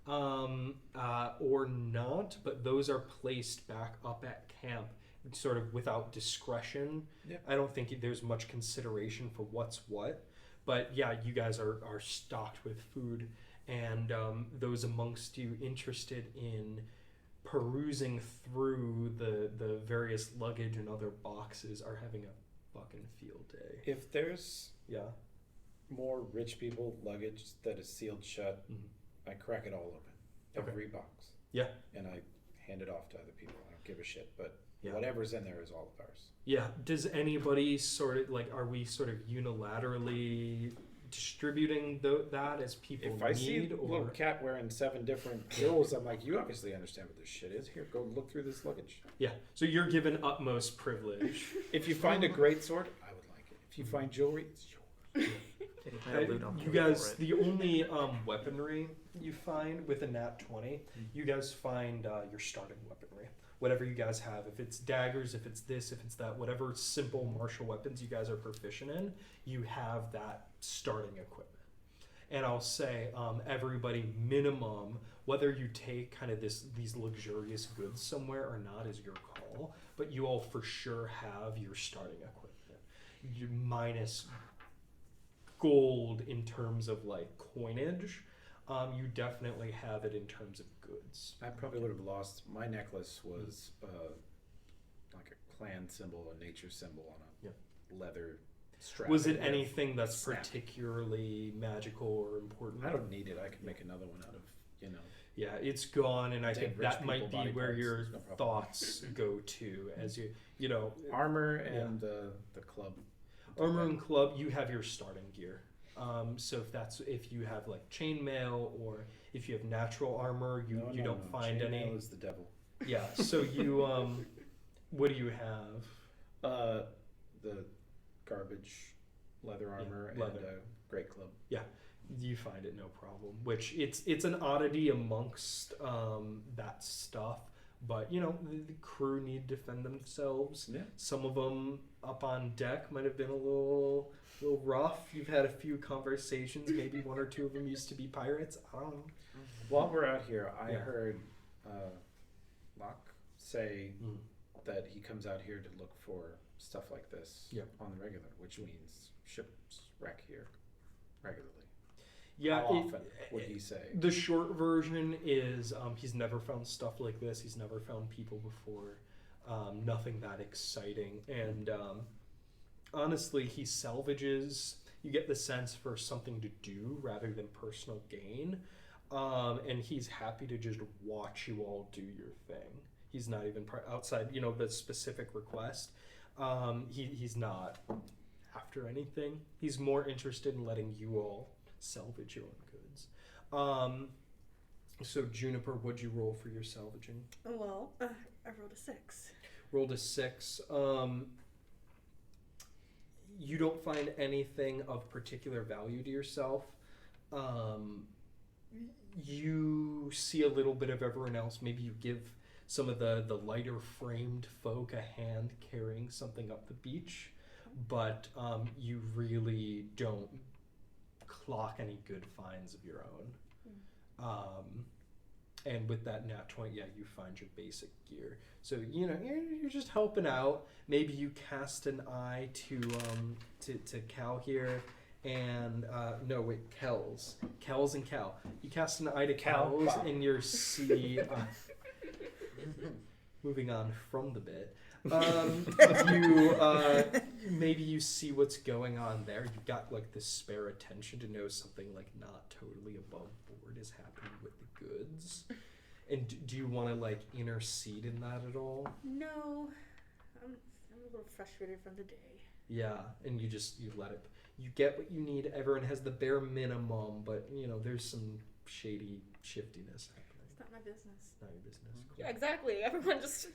Or not, but those are placed back up at camp sort of without discretion. Yep. I don't think there's much consideration for what's what, but yeah, you guys are stocked with food, and those amongst you interested in perusing through the various luggage and other boxes are having a fucking field day. If there's Yeah. more rich people luggage that is sealed shut, I crack it all open. Every box. Yeah. And I hand it off to other people. I don't give a shit. But Yeah. whatever's in there is all of ours. Yeah. Does anybody sort of are we sort of unilaterally distributing that as people If I see need, a little cat wearing 7 different jewels, I'm like, you obviously understand what this shit is. Here, go look through this luggage. Yeah. So you're given utmost privilege. If you find a great sword, I would like it. If you find jewelry, it's yours. You guys, the only weaponry you find with a nat 20, you guys find your starting weaponry. Whatever you guys have, if it's daggers, if it's this, if it's that, whatever simple martial weapons you guys are proficient in, you have that starting equipment. And I'll say, everybody minimum, whether you take kind of these luxurious goods somewhere or not is your call, but you all for sure have your starting equipment. You minus gold in terms of coinage, you definitely have it in terms of goods. I probably would have lost. My necklace was like a clan symbol, a nature symbol on a leather strap. Was it anything that's snap. particularly magical or important? I don't need it. I could make another one out of, Yeah, it's gone, and I Damn think rich that might people be body where parts, your there's no problem. thoughts go to as armor and the club. armor and club. You have your starting gear. So if you have chainmail or if you have natural armor, you don't find any. Chainmail is the devil. Yeah. So you what do you have? The garbage leather armor and leather. a great club. Yeah, you find it no problem. Which it's an oddity amongst that stuff, but the crew need to defend themselves. Yeah. Some of them up on deck might have been a little rough. You've had a few conversations. Maybe one or two of them used to be pirates. I don't know. While we're out here, I Yeah. heard Locke say that he comes out here to look for stuff like this Yep. on the regular, which means ships wreck here regularly. Yeah. How often would he say? The short version is he's never found stuff like this. He's never found people before. Nothing that exciting. And honestly, he salvages. You get the sense for something to do rather than personal gain. And he's happy to just watch you all do your thing. He's not even outside, the specific request. He's not after anything. He's more interested in letting you all salvage your own goods. So Juniper, what'd you roll for your salvaging? Well, I rolled a 6. Rolled a 6. You don't find anything of particular value to yourself. You see a little bit of everyone else. Maybe you give some of the lighter framed folk a hand carrying something up the beach. but you really don't clock any good finds of your own. And with that nat 20, yeah, you find your basic gear. So, you're just helping out. Maybe you cast an eye to Cal here. And, no, wait, Kels. Kels and Cal. You cast an eye to Kels and you see... moving on from the bit. Maybe you see what's going on there. You've got, like, the spare attention to know something, like, not totally above board is happening with the goods. And do you want to, like, intercede in that at all? No. I'm a little frustrated from the day. Yeah, and you let it... You get what you need. Everyone has the bare minimum, but, there's some shady shiftiness happening. It's not my business. Not your business. Cool. Yeah, exactly. Everyone just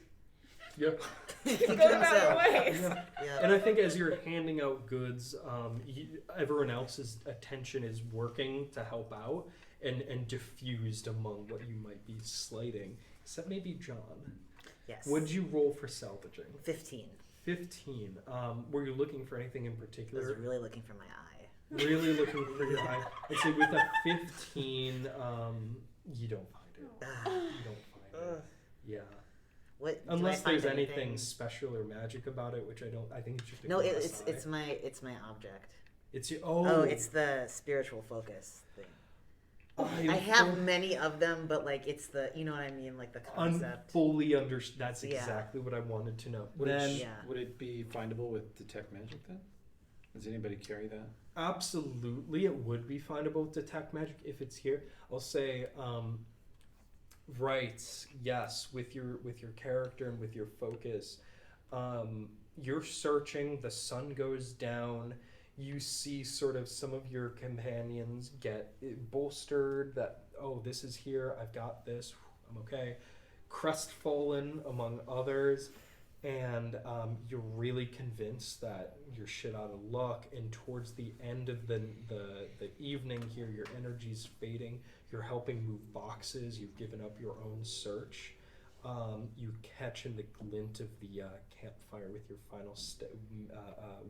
Yep. keep going about their ways. Yeah. And I think as you're handing out goods, everyone else's attention is working to help out and diffused among what you might be slighting. Except maybe John. Yes. What did you roll for salvaging? 15. 15. Were you looking for anything in I particular? was really looking for my eye. Really looking for your eye. I'd say with a 15, you don't find it. You don't find it. Yeah. What? Unless there's anything special or magic about it, which I don't. I think it's just a glass eye. it's my object. It's your it's the spiritual focus thing. I have many of them, but like it's the you know what I mean, like the concept. Fully understand. That's exactly what I wanted to know. Would it be findable with detect magic then? Does anybody carry that? Absolutely, it would be findable with detect magic if it's here. I'll say. Right. Yes. With your character and with your focus, you're searching. The sun goes down. You see sort of some of your companions get bolstered. That this is here. I've got this. I'm okay. Crestfallen among others, and you're really convinced that you're shit out of luck. And towards the end of the evening here, your energy's fading. You're helping move boxes. You've given up your own search. You catch in the glint of the campfire with your final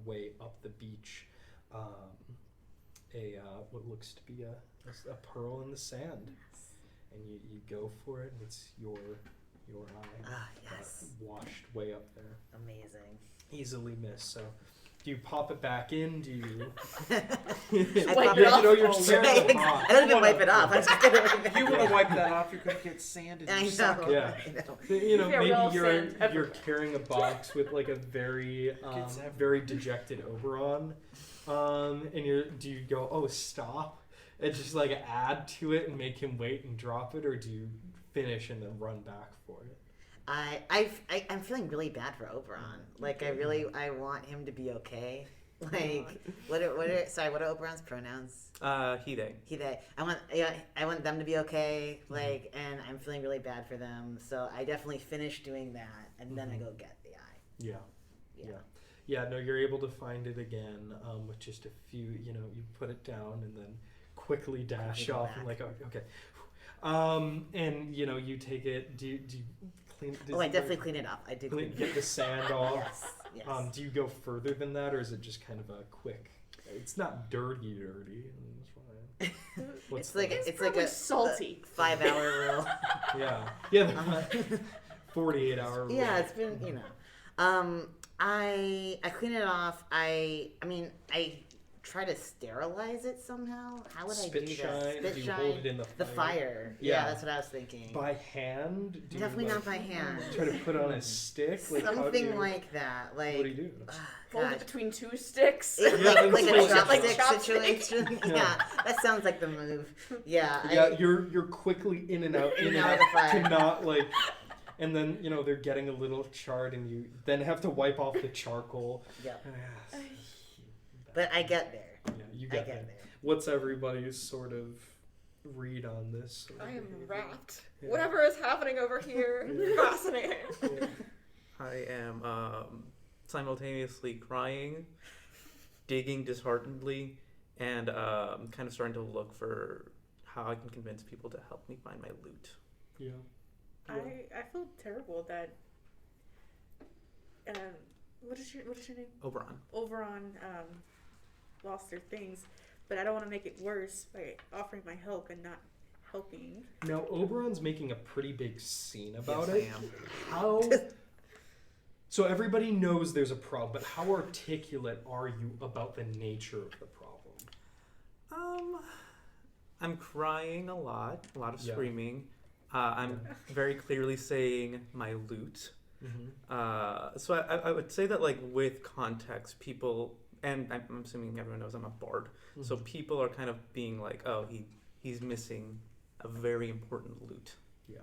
way up the beach what looks to be a pearl in the sand. Yes. And you go for it, and it's your eye. Yes. Washed way up there. Amazing. Easily missed. So. Do you pop it back in? Do you? I pop it off. You're staring at the box. I don't even wipe it off. I just get it. You would have wiped that off. You're gonna get sand in your sock. Yeah. I know. Maybe you're carrying a box with like a very dejected Oberon, and do you go stop and just like add to it and make him wait and drop it, or do you finish and then run back for it? I'm feeling really bad for Oberon. Like I want him to be okay. Like what are Oberon's pronouns? He they. He they. I want them to be okay. Like and I'm feeling really bad for them. So I definitely finish doing that and then I go get the eye. Yeah. No, you're able to find it again with just a few. You put it down and then quickly dash off and like okay. And you take it. Do you clean? I definitely clean it up. I do. Get the sand off. Yes. Do you go further than that, or is it just kind of a quick? It's not dirty. It's like a salty 5-hour rule. Yeah. 48-hour rule. Yeah, it's been I clean it off. I try to sterilize it somehow. How would I do that? Spit you shine. Hold it in the fire. Yeah, that's what I was thinking. By hand? Definitely not by hand. Try to put on a stick? Something like that. Like, what do you do? Hold it between two sticks. Like a chopstick chopstick. situation. Yeah, that sounds like the move. Yeah. You're quickly in and out of fire. to not like... And then, they're getting a little charred and you then have to wipe off the charcoal. Yeah. But I get there. Yeah, you get there. What's everybody's sort of read on this? I am rapt. Yeah. Whatever is happening over here, fascinating. Yeah. I am simultaneously crying, digging disheartenedly, and kind of starting to look for how I can convince people to help me find my loot. Yeah. I feel terrible that what is your name? Oberon. Oberon lost their things, but I don't want to make it worse by offering my help and not helping. Now, Oberon's making a pretty big scene about Yes, it. I am. How? So everybody knows there's a problem, but how articulate are you about the nature of the problem? I'm crying a lot of Yeah. screaming. I'm very clearly saying my loot. So I would say that, like, with context, people, and I'm assuming everyone knows I'm a bard, so people are kind of being like, oh, he's missing a very important loot. Yeah.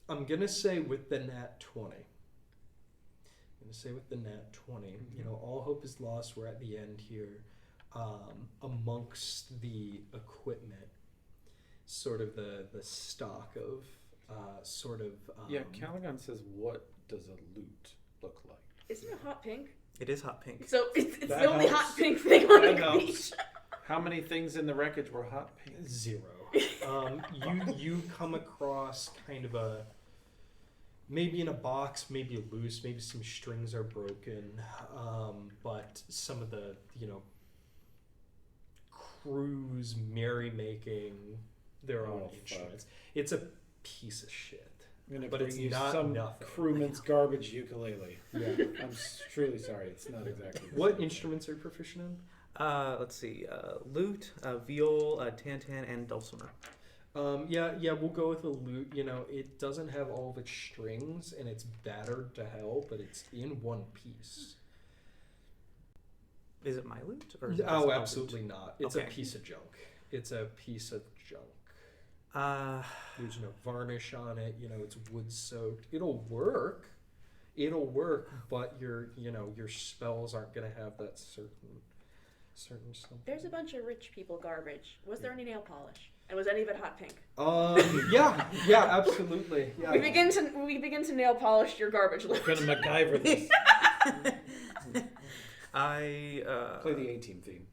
I'm gonna say with the nat 20. You know, all hope is lost. We're at the end here. Amongst the equipment, sort of the stock of Calagon says, what does a loot look like? Isn't it hot pink? It is hot pink. So it's That the only helps. hot pink thing on That the helps. beach. How many things in the wreckage were hot pink? 0. You come across kind of a, maybe in a box, maybe loose, maybe some strings are broken, but some of the, crew's merrymaking their own instruments. It's a piece of shit. I'm gonna But bring it's you not some nothing. crewman's garbage ukulele. Yeah. I'm truly sorry. It's not exactly. the What same. instruments are you proficient in? Let's see. Lute, viol, tantan, and dulcimer. Yeah, we'll go with a lute. It doesn't have all of its strings, and it's battered to hell, but it's in one piece. Is it my loot? Or is it just Oh, my absolutely not. It's Okay. a piece of junk. It's a piece of junk. loot? There's no varnish on it. It's wood soaked. It'll work, but your spells aren't gonna have that certain something. There's a bunch of rich people garbage. Was there any nail polish? And was any of it hot pink? Yeah, absolutely. Yeah. We begin to nail polish your garbage We're loot. gonna MacGyver this. Play the A-Team theme.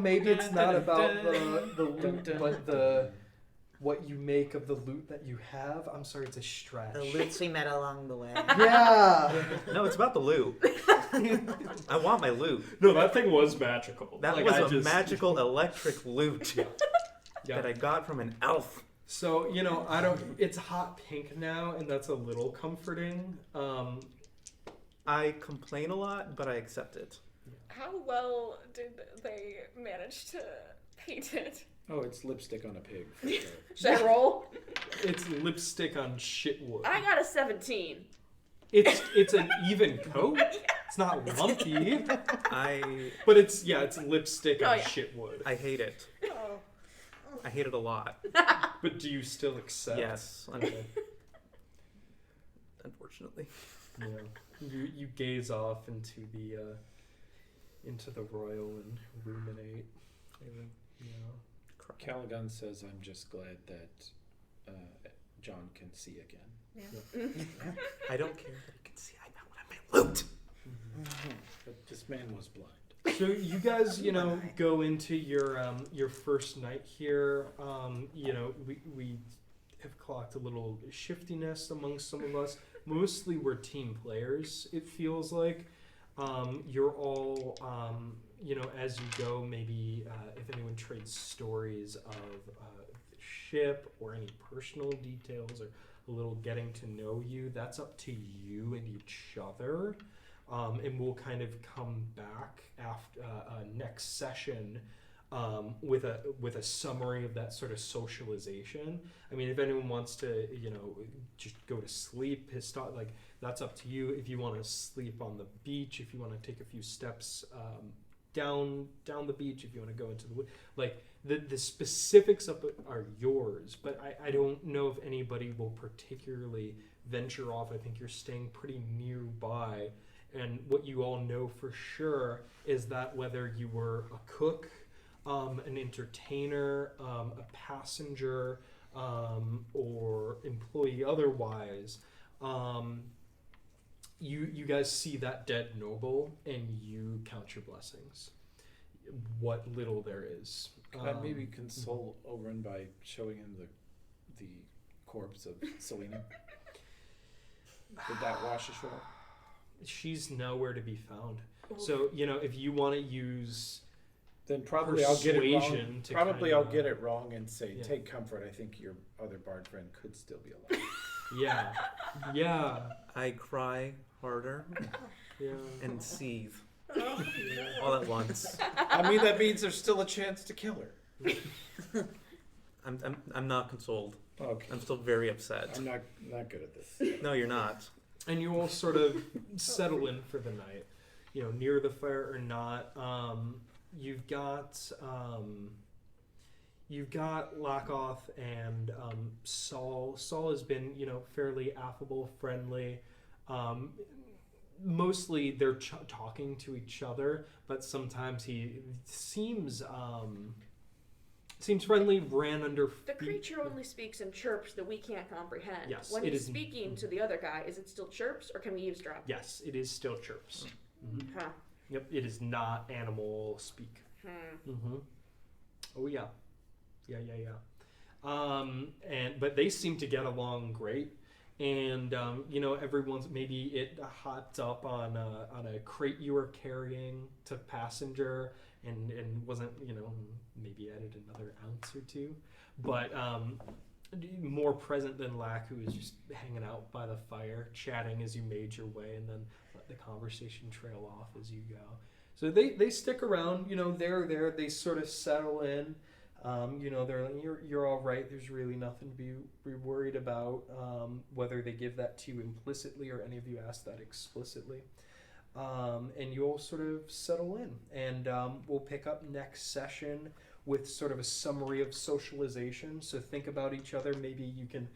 Maybe it's not about the loot, but what you make of the loot that you have. I'm sorry, it's a stretch. The loots we met along the way. Yeah. No, it's about the loot. I want my loot. No, that thing was magical. That was a magical electric loot Yeah. that I got from an elf. So, it's hot pink now, and that's a little comforting. I complain a lot, but I accept it. How well did they manage to paint it? Oh, it's lipstick on a pig. For sure. Should I roll? It's lipstick on shit wood. I got a 17. It's an even coat. It's not lumpy, but it's lipstick on shit wood. I hate it. Oh. I hate it a lot. But do you still accept? Yes. Unfortunately. Yeah. You gaze off into the royal and ruminate. Calagon says, "I'm just glad that John can see again." I don't care that he can see. I now want my loot. But this man was blind. So you guys, go into your first night here. We have clocked a little shiftiness amongst some of us. Mostly we're team players, it feels like. You're all, as you go, maybe if anyone trades stories of the ship or any personal details or a little getting to know you, that's up to you and each other. And we'll kind of come back after next session with a summary of that sort of socialization. I mean, if anyone wants to, just go to sleep, that's up to you. If you want to sleep on the beach, if you want to take a few steps down the beach, if you want to go into the wood, the specifics of it are yours. But I don't know if anybody will particularly venture off. I think you're staying pretty nearby. And what you all know for sure is that whether you were a cook, an entertainer, a passenger, or employee otherwise, you guys see that dead noble and you count your blessings. What little there is. Could I maybe console Oberon by showing him the corpse of Selena? Did that wash ashore? She's nowhere to be found. So, if you want to use Then probably I'll get it wrong. persuasion to Probably I'll kinda- get it wrong and say, Yeah. take comfort. I think your other bard friend could still be alive. Yeah. I cry harder Yeah. and seethe all at once. I mean, that means there's still a chance to kill her. I'm not consoled. Okay. I'm still very upset. I'm not good at this. No, you're not. And you all sort of settle in for the night, near the fire or not. You've got Lakoth and Saul. Saul has been, fairly affable, friendly. Mostly they're talking to each other, but sometimes he seems friendly. Ran under The creature only speaks in chirps that we can't comprehend. Yes, When it he's is- speaking to the other guy, is it still chirps or can we eavesdrop? Yes, it is still chirps. Mm-hmm. Huh. Yep, it is not animal speak. Mm-hmm. Oh yeah. But they seem to get along great, and everyone's maybe it hopped up on a crate you were carrying to passenger, and wasn't maybe added another ounce or two, but more present than Lack, who was just hanging out by the fire, chatting as you made your way, and then let the conversation trail off as you go. So they stick around, they're there, they sort of settle in, they're like, you're all right, there's really nothing to be worried about, whether they give that to you implicitly or any of you ask that explicitly. And you all sort of settle in, and we'll pick up next session with sort of a summary of socialization. So think about each other, maybe you can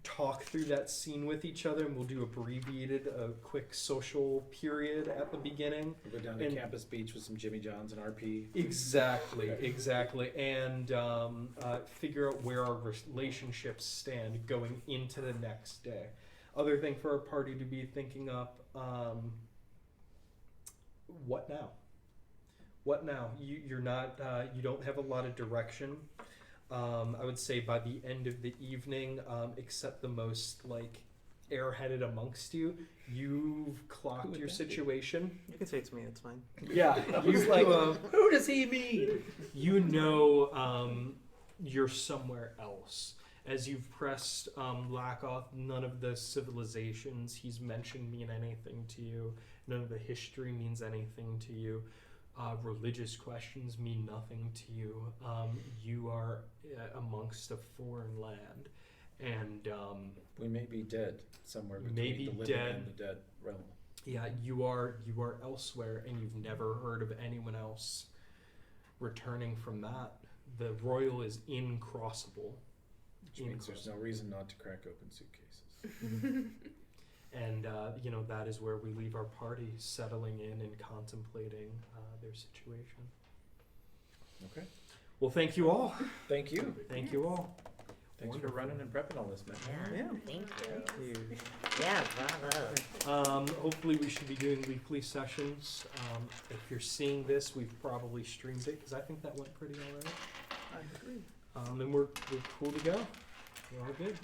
talk through that scene with each other, and we'll do a quick social period at the beginning. We'll go down to Campus Beach with some Jimmy Johns and RP. Exactly, Okay. exactly. And figure out where our relationships stand going into the next day. Other thing for our party to be thinking up, what now? What now? You're not, you don't have a lot of direction. I would say by the end of the evening, except the most airheaded amongst you, you've clocked your situation. You can say it's me. It's fine. Yeah, you've Who does he mean? You're somewhere else. As you've pressed Lakoth, none of the civilizations he's mentioned mean anything to you. None of the history means anything to you. Religious questions mean nothing to you. You are amongst a foreign land, and We may be dead somewhere between May be the living dead. and the dead realm. yeah, you are elsewhere, and you've never heard of anyone else returning from that. The royal is incrossable. Which means there's no reason not to crack open suitcases. And, that is where we leave our party, settling in and contemplating their situation. Okay. Well, thank you all. Thank you. Thank you all. Thanks for running and prepping all this, man. Yeah, thank you. You- Yeah, bravo. Hopefully we should be doing weekly sessions. If you're seeing this, we've probably streamed it, because I think that went pretty all right. I agree. And we're cool to go. We're all good.